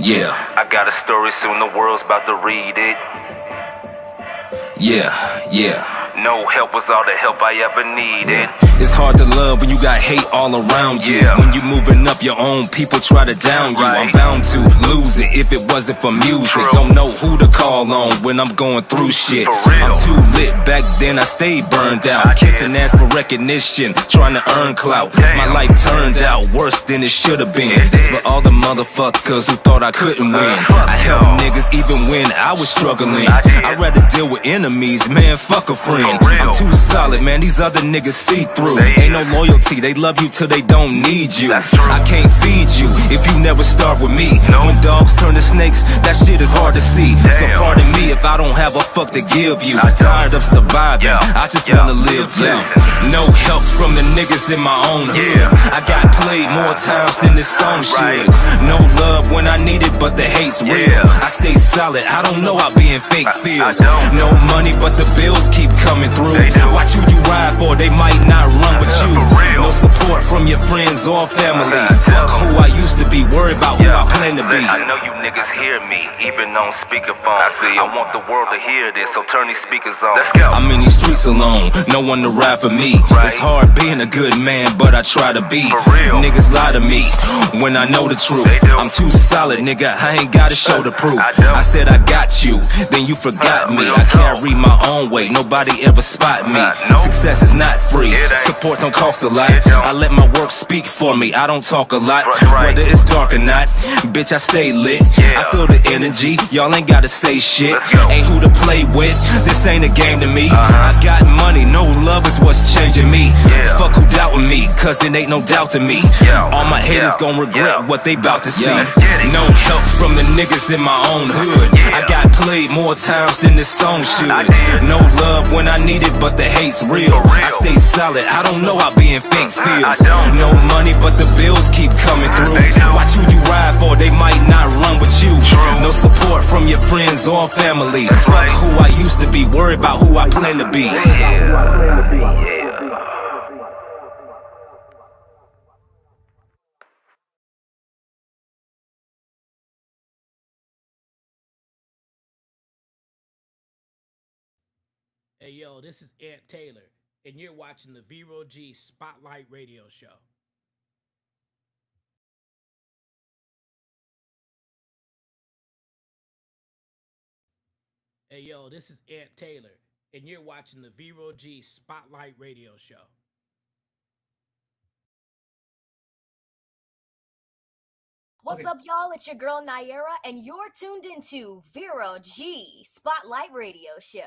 Yeah. I got a story soon, the world's about to read it. Yeah. No help was all the help I ever needed. It's hard to love when you got hate all around you. When you moving up your own, people try to down you. I'm bound to lose it if it wasn't for music. Don't know who to call on when I'm going through shit. I'm too lit, back then I stayed burned out. Kissing ass for recognition, trying to earn clout. My life turned out worse than it should have been. It's for all the motherfuckers who thought I couldn't win. I helped niggas even when I was struggling. I'd rather deal with enemies, man, fuck a friend. I'm too solid, man, these other niggas see through. Ain't no loyalty, they love you till they don't need you. I can't feed you if you never starve with me. When dogs turn to snakes, that shit is hard to see. So pardon me if I don't have a fuck to give you. I'm tired of surviving, I just wanna live too. No help from the niggas in my own hood. I got played more times than this song should. No love when I need it, but the hate's real. I stay solid, I don't know how being fake feels. No money, but the bills keep coming through. Watch who you ride for, they might not run with you. No support from your friends or family. Fuck who I used to be, worry about who I plan to be. I know you niggas hear me, even on speakerphone. I want the world to hear this, so turn these speakers on. Let's go. I'm in these streets alone, no one to ride for me. It's hard being a good man, but I try to be. Niggas lie to me when I know the truth. I'm too solid, nigga, I ain't gotta show the proof. I said I got you, then you forgot me. I carry my own weight, nobody ever spot me. Success is not free, support don't cost a lot. I let my work speak for me, I don't talk a lot. Whether it's dark or not, bitch, I stay lit. I feel the energy, y'all ain't gotta say shit. Ain't who to play with, this ain't a game to me. I got money, no love is what's changing me. Fuck who doubting me, cause it ain't no doubt to me. All my haters gon' regret what they bout to see. No help from the niggas in my own hood. I got played more times than this song should. No love when I need it, but the hate's real. I stay solid, I don't know how being fake feels. No money, but the bills keep coming through. Watch who you ride for, they might not run with you. No support from your friends or family. Fuck who I used to be, worry about who I plan to be. Hey yo, this is Ant Taylor, and you're watching the Vero G Spotlight Radio Show. Hey yo, this is Ant Taylor, and you're watching the Vero G Spotlight Radio Show. What's up, y'all? It's your girl Naira, and you're tuned into Vero G Spotlight Radio Show.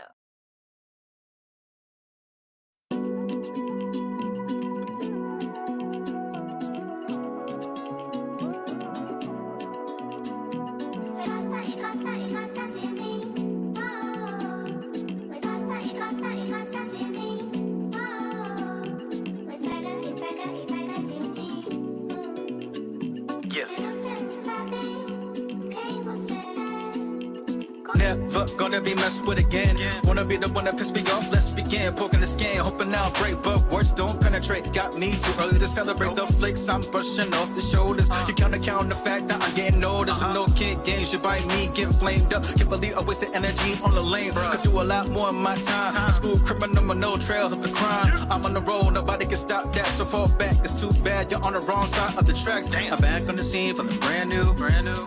Never gonna be messed with again. Wanna be the one that pissed me off, let's begin. Poking the skin, hoping I'll break, but words don't penetrate. Got me too early to celebrate the flakes I'm brushing off the shoulders. You count the fact that I'm getting noticed. No kid games, you bite me, get flamed up. Can't believe I wasted energy on the lane. Could do a lot more in my time. A smooth criminal with no trails of the crime. I'm on the road, nobody can stop that, so fall back. It's too bad, you're on the wrong side of the tracks. I'm back on the scene from the brand new.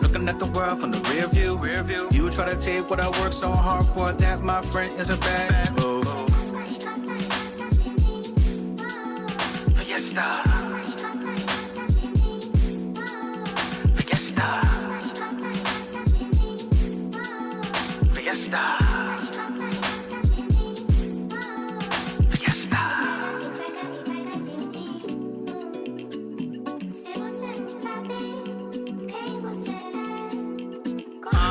Looking at the world from the rear view. You try to take what I worked so hard for, that my friend is a bad move. Fiesta. Fiesta. Fiesta.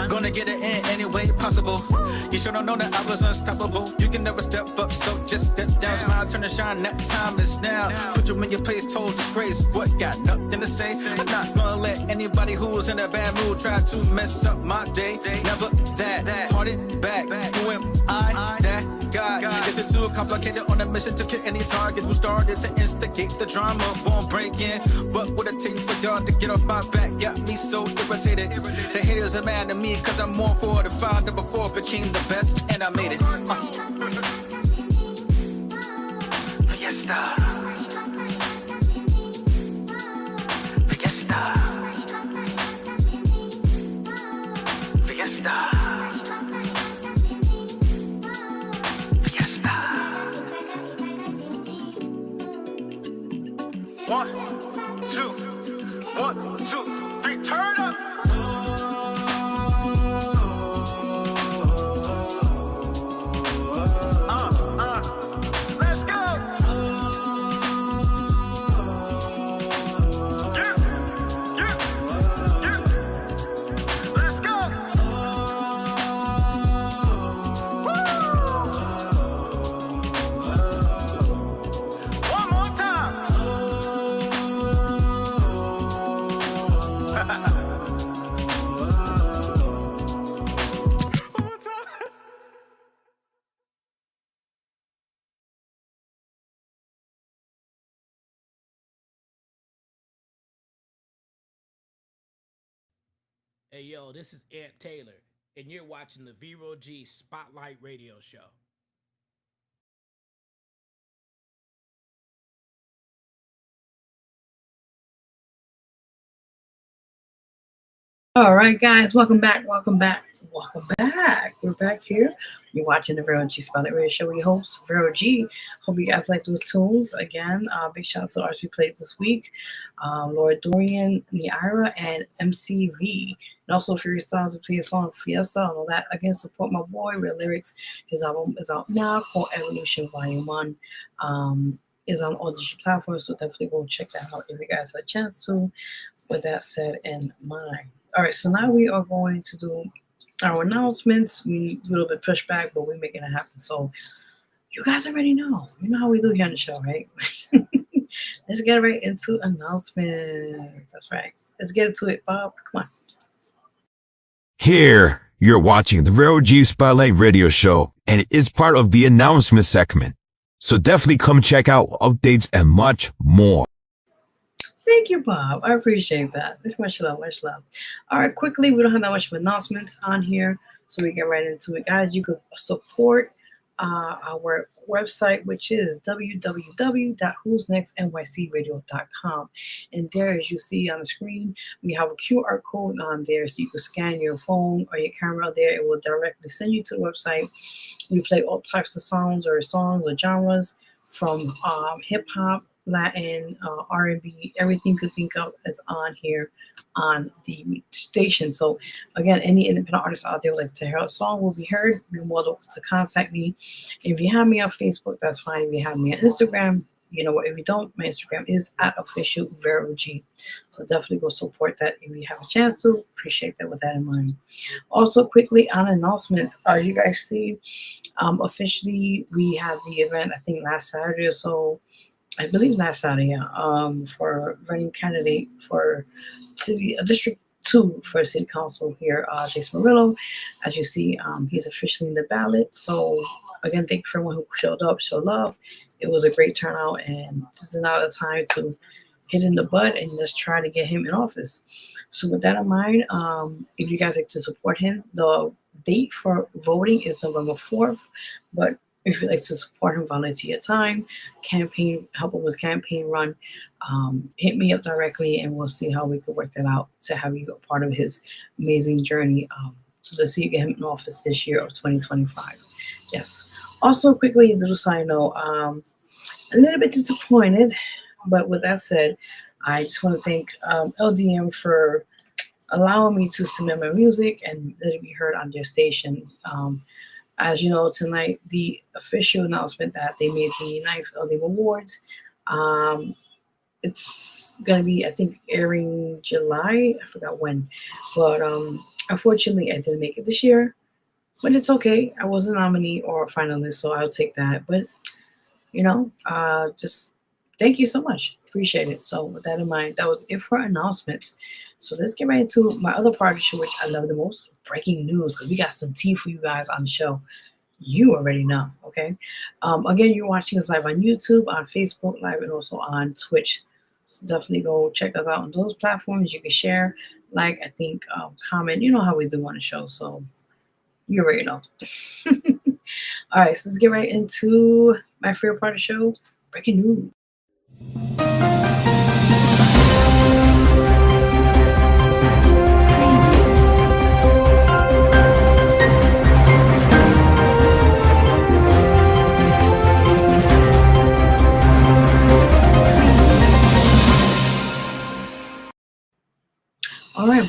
Gonna get it in any way possible. You sure don't know that I was unstoppable. You can never step up, so just step down. Smile, turn and shine, that time is now. Put you in your place, total disgrace. What, got nothing to say? I'm not gonna let anybody who's in a bad mood try to mess up my day. Never that. Party back. Who am I? That guy. Is it too complicated on a mission to kill any target who started to instigate the drama? Won't break in. What would it take for y'all to get off my back? Got me so irritated. The haters are mad at me cause I'm more fortified than before. Became the best and I made it. Fiesta. Fiesta. Fiesta. 1, 2, 1, 2, 3, turn up. Let's go. Let's go. One more time. One more time. Hey, yo, this is Aunt Taylor, and you're watching the Vero G Spotlight Radio Show. All right, guys, welcome back. We're back here. You're watching the Vero G Spotlight Radio Show with your host, Vero G. Hope you guys like those tunes. Again, big shout out to the artists we played this week. Laura Dorian, Niara, and MCV. And also Fury Styles, we played a song, Fiesta, and all that. Again, support my boy, Real Lyrics. His album is out now called Evolution Volume 1. Is on all digital platforms, so definitely go check that out if you guys have a chance to. With that said in mind. All right, so now we are going to do our announcements. We a little bit pushed back, but we're making it happen. So you guys already know. You know how we do here on the show, right? Let's get right into announcements. That's right. Let's get into it, Bob. Come on. Here, you're watching the Vero G Spotlight Radio Show, and it is part of the announcement segment. So definitely come check out updates and much more. Thank you, Bob. I appreciate that. Much love, much love. All right, quickly, we don't have that much of announcements on here, so we get right into it. Guys, you could support our website, which is www.WhosNextNYCRadio.com. And there, as you see on the screen, we have a QR code on there, so you can scan your phone or your camera there. It will directly send you to the website. We play all types of songs or genres, from hip-hop, Latin, R&B, everything you could think of is on here on the station. So again, any independent artists out there like to hear a song will be heard. You're more welcome to contact me. If you have me on Facebook, that's fine. If you have me on Instagram, you know what? If you don't, my Instagram is @officialverog. So definitely go support that if you have a chance to. Appreciate that with that in mind. Also, quickly on announcements, you guys see, officially we had the event, I think last Saturday or so. I believe last Saturday, for running candidate for District 2 for City Council here, Jason Murillo. As you see, he's officially in the ballot. So again, thank you for everyone who showed up, show love. It was a great turnout, and this is now the time to hit in the butt and let's try to get him in office. So with that in mind, if you guys like to support him, the date for voting is November 4th, but if you'd like to support him, volunteer your time, campaign, help him with his campaign run, hit me up directly and we'll see how we can work that out to have you a part of his amazing journey. So let's see you get him in office this year of 2025. Yes. Also, quickly, a little side note, a little bit disappointed, but with that said, I just want to thank LDM for allowing me to submit my music and let it be heard on their station. As you know, tonight, the official announcement that they made the 9th LDM Awards. It's going to be, I think, airing July. I forgot when. But unfortunately, I didn't make it this year. But it's okay. I was a nominee or a finalist, so I'll take that. But, you know, just thank you so much. Appreciate it. So with that in mind, that was it for announcements. So let's get right into my other part of the show, which I love the most, breaking news, because we got some tea for you guys on the show. You already know, okay? Again, you're watching us live on YouTube, on Facebook Live, and also on Twitch. So definitely go check us out on those platforms. You can share, like, I think, comment. You know how we do on the show, so you already know. All right, so let's get right into my favorite part of the show, breaking news.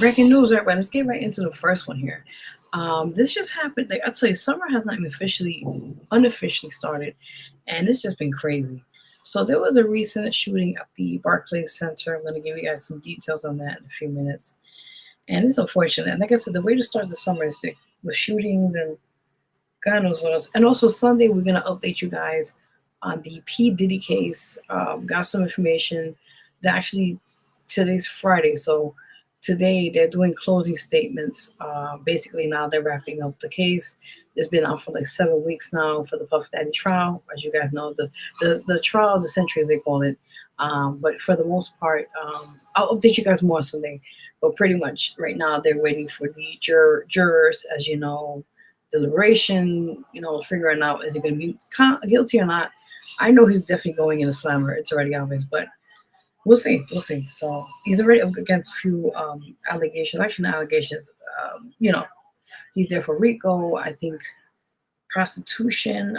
breaking news, everybody. Let's get right into the first one here. This just happened. Like I tell you, summer has not even unofficially started, and it's just been crazy. So there was a recent shooting at the Barclays Center. I'm going to give you guys some details on that in a few minutes. And it's unfortunate. And like I said, the way to start the summer is with shootings and God knows what else. And also Sunday, we're going to update you guys on the P. Diddy case. Got some information that actually today's Friday. So today they're doing closing statements. Basically now they're wrapping up the case. It's been out for like 7 weeks now for the Puff Daddy trial. As you guys know, the trial of the century, as they call it. But for the most part, I'll update you guys more Sunday. But pretty much right now they're waiting for the jurors, as you know, deliberation, figuring out is he going to be guilty or not. I know he's definitely going in a slammer. It's already obvious, but we'll see. So he's already up against a few allegations. Actually, not allegations. He's there for RICO, I think, prostitution.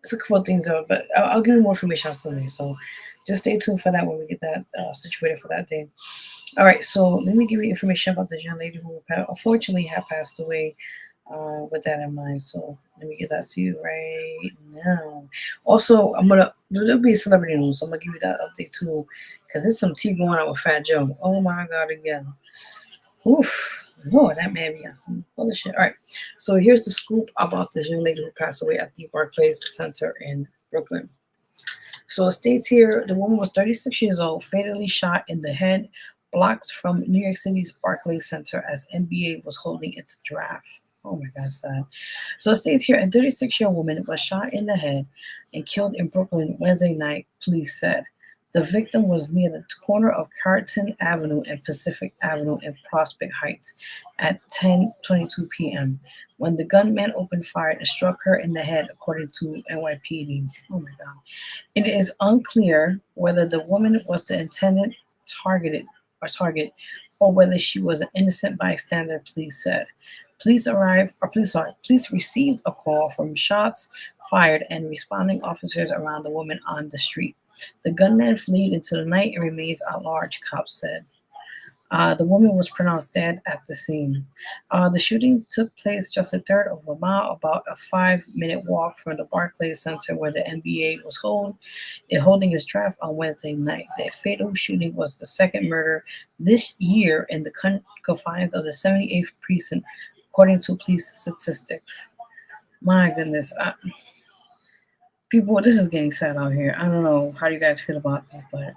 It's a couple of things, but I'll give you more information on Sunday. So just stay tuned for that when we get that situated for that day. All right, so let me give you information about this young lady who unfortunately had passed away with that in mind. So let me get that to you right now. Also, there'll be celebrity news, so I'm going to give you that update too, because there's some tea going on with Fat Joe. Oh my God, again. Oof. Lord, that man be on some other shit. All right, so here's the scoop about this young lady who passed away at the Barclays Center in Brooklyn. So it states here, the woman was 36 years old, fatally shot in the head, blocked from New York City's Barclays Center as NBA was holding its draft. Oh my God, sad. So it states here, a 36-year-old woman was shot in the head and killed in Brooklyn Wednesday night, police said. The victim was near the corner of Carlton Avenue and Pacific Avenue in Prospect Heights at 10:22 p.m. when the gunman opened fire and struck her in the head, according to NYPD. Oh my God. It is unclear whether the woman was the intended target or whether she was an innocent bystander, police said. Police received a call from shots fired and responding officers around the woman on the street. The gunman fled into the night and remains at large, cops said. The woman was pronounced dead at the scene. The shooting took place just a third of a mile, about a 5-minute walk from the Barclays Center where the NBA was holding its draft on Wednesday night. The fatal shooting was the second murder this year in the confines of the 78th precinct, according to police statistics. My goodness. People, this is getting sad out here. I don't know how you guys feel about this, but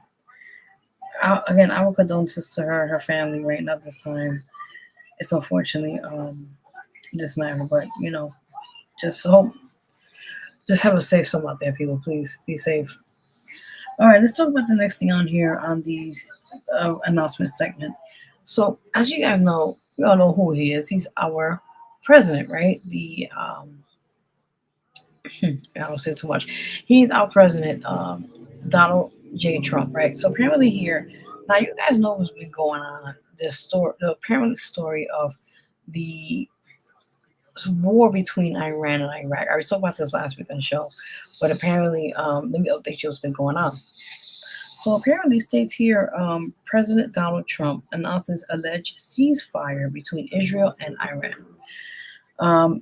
our condolences to her family right now this time. It's unfortunately this matter, but just have a safe summer out there, people. Please be safe. All right, let's talk about the next thing on here on the announcement segment. So, as you guys know, we all know who he is. He's our president, right? I don't say too much. He's our president, Donald J. Trump, right? So apparently here, now you guys know what's been going on. The story of the war between Iran and Iraq. I talked about this last week on the show, but apparently, let me update you what's been going on. So apparently, states here, President Donald Trump announces alleged ceasefire between Israel and Iran.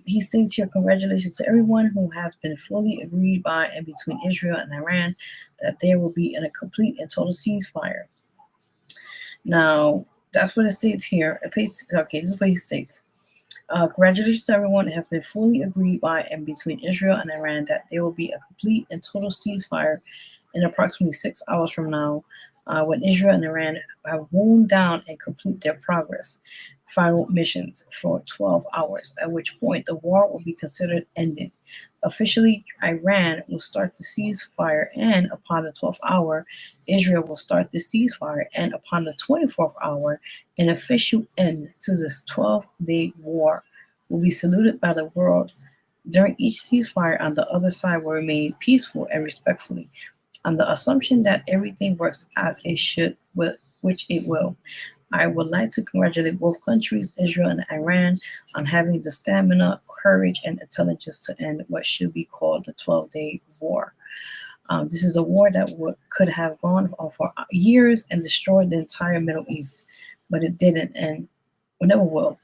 He states here, congratulations to everyone who has been fully agreed by and between Israel and Iran that there will be a complete and total ceasefire. Now, that's what it states here. This is what he states. Congratulations to everyone who has been fully agreed by and between Israel and Iran that there will be a complete and total ceasefire in approximately 6 hours from now, when Israel and Iran have wound down and complete their final missions for 12 hours, at which point the war will be considered ended. Officially, Iran will start the ceasefire, and upon the 12th hour, Israel will start the ceasefire, and upon the 24th hour, an official end to this 12-day war will be saluted by the world. During each ceasefire, on the other side will remain peaceful and respectfully, on the assumption that everything works as it should, which it will. I would like to congratulate both countries, Israel and Iran, on having the stamina, courage, and intelligence to end what should be called the 12-day war. This is a war that could have gone on for years and destroyed the entire Middle East. but it didn't, and we never will.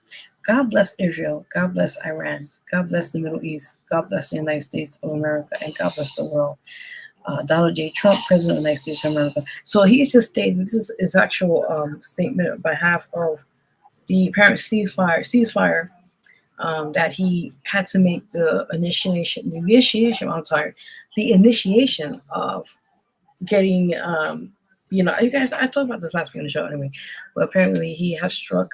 God bless Israel. God bless Iran. God bless the Middle East. God bless the United States of America, and God bless the world. Donald J. Trump, President of the United States of America. So he's just stated, this is his actual statement on behalf of the apparent ceasefire that he had to make the initiation of getting, you guys, I talked about this last week on the show anyway, but apparently he has struck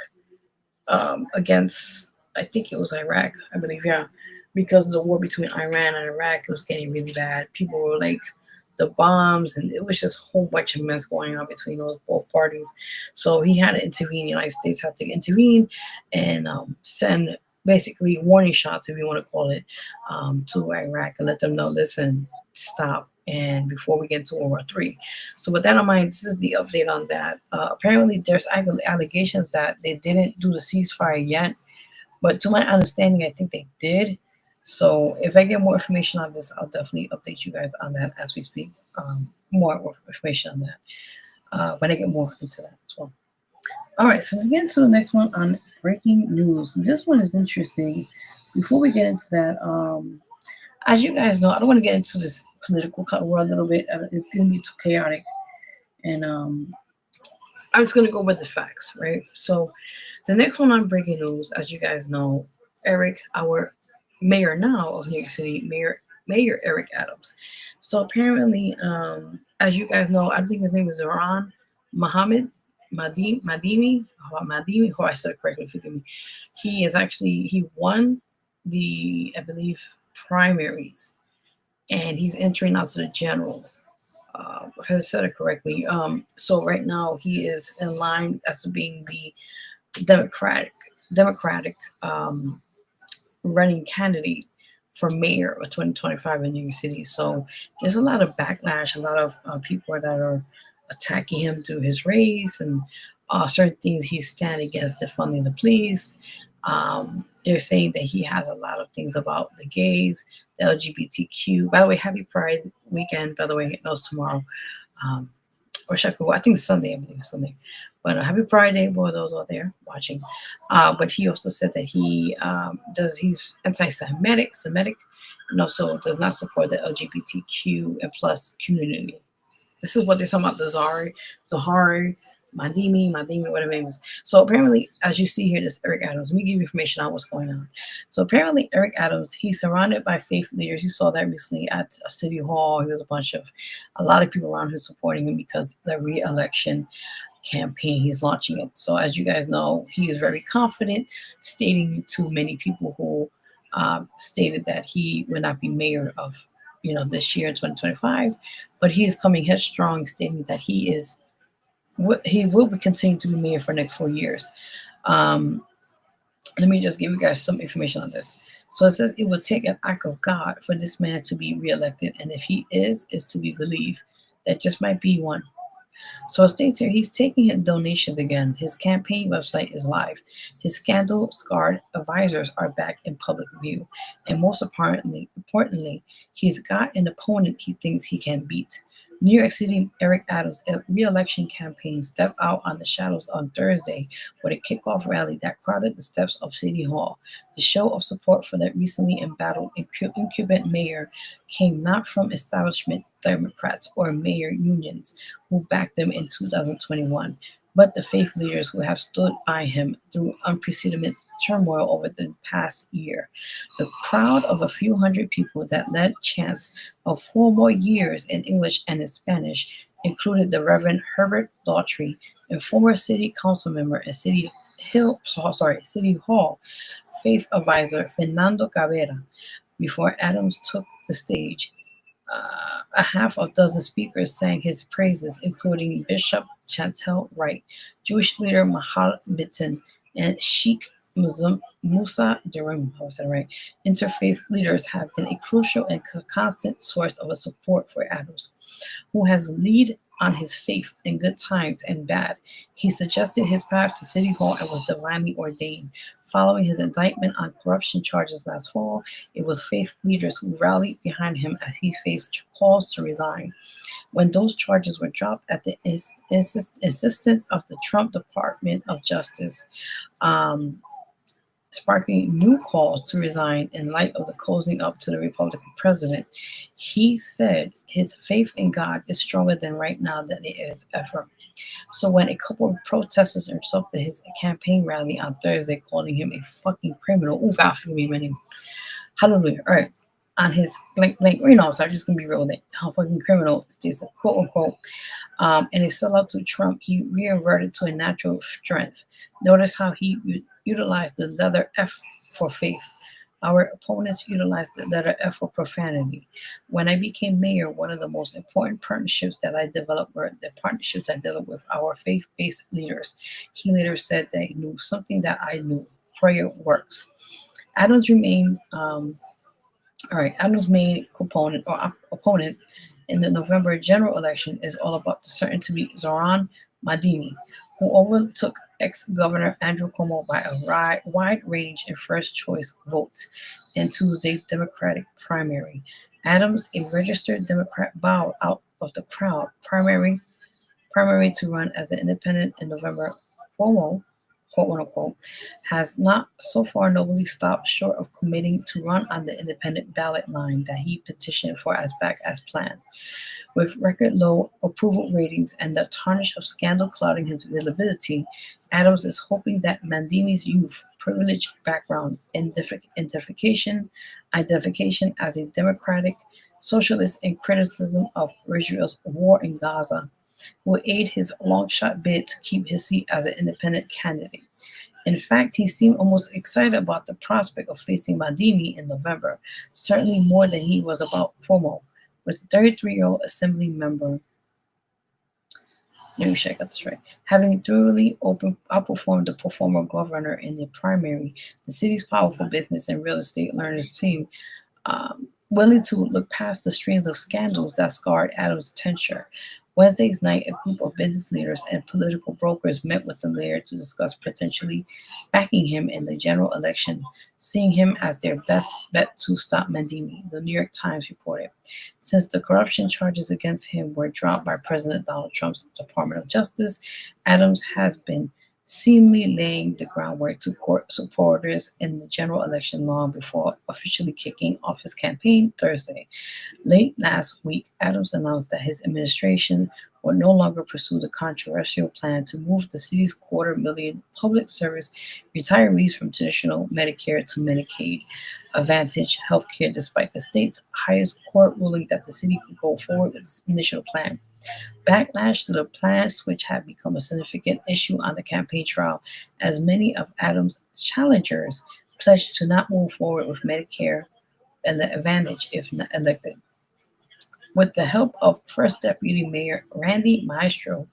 against, I think it was Iraq, I believe, yeah, because of the war between Iran and Iraq. It was getting really bad. People were like, the bombs, and it was just a whole bunch of mess going on between both parties. So he had to intervene. The United States had to intervene and send basically warning shots, if you want to call it, to Iraq and let them know, listen, stop, and before we get into World War III. So with that in mind, this is the update on that. Apparently, there's allegations that they didn't do the ceasefire yet, but to my understanding, I think they did. So if I get more information on this, I'll definitely update you guys on that as we speak. More information on that when I get more into that as well. All right, so let's get into the next one on breaking news. This one is interesting. Before we get into that, as you guys know, I don't want to get into this political world a little bit. It's going to be too chaotic. And I'm just going to go with the facts, right? So the next one on breaking news, as you guys know, Eric, our mayor now of New York City, Mayor Eric Adams. So apparently, as you guys know, I think his name is Iran Mohammed Madimi. Oh, I said it correctly, forgive me. He won the, I believe, primaries, and he's entering out to the general. If I said it correctly. So right now he is in line as being the Democratic running candidate for mayor of 2025 in New York City. So there's a lot of backlash, a lot of people that are attacking him through his race and certain things he's standing against, defunding the police. They're saying that he has a lot of things about the gays, the LGBTQ. By the way, happy Pride weekend. By the way, that was tomorrow. Or Shakur, I think it's Sunday, I believe it's Sunday. But happy Pride Day, boy, those out there watching. But he also said that he's anti-Semitic, and also does not support the LGBTQ and plus community. This is what they're talking about, the Zahari, Madimi, whatever it is. So apparently, as you see here, this Eric Adams. Let me give you information on what's going on. So apparently, Eric Adams, he's surrounded by faith leaders. You saw that recently at a city hall. There was a lot of people around who supporting him because the re-election campaign, he's launching it. So as you guys know, he is very confident, stating to many people who stated that he would not be mayor of, this year in 2025, but he is coming headstrong, stating that he will be continuing to be mayor for the next 4 years. Let me just give you guys some information on this. So it says it would take an act of God for this man to be reelected, and if he is to be believed, that just might be one. So it states here he's taking his donations again. His campaign website is live. His scandal-scarred advisors are back in public view. And most importantly, he's got an opponent he thinks he can beat. New York City Eric Adams' re-election campaign stepped out on the shadows on Thursday with a kickoff rally that crowded the steps of City Hall. The show of support for the recently embattled incumbent mayor came not from establishment Democrats or mayor unions who backed them in 2021, but the faith leaders who have stood by him through unprecedented turmoil over the past year. The crowd of a few hundred people that led chants of 4 more years in English and in Spanish included the Reverend Herbert Daughtry and former city council member and City Hall faith advisor Fernando Cabrera. Before Adams took the stage, a half a dozen speakers sang his praises, including Bishop Chantel Wright, Jewish leader Mahal Bitton, and Sheikh Musa Durham. Interfaith leaders have been a crucial and constant source of support for Adams, who has led on his faith in good times and bad. He suggested his path to City Hall and was divinely ordained. Following his indictment on corruption charges last fall, it was faith leaders who rallied behind him as he faced calls to resign. when those charges were dropped at the insistence of the Trump Department of Justice, sparking new calls to resign in light of the cozying up to the Republican president. He said his faith in God is stronger than right now than it is ever. So when a couple of protesters interrupted his campaign rally on Thursday, calling him a fucking criminal, oh God, forgive me, my name. Hallelujah. All right. On his blank, so I'm just gonna be real with it. How fucking criminal is this, quote unquote. And a sellout to Trump, he reverted to a natural strength. Notice how he utilized the letter F for faith. Our opponents utilized the letter F for profanity. When I became mayor, one of the most important partnerships that I developed were the partnerships I developed with our faith-based leaders. He later said they knew something that I knew: prayer works. Adams' main opponent in the November general election is all about the certain to be Zoran Madini, who overtook ex-Governor Andrew Cuomo by a wide range in first-choice votes in Tuesday's Democratic primary. Adams, a registered Democrat, bowed out of the crowd primary to run as an independent in November. Cuomo, quote unquote, has not so far nobly stopped short of committing to run on the independent ballot line that he petitioned for as planned. With record low approval ratings and the tarnish of scandal clouding his visibility, Adams is hoping that Mandimi's youth, privileged background, identification as a democratic socialist, and criticism of Israel's war in Gaza will aid his long-shot bid to keep his seat as an independent candidate. In fact, he seemed almost excited about the prospect of facing Madimi in November, certainly more than he was about Cuomo. With 33-year-old assembly member, let me check out this right, having thoroughly outperformed the former governor in the primary, the city's powerful business and real estate learners team, willing to look past the streams of scandals that scarred Adams' tenure. Wednesday's night, a group of business leaders and political brokers met with the mayor to discuss potentially backing him in the general election, seeing him as their best bet to stop Mandimi, the New York Times reported. Since the corruption charges against him were dropped by President Donald Trump's Department of Justice, Adams has been seemingly laying the groundwork to court supporters in the general election long before officially kicking off his campaign Thursday. Late last week, Adams announced that his administration would no longer pursue the controversial plan to move the city's 250,000 public service retirees from traditional Medicare to Medicaid Advantage healthcare, despite the state's highest court ruling that the city could go forward with its initial plan. Backlash to the plan switch had become a significant issue on the campaign trail, as many of Adams' challengers pledged to not move forward with Medicare and the Advantage if not elected. With the help of First Deputy Mayor Randy Maestro,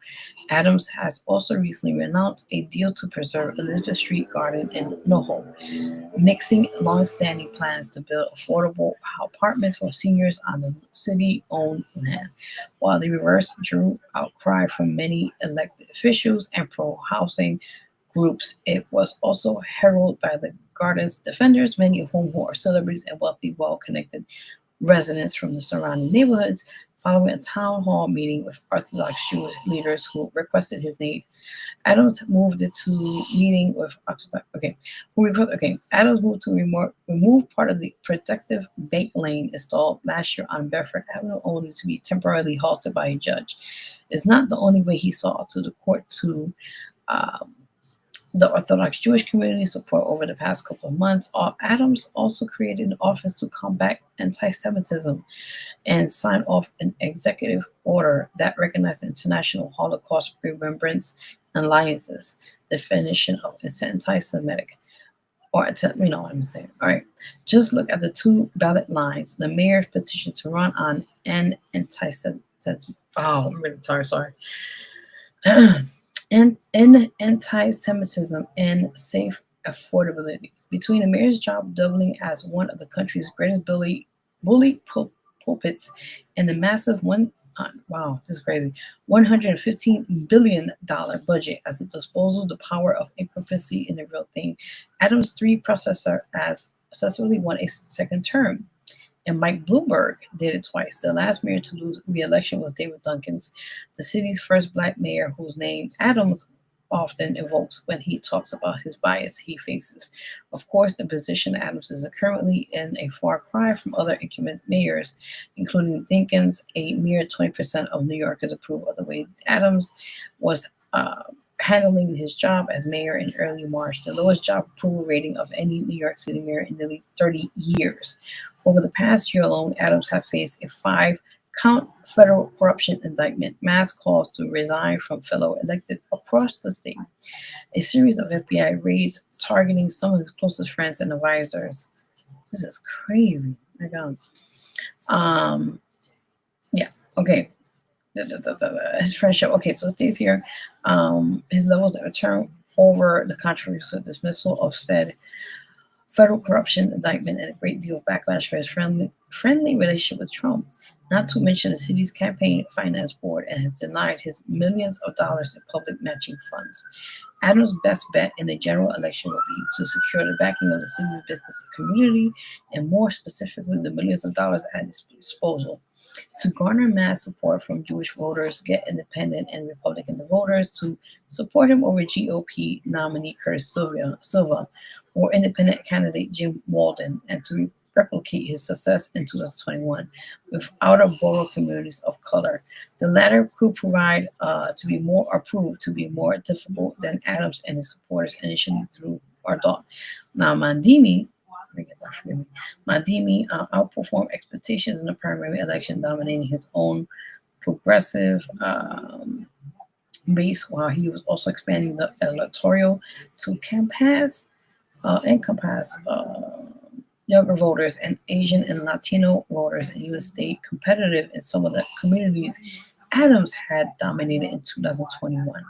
Adams has also recently announced a deal to preserve Elizabeth Street Garden in NoHo, nixing long-standing plans to build affordable apartments for seniors on the city-owned land. While the reverse drew outcry from many elected officials and pro-housing groups, it was also heralded by the garden's defenders, many of whom are celebrities and wealthy, well-connected residents from the surrounding neighborhoods, following a town hall meeting with Orthodox Jewish leaders who requested his aid. Adams moved to meeting with Adams moved to remove part of the protective bike lane installed last year on Bedford Avenue, only to be temporarily halted by a judge. It's not the only way he saw to the court to the Orthodox Jewish community support over the past couple of months. Adams also created an office to combat anti-Semitism and signed off an executive order that recognized International Holocaust Remembrance Alliance's definition of anti-Semitic. Or, you know what I'm saying. All right. Just look at the two ballot lines. The mayor's petition to run on an anti-Semitism. Oh, I'm really sorry. And anti-Semitism and safe affordability. Between the mayor's job doubling as one of the country's greatest bully pulpits and the massive $115 billion budget at its disposal, the power of incumbency in the real thing, Adams' three predecessor as successfully won a second term. And Mike Bloomberg did it twice. The last mayor to lose re-election was David Duncans, the city's first black mayor, whose name Adams often evokes when he talks about his bias he faces. Of course, the position Adams is currently in a far cry from other incumbent mayors, including Dinkins. A mere 20% of New Yorkers approve of the way Adams was handling his job as mayor in early March, the lowest job approval rating of any New York City mayor in nearly 30 years. Over the past year alone, Adams has faced a 5-count federal corruption indictment, mass calls to resign from fellow elected across the state, a series of FBI raids targeting some of his closest friends and advisors. This is crazy. My God. Yeah. Okay. His friendship. Okay, so it stays here. His levels of return over the controversial dismissal of said federal corruption indictment and a great deal of backlash for his friendly relationship with Trump. Not to mention the city's campaign finance board and has denied his millions of dollars in public matching funds. Adams' best bet in the general election will be to secure the backing of the city's business community and more specifically the millions of dollars at his disposal. To garner mass support from Jewish voters, get independent and Republican voters to support him over GOP nominee Curtis Silva or independent candidate Jim Walden, and to replicate his success in 2021 with outer borough communities of color. The latter could provide to be more difficult than Adams and his supporters initially thought. Now, Mandimi outperformed expectations in the primary election, dominating his own progressive base, while he was also expanding the electoral to encompass younger voters and Asian and Latino voters, and he would stay competitive in some of the communities Adams had dominated in 2021.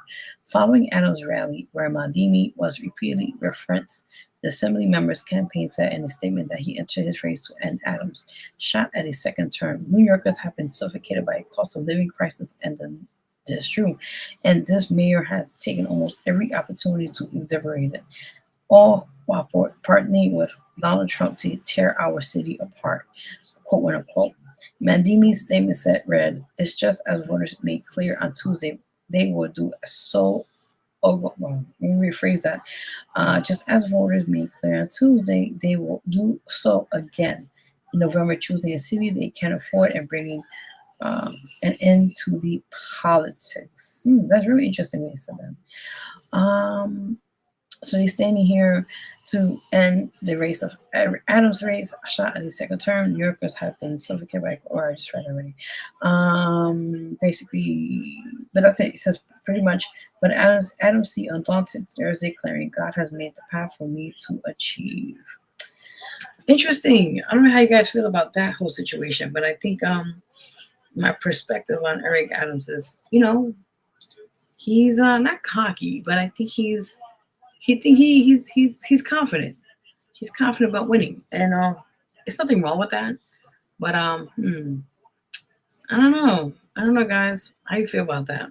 Following Adams' rally, where Mandimi was repeatedly referenced, the Assembly member's campaign said in a statement that he entered his race to end Adams' shot at a second term. New Yorkers have been suffocated by a cost of living crisis, and that's true. And this mayor has taken almost every opportunity to exaggerate it, all while partnering with Donald Trump to tear our city apart, quote unquote. Mandimi's statement read, "It's just as voters made clear on Tuesday, they will do so." Well, let me rephrase that. Just as voters made clear on Tuesday, they will do so again in November, choosing a city they can afford and bringing an end to the politics. That's really interesting when you said that. So he's standing here to end the race of Adams' race, shot at the second term. New Yorkers have been suffocated by, or I just read already. Basically, but that's it. It says pretty much, but Adams see undaunted Thursday, declaring God has made the path for me to achieve. Interesting. I don't know how you guys feel about that whole situation, but I think my perspective on Eric Adams is, he's not cocky, but I think he's confident. He's confident about winning, and there's nothing wrong with that. But I don't know, guys. How you feel about that?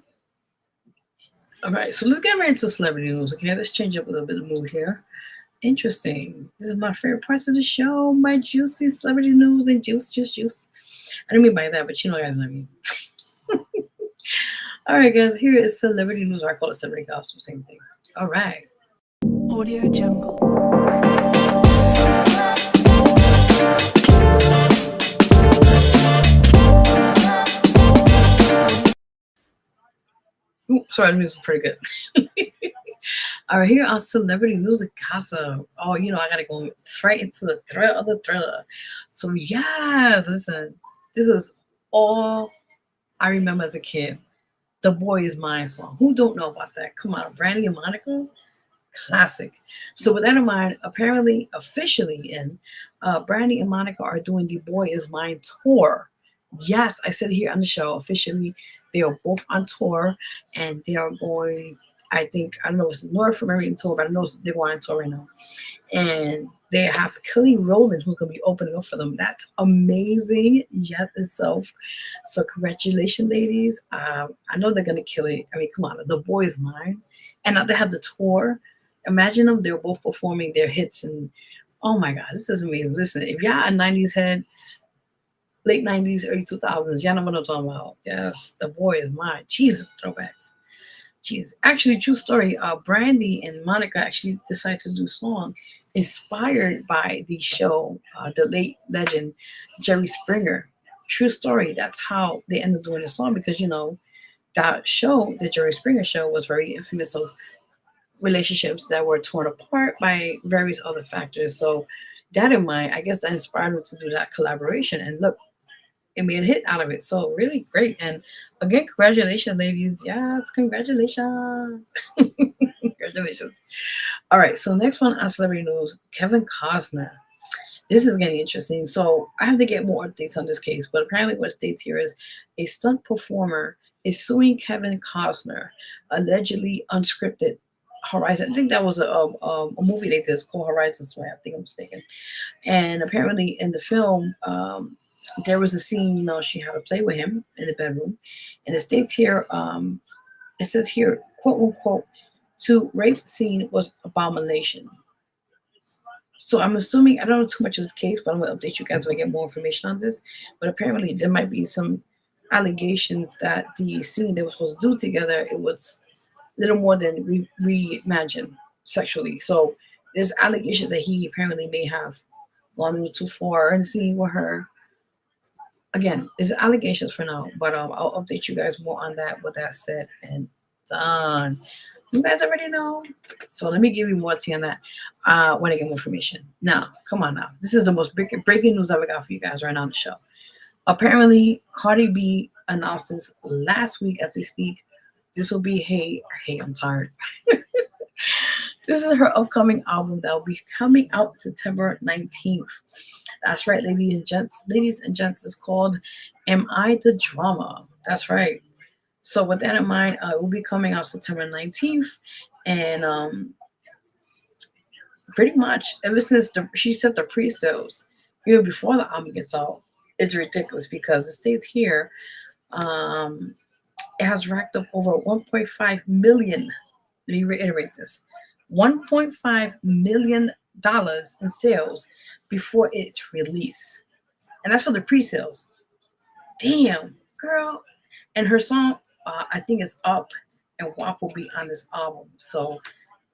All right, so let's get right into celebrity news. Okay, let's change up a little bit of mood here. Interesting. This is my favorite parts of the show. My juicy celebrity news and juice. I don't mean by that, but you know guys what I mean. All right, guys. Here is celebrity news. Or I call it celebrity gossip. Same thing. All right. Audio Jungle. Ooh, sorry, the music was pretty good. All right, here on celebrity news and gossip. Oh, I gotta go right into the thread of the thriller. So yes, listen, this is all I remember as a kid. The Boy Is Mine song. Who don't know about that? Come on, Brandy and Monica. Classic. So with that in mind, apparently, officially Brandy and Monica are doing the Boy Is Mine tour. Yes, I said it here on the show. Officially, they are both on tour, and they are going, I don't know if it's North American tour, but I know they're going on tour right now. And they have Kelly Rowland, who's going to be opening up for them. That's amazing, yes, itself. So congratulations, ladies. I know they're going to kill it. I mean, come on, The Boy Is Mine. And now they have the tour. Imagine them, they're both performing their hits, and oh my God, this is amazing. Listen, if y'all a 90s head, late 90s, early 2000s. You know what I'm talking about? Yes, the boy is mine. Jesus, throwbacks. Jeez, actually, true story. Brandy and Monica actually decided to do a song inspired by the show, the late legend Jerry Springer. True story. That's how they ended up doing the song because that show, the Jerry Springer show, was very infamous of relationships that were torn apart by various other factors. So that in mind, I guess that inspired them to do that collaboration. And look, it made a hit out of it. So really great. And again, congratulations, ladies. Yes, congratulations. Congratulations. All right. So next one on celebrity news, Kevin Costner. This is getting interesting. So I have to get more updates on this case, but apparently what states here is a stunt performer is suing Kevin Costner, allegedly unscripted Horizon. I think that was a movie they did called Horizon Sway. I think I'm mistaken. And apparently in the film, there was a scene, she had to play with him in the bedroom. And it states here, it says here, quote unquote, to rape scene was abomination. So I'm assuming, I don't know too much of this case, but I'm going to update you guys when I get more information on this. But apparently there might be some allegations that the scene they were supposed to do together, it was a little more than we reimagined sexually. So there's allegations that he apparently may have gone a little too far in the scene with her. Again, it's allegations for now, but I'll update you guys more on that. With that said and done, you guys already know. So let me give you more tea on that when I get more information. Now, come on now. This is the most breaking news I've ever got for you guys right now on the show. Apparently, Cardi B announced this last week as we speak. This will be Hey, I'm tired. This is her upcoming album that will be coming out September 19th. That's right, ladies and gents. Ladies and gents, it's called Am I the Drama? That's right. So with that in mind, it will be coming out September 19th. And pretty much ever since she said the pre-sales, even before the album gets out, it's ridiculous because it states here it has racked up over 1.5 million. Let me reiterate this. $1.5 million in sales before its release. And that's for the pre-sales. Damn, girl. And her song, I think it's Up and WAP will be on this album. So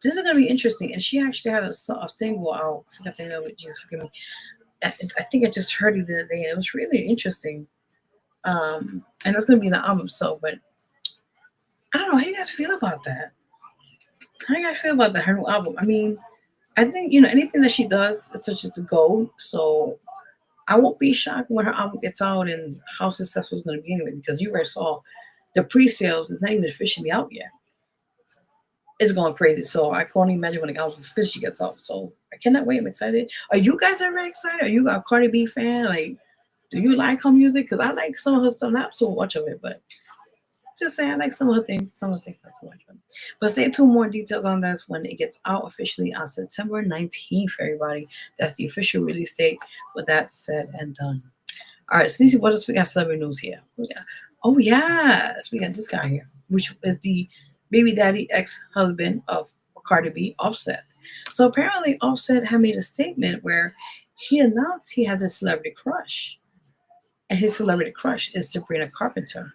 this is going to be interesting. And she actually had a single out. I forgot the name of it. Jesus, forgive me. I think I just heard it the other day. And it was really interesting. And it's going to be in the album. So, but I don't know. How you guys feel about that? How do you guys feel about her new album? I mean, I think, anything that she does, it's just a gold. So I won't be shocked when her album gets out and how successful it's going to be anyway, because you already saw the pre-sales. It's not even officially out yet. It's going crazy. So I can't even imagine when the album officially gets out. So I cannot wait. I'm excited. Are you guys very excited? Are you a Cardi B fan? Like, do you like her music? Because I like some of her stuff, not so much of it, but just saying, I like some of the things not so much. But stay tuned, more details on this when it gets out officially on September 19th, everybody. That's the official release date. With that said and done. All right, so what else we got? Celebrity news here. Oh, yes. We got this guy here, which is the baby daddy ex-husband of Cardi B, Offset. So apparently Offset had made a statement where he announced he has a celebrity crush. And his celebrity crush is Sabrina Carpenter.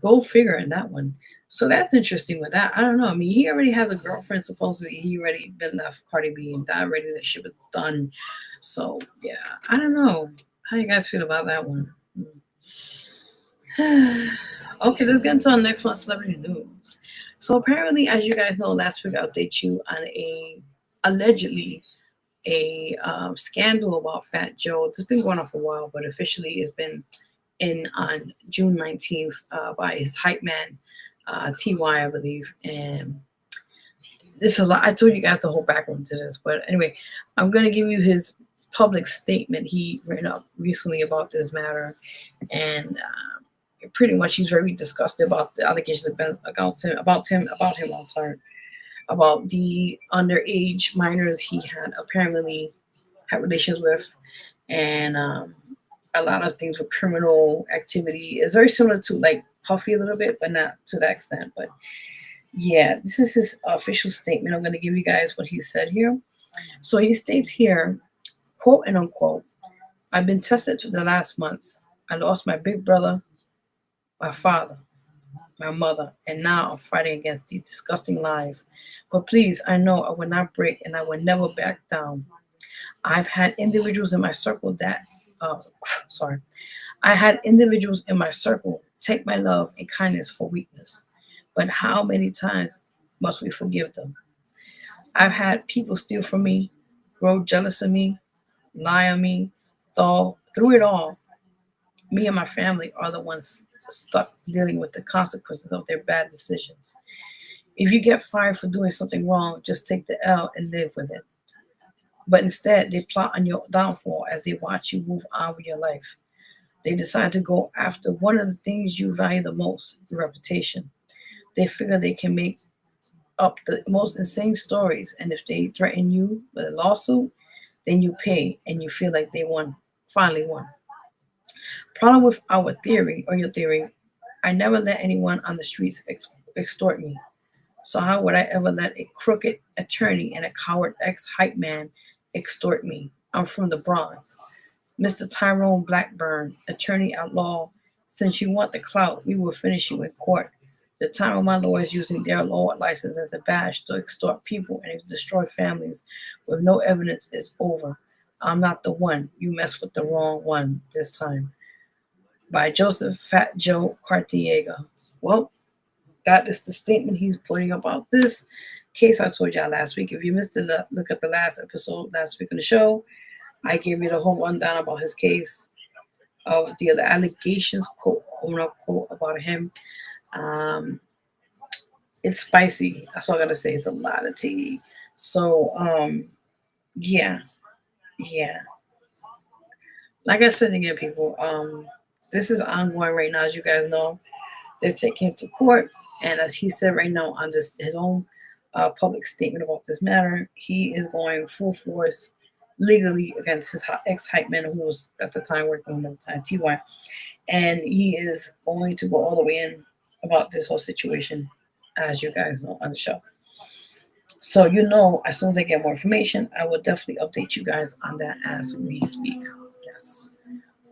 Go figure in that one. So that's interesting with that. I don't know. I mean, he already has a girlfriend. Supposedly, he already been left Cardi B and that already that shit was done. So yeah, I don't know. How you guys feel about that one? Okay, let's get into our next one, celebrity news. So apparently, as you guys know, last week I updated you on allegedly a scandal about Fat Joe. It's been going on for a while, but officially it's been in on June 19th by his hype man, TY, I believe. And this is a lot. I told you guys the whole background to this, but anyway, I'm going to give you his public statement he ran up recently about this matter. And pretty much he's very disgusted about the allegations about him, about the underage minors he had apparently had relations with. And a lot of things with criminal activity is very similar to like Puffy a little bit, but not to that extent. But yeah, this is his official statement. I'm going to give you guys what he said here. So he states here, quote and unquote, I've been tested for the last months. I lost my big brother, my father, my mother, and now I'm fighting against these disgusting lies. But please, I know I will not break and I will never back down. I've had individuals in my circle I had individuals in my circle take my love and kindness for weakness. But how many times must we forgive them? I've had people steal from me, grow jealous of me, lie on me, so through it all, me and my family are the ones stuck dealing with the consequences of their bad decisions. If you get fired for doing something wrong, just take the L and live with it. But instead, they plot on your downfall as they watch you move on with your life. They decide to go after one of the things you value the most, your reputation. They figure they can make up the most insane stories, and if they threaten you with a lawsuit, then you pay and you feel like they finally won. Problem with our theory, or your theory, I never let anyone on the streets extort me. So how would I ever let a crooked attorney and a coward ex-hype man extort me? I'm from the Bronx. Mr. Tyrone Blackburn, attorney at law, since you want the clout, we will finish you in court. The time of my lawyers using their law license as a badge to extort people and destroy families with no evidence is over. I'm not the one. You messed with the wrong one this time. By Joseph Fat Joe Cartiega. Well, that is the statement he's putting about this case I told y'all last week. If you missed it, look at the last episode last week on the show. I gave you the whole rundown about his case, of the other allegations, quote unquote, about him. It's spicy. That's all I gotta say. It's a lot of tea. So, yeah. Like I said again, people, this is ongoing right now, as you guys know. They're taking him to court, and as he said right now on his own public statement about this matter, he is going full force legally against his ex-hype man who was at the time working with TY, and he is going to go all the way in about this whole situation, as you guys know, on the show. So as soon as I get more information, I will definitely update you guys on that as we speak. Yes.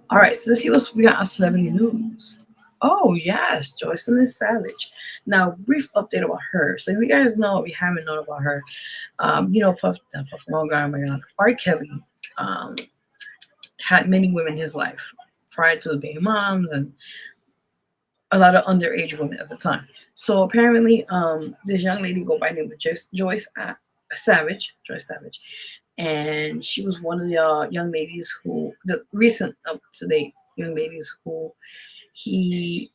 All right, so let's see what we got on celebrity news. Oh, yes, Joycelyn Savage. Now, brief update about her. So if you guys know, if you haven't known about her, Puff, oh my God, R. Kelly had many women in his life prior to being moms and a lot of underage women at the time. So apparently, this young lady go by the name of Joyce Savage, and she was one of the young ladies the recent up-to-date young ladies who he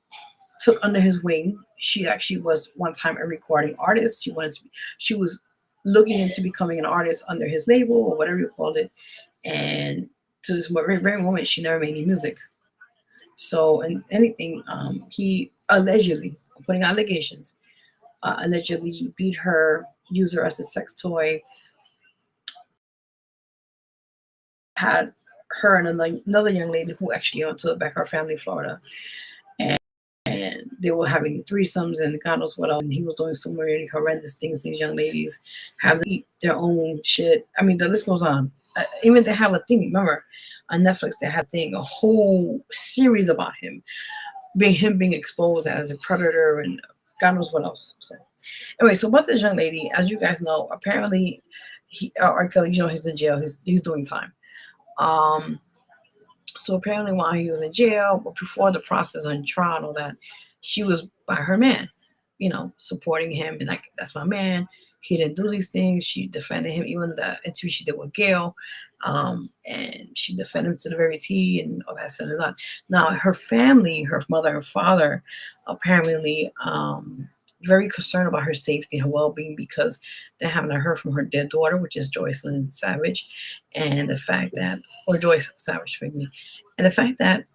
took under his wing. She actually was one time a recording artist. She was looking into becoming an artist under his label or whatever you called it. And to this very moment, she never made any music. So, and anything, he allegedly, putting allegations, allegedly beat her, used her as a sex toy, had her and another young lady who actually went to back our family, Florida, and they were having threesomes and God knows what else. And he was doing some really horrendous things. These young ladies have to eat their own shit. I mean, the list goes on. Even they have a thing. Remember, on Netflix, they had a whole series about him being exposed as a predator and God knows what else. So, anyway, so about this young lady, as you guys know, apparently, R. Kelly, he's in jail. He's doing time. So apparently while he was in jail, but before the process on trial and all that, she was by her man, supporting him and like, that's my man. He didn't do these things. She defended him, even the interview she did with Gail, and she defended him to the very T and all that said and done. Now her family, her mother and father, apparently very concerned about her safety and her well-being because they haven't heard from her dead daughter, which is Joycelyn Savage, and the fact that, or Joyce Savage, forgive me, and the fact that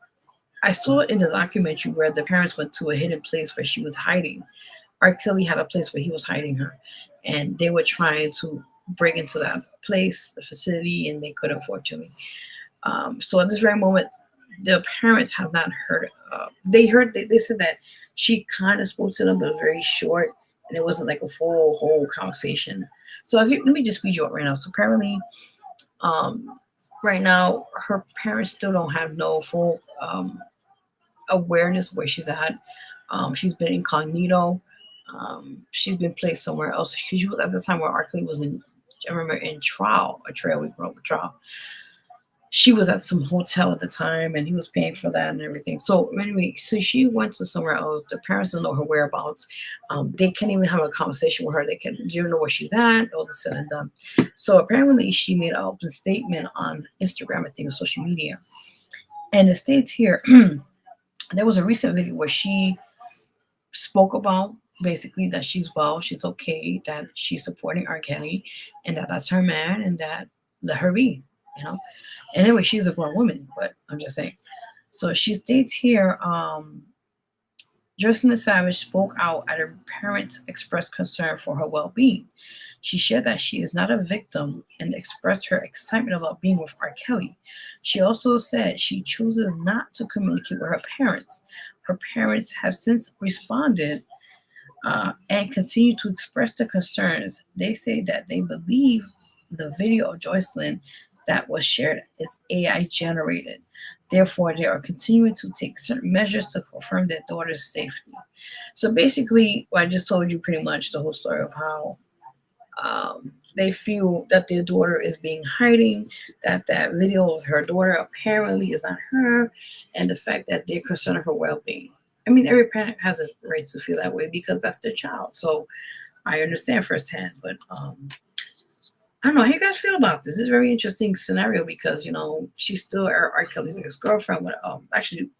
I saw it in the documentary where the parents went to a hidden place where she was hiding. R. Kelly had a place where he was hiding her, and they were trying to break into that place, the facility, and they couldn't, unfortunately. So at this very moment, the parents have not heard. They said that she kind of spoke to them, but very short, and it wasn't like a full whole conversation. So let me just read you out right now. So apparently, right now, her parents still don't have no full awareness where she's at. She's been incognito. She's been placed somewhere else. She was at the time where R. Kelly was in, I remember, in trial, a trail we broke trial. She was at some hotel at the time and he was paying for that and everything. So anyway, so she went to somewhere else. The parents don't know her whereabouts. They can't even have a conversation with her. They don't know where she's at, all this and done. So apparently she made an open statement on Instagram, I think, on social media. And it states here, there was a recent video where she spoke about basically that she's well, she's okay, that she's supporting R. Kelly, and that that's her man, and that let her be, you know. And anyway, she's a grown woman, but I'm just saying. So she states here, Jocelyn Savage spoke out at her parents' expressed concern for her well-being. She shared that she is not a victim and expressed her excitement about being with R. Kelly. She also said she chooses not to communicate with her parents. Her parents have since responded and continue to express their concerns. They say that they believe the video of Jocelyn that was shared is AI generated. Therefore, they are continuing to take certain measures to confirm their daughter's safety. So basically, I just told you pretty much the whole story of how they feel that their daughter is being hiding, that that video of her daughter apparently is not her, and the fact that they're concerned of her well-being. I mean, every parent has a right to feel that way because that's their child. So I understand firsthand, but I don't know how you guys feel about this. It's a very interesting scenario because, you know, she's still R. Kelly's ex-girlfriend, actually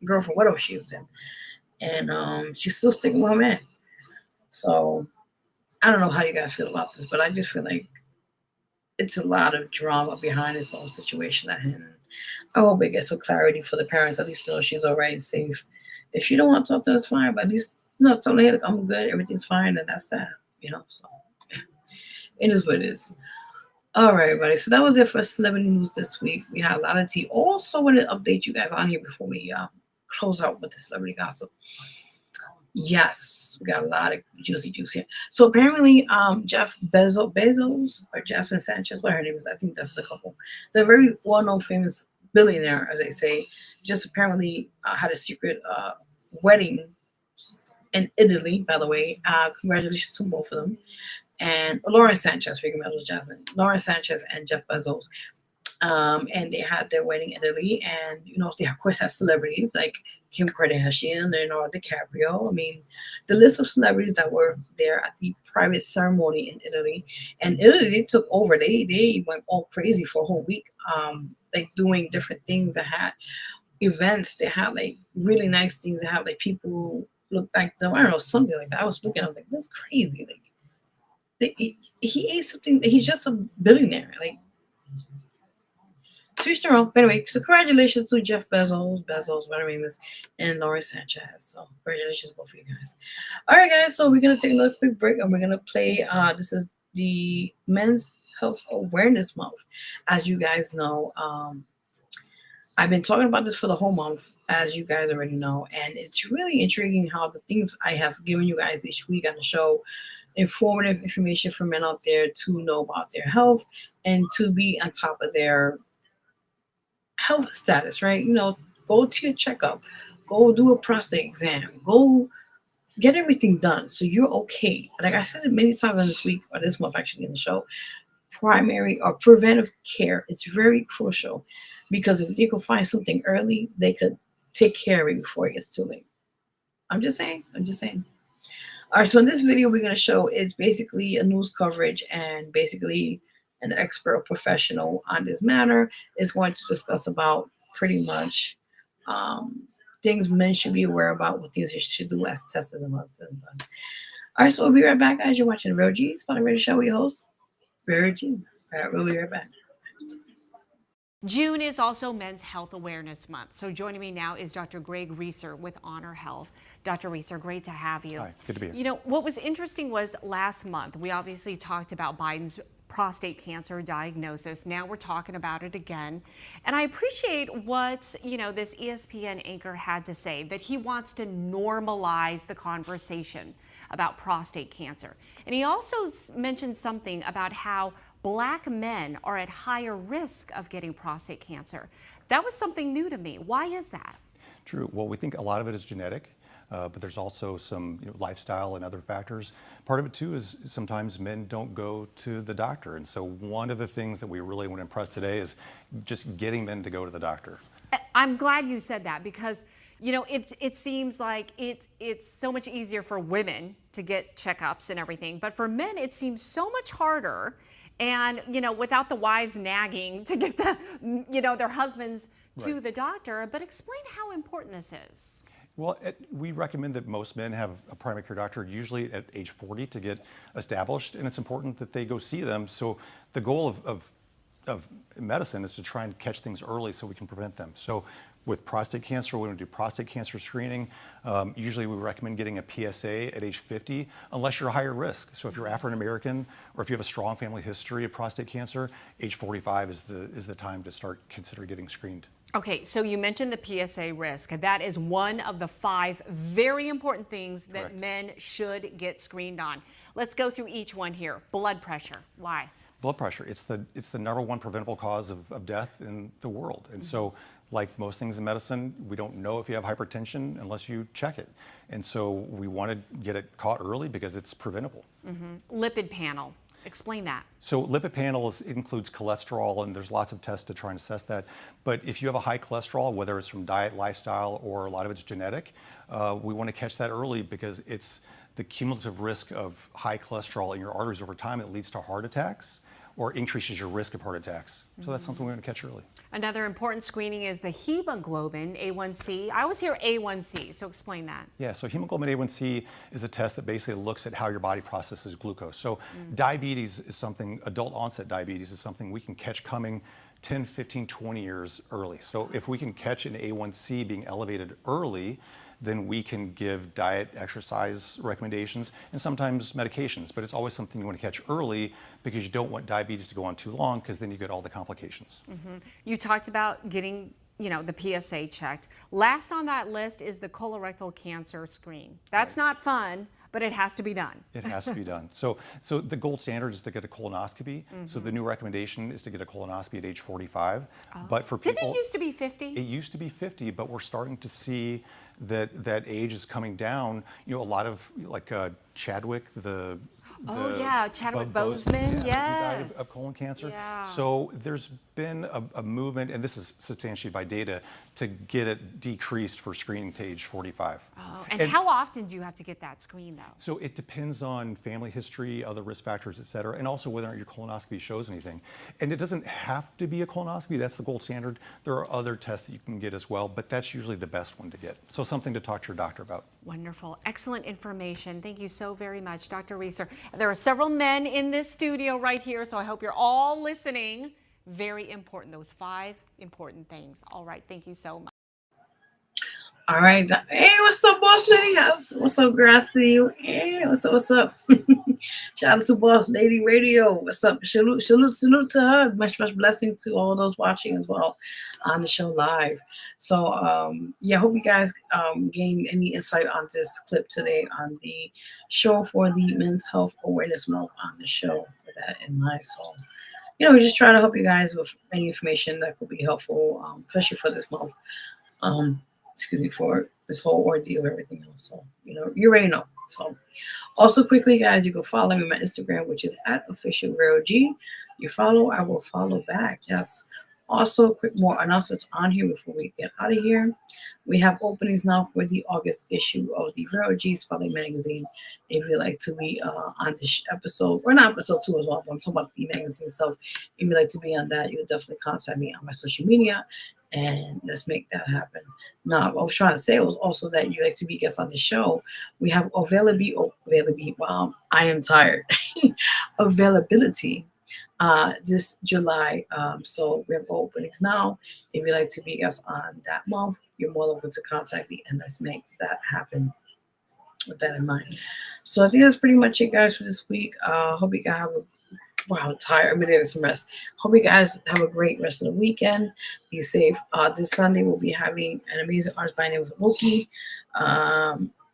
girlfriend, whatever she is in. And she's still sticking with her man. So I don't know how you guys feel about this, but I just feel like it's a lot of drama behind this whole situation at hand. I hope it gets some clarity for the parents, at least so she's all right and safe. If she don't want to talk to her, it's fine, but at least, you know, tell her, hey, look, I'm good, everything's fine, and that's that, you know, so it is what it is. All right, everybody, so that was it for celebrity news this week. We had a lot of tea. Also want to update you guys on here before we close out with the celebrity gossip. Yes, we got a lot of juicy juice here. So apparently, Jeff Bezos or Jasmine Sanchez, what her name is, I think that's the couple. They're a very well-known, famous billionaire, as they say. Just apparently had a secret wedding in Italy, by the way. Congratulations to both of them. And Lauren Sanchez, Lauren Sanchez and Jeff Bezos. And they had their wedding in Italy, and you know, they of course had celebrities like Kim Kardashian, Leonardo DiCaprio. I mean, the list of celebrities that were there at the private ceremony in Italy. And Italy, they took over. They went all crazy for a whole week, like doing different things. They had events. They had like really nice things. They had like people look like them. I don't know, something like that. I was looking. I was like, that's crazy. Like he ate something. He's just a billionaire. Like. Anyway, so congratulations to Jeff Bezos, whatever his name is, and Lauren Sanchez. So congratulations both of you guys. All right, guys. So we're gonna take another quick break, and we're gonna play. This is the Men's Health Awareness Month. As you guys know, I've been talking about this for the whole month, as you guys already know, and it's really intriguing how the things I have given you guys each week on the show. Informative information for men out there to know about their health and to be on top of their health status, right? You know, go to your checkup, go do a prostate exam, go get everything done so you're okay. Like I said it many times on this week or this month actually in the show, primary or preventive care, it's very crucial because if you can find something early, they could take care of it before it gets too late. I'm just saying. All right, so in this video we're going to show it's basically a news coverage, and basically an expert or professional on this matter is going to discuss about pretty much things men should be aware about, what things you should do as testers and months. All right, so we'll be right back, guys. You're watching Vero G, Spotlight Radio Show with your host, Vero G. All right, we'll be right back. June is also Men's Health Awareness Month. So joining me now is Dr. Greg Reeser with Honor Health. Dr. Reeser, great to have you. Hi, good to be here. You know, what was interesting was last month, we obviously talked about Biden's prostate cancer diagnosis. Now we're talking about it again. And I appreciate what, this ESPN anchor had to say, that he wants to normalize the conversation about prostate cancer. And he also mentioned something about how Black men are at higher risk of getting prostate cancer. That was something new to me. Why is that? True. Well, we think a lot of it is genetic. But there's also some lifestyle and other factors. Part of it too is sometimes men don't go to the doctor. And so one of the things that we really want to impress today is just getting men to go to the doctor. I'm glad you said that because, it seems like it's so much easier for women to get checkups and everything. But for men, it seems so much harder. And, without the wives nagging to get their husbands to the doctor. But explain how important this is. Well, we recommend that most men have a primary care doctor usually at age 40 to get established, and it's important that they go see them. So the goal of medicine is to try and catch things early so we can prevent them. So with prostate cancer, we want to do prostate cancer screening. Usually we recommend getting a PSA at age 50, unless you're higher risk. So if you're African American or if you have a strong family history of prostate cancer, age 45 is the time to start considering getting screened. Okay, so you mentioned the PSA risk. That is one of the 5 very important things that Correct. Men should get screened on. Let's go through each one here. Blood pressure. Why? Blood pressure. It's the #1 preventable cause of death in the world. And so, like most things in medicine, we don't know if you have hypertension unless you check it. And so we want to get it caught early because it's preventable. Lipid panel. Explain that. So lipid panel includes cholesterol, and there's lots of tests to try and assess that. But if you have a high cholesterol, whether it's from diet, lifestyle, or a lot of it's genetic, we want to catch that early because it's the cumulative risk of high cholesterol in your arteries over time that leads to heart attacks or increases your risk of heart attacks. So that's something we want to catch early. Another important screening is the hemoglobin A1C. I always hear A1C, so explain that. Yeah, so hemoglobin A1C is a test that basically looks at how your body processes glucose. So diabetes is something, adult onset diabetes is something we can catch coming 10, 15, 20 years early. So if we can catch an A1C being elevated early, then we can give diet, exercise recommendations, and sometimes medications. But it's always something you want to catch early because you don't want diabetes to go on too long because then you get all the complications. You talked about getting the PSA checked. Last on that list is the colorectal cancer screen. That's not fun, but it has to be done. It has to be done. So the gold standard is to get a colonoscopy. So the new recommendation is to get a colonoscopy at age 45. But for people, didn't it used to be 50? It used to be 50, but we're starting to see that age is coming down. A lot of like Chadwick, Chadwick Boseman, he died of colon cancer. Yeah. So there's been a movement, and this is substantiated by data, to get it decreased for screening to age 45. Oh, and how often do you have to get that screen though? So it depends on family history, other risk factors, et cetera, and also whether or not your colonoscopy shows anything. And it doesn't have to be a colonoscopy, that's the gold standard. There are other tests that you can get as well, but that's usually the best one to get. So something to talk to your doctor about. Wonderful, excellent information. Thank you so very much, Dr. Reeser. There are several men in this studio right here, so I hope you're all listening. Very important, those 5 important things. All right, thank you so much. All right. Hey, what's up, Boss Lady? What's up, girl? I see you. Hey, what's up? Shout out to Boss Lady Radio. What's up? Salute to her. Much blessing to all those watching as well on the show live. So, hope you guys gain any insight on this clip today on the show for the Men's Health Awareness Month on the show with that in mind. So, we just try to help you guys with any information that could be helpful, especially for this month. For this whole ordeal, everything else. So, you already know. So, also quickly, guys, you can follow me on my Instagram, which is @official Vero G. You follow, I will follow back. Yes. Also, quick more announcements on here before we get out of here. We have openings now for the August issue of the Vero G Spotlight magazine. If you'd like to be on this episode, or not episode 2 as well, but I'm talking about the magazine itself. If you'd like to be on that, you would definitely contact me on my social media, and let's make that happen. Now, what I was trying to say was also that you'd like to be guests on the show. We have availability. Wow, I am tired. Availability. This July. So we have openings now. If you'd like to be guests on that month, you're more welcome to contact me, and let's make that happen with that in mind. So I think that's pretty much it, guys, for this week. Hope you guys have a wow, I'm tired. I'm gonna get some rest. Hope you guys have a great rest of the weekend. Be safe. This Sunday we'll be having an amazing artist by the name of Loki.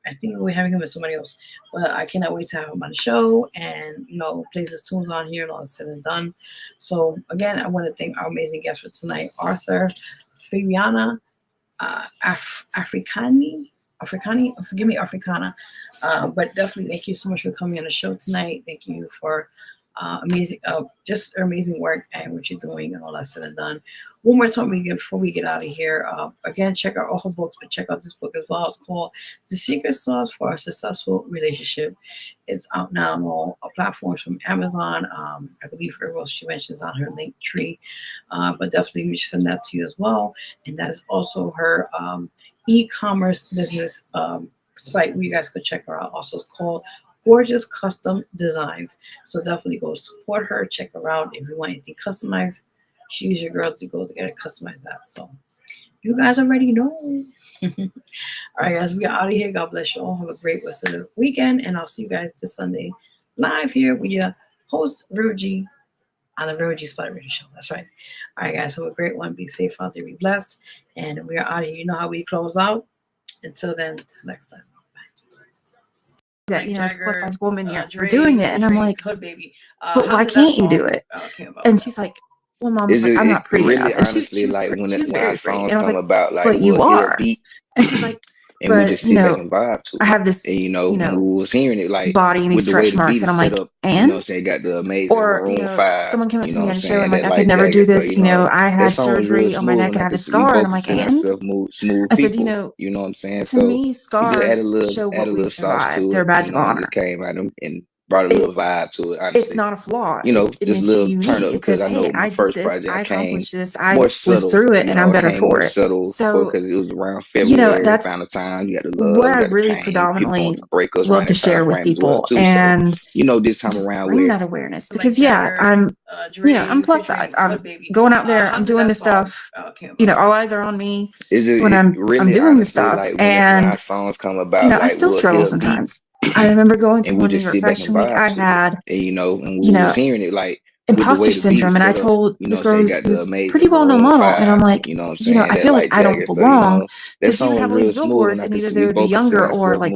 I think we're having him with somebody else, but I cannot wait to have him on the show and plays his tunes on here and all that's said and done. So again, I want to thank our amazing guest for tonight, Author Fabiana Africain. Forgive me, Africana. But definitely thank you so much for coming on the show tonight. Thank you for just amazing work and what you're doing and all that said and done. One more time before we get out of here. Again, check out all her books, but check out this book as well. It's called The Secret Sauce for a Successful Relationship. It's out now on all platforms from Amazon. I believe she mentions on her link tree, but definitely we should send that to you as well. And that is also her e-commerce business site where you guys could check her out. Also, it's called Gorgeous Custom Designs. So definitely go support her, check her out. If you want anything customized, she's your girl to go to get it customized that. So you guys already know. All right, guys, we are out of here. God bless you all. Have a great rest of the weekend, and I'll see you guys this Sunday live here with your host Vero G on the Vero G Spotlight Radio Show. That's right. All right, guys, have a great one. Be safe out there. Be blessed, and we are out of here. You know how we close out. Until then, until next time. That as a plus size woman, you're doing it, and I'm like, baby. But why can't you do it? And she's like, well, Mom, I'm not pretty enough. And she's like she's when very our pretty. songs And I was come like, about, like but you are. And she's like, and we but just sit back and vibe to it. I have this, and when we was hearing it, like body and with these the way stretch the marks, beat and I'm is like, set up, and saying got the amazing or Maroon 5. someone came up to me on the show and that like, I could never do Jagger, this. so, I had that song was real surgery on my smooth, neck and I had a we scar, and I'm both like, consider and ourselves smooth I said, people, you know what I'm saying? to So me, we just add a scars little, show what we sauce survived. to They're a it, badge of honor. just came out and brought a little vibe to it. Honestly, It's not a flaw. It just a makes you little turn unique. up It says, because I hey, know my I did first this, project I I came accomplished this, I more lived subtle, through it, and I'm I better came more for it. subtle So, because it was around February, that's around the time you got the what love, I you got the really pain, people predominantly want to break us love around to that time share with frame as well people, too. So and this time just around bring with that awareness because I'm I'm plus size. I'm baby. going out there, I'm doing this stuff. All eyes are on me when I'm really doing this honestly stuff, like when and our songs come about, I like still we'll struggle hear a beat sometimes. I remember going to and we one New just York sit back and Fashion Week. vibe I to had it. And when we was hearing it, like with the imposter way the beat is syndrome, and I set up, told this girl got the who's amazing pretty well known Maroon model, and I'm 5, like, you know what I'm saying, I that feel like like I don't Jagger. So belong that because you song would was have all real these smooth, billboards, and I and could either see they we would be both consider younger or ourselves like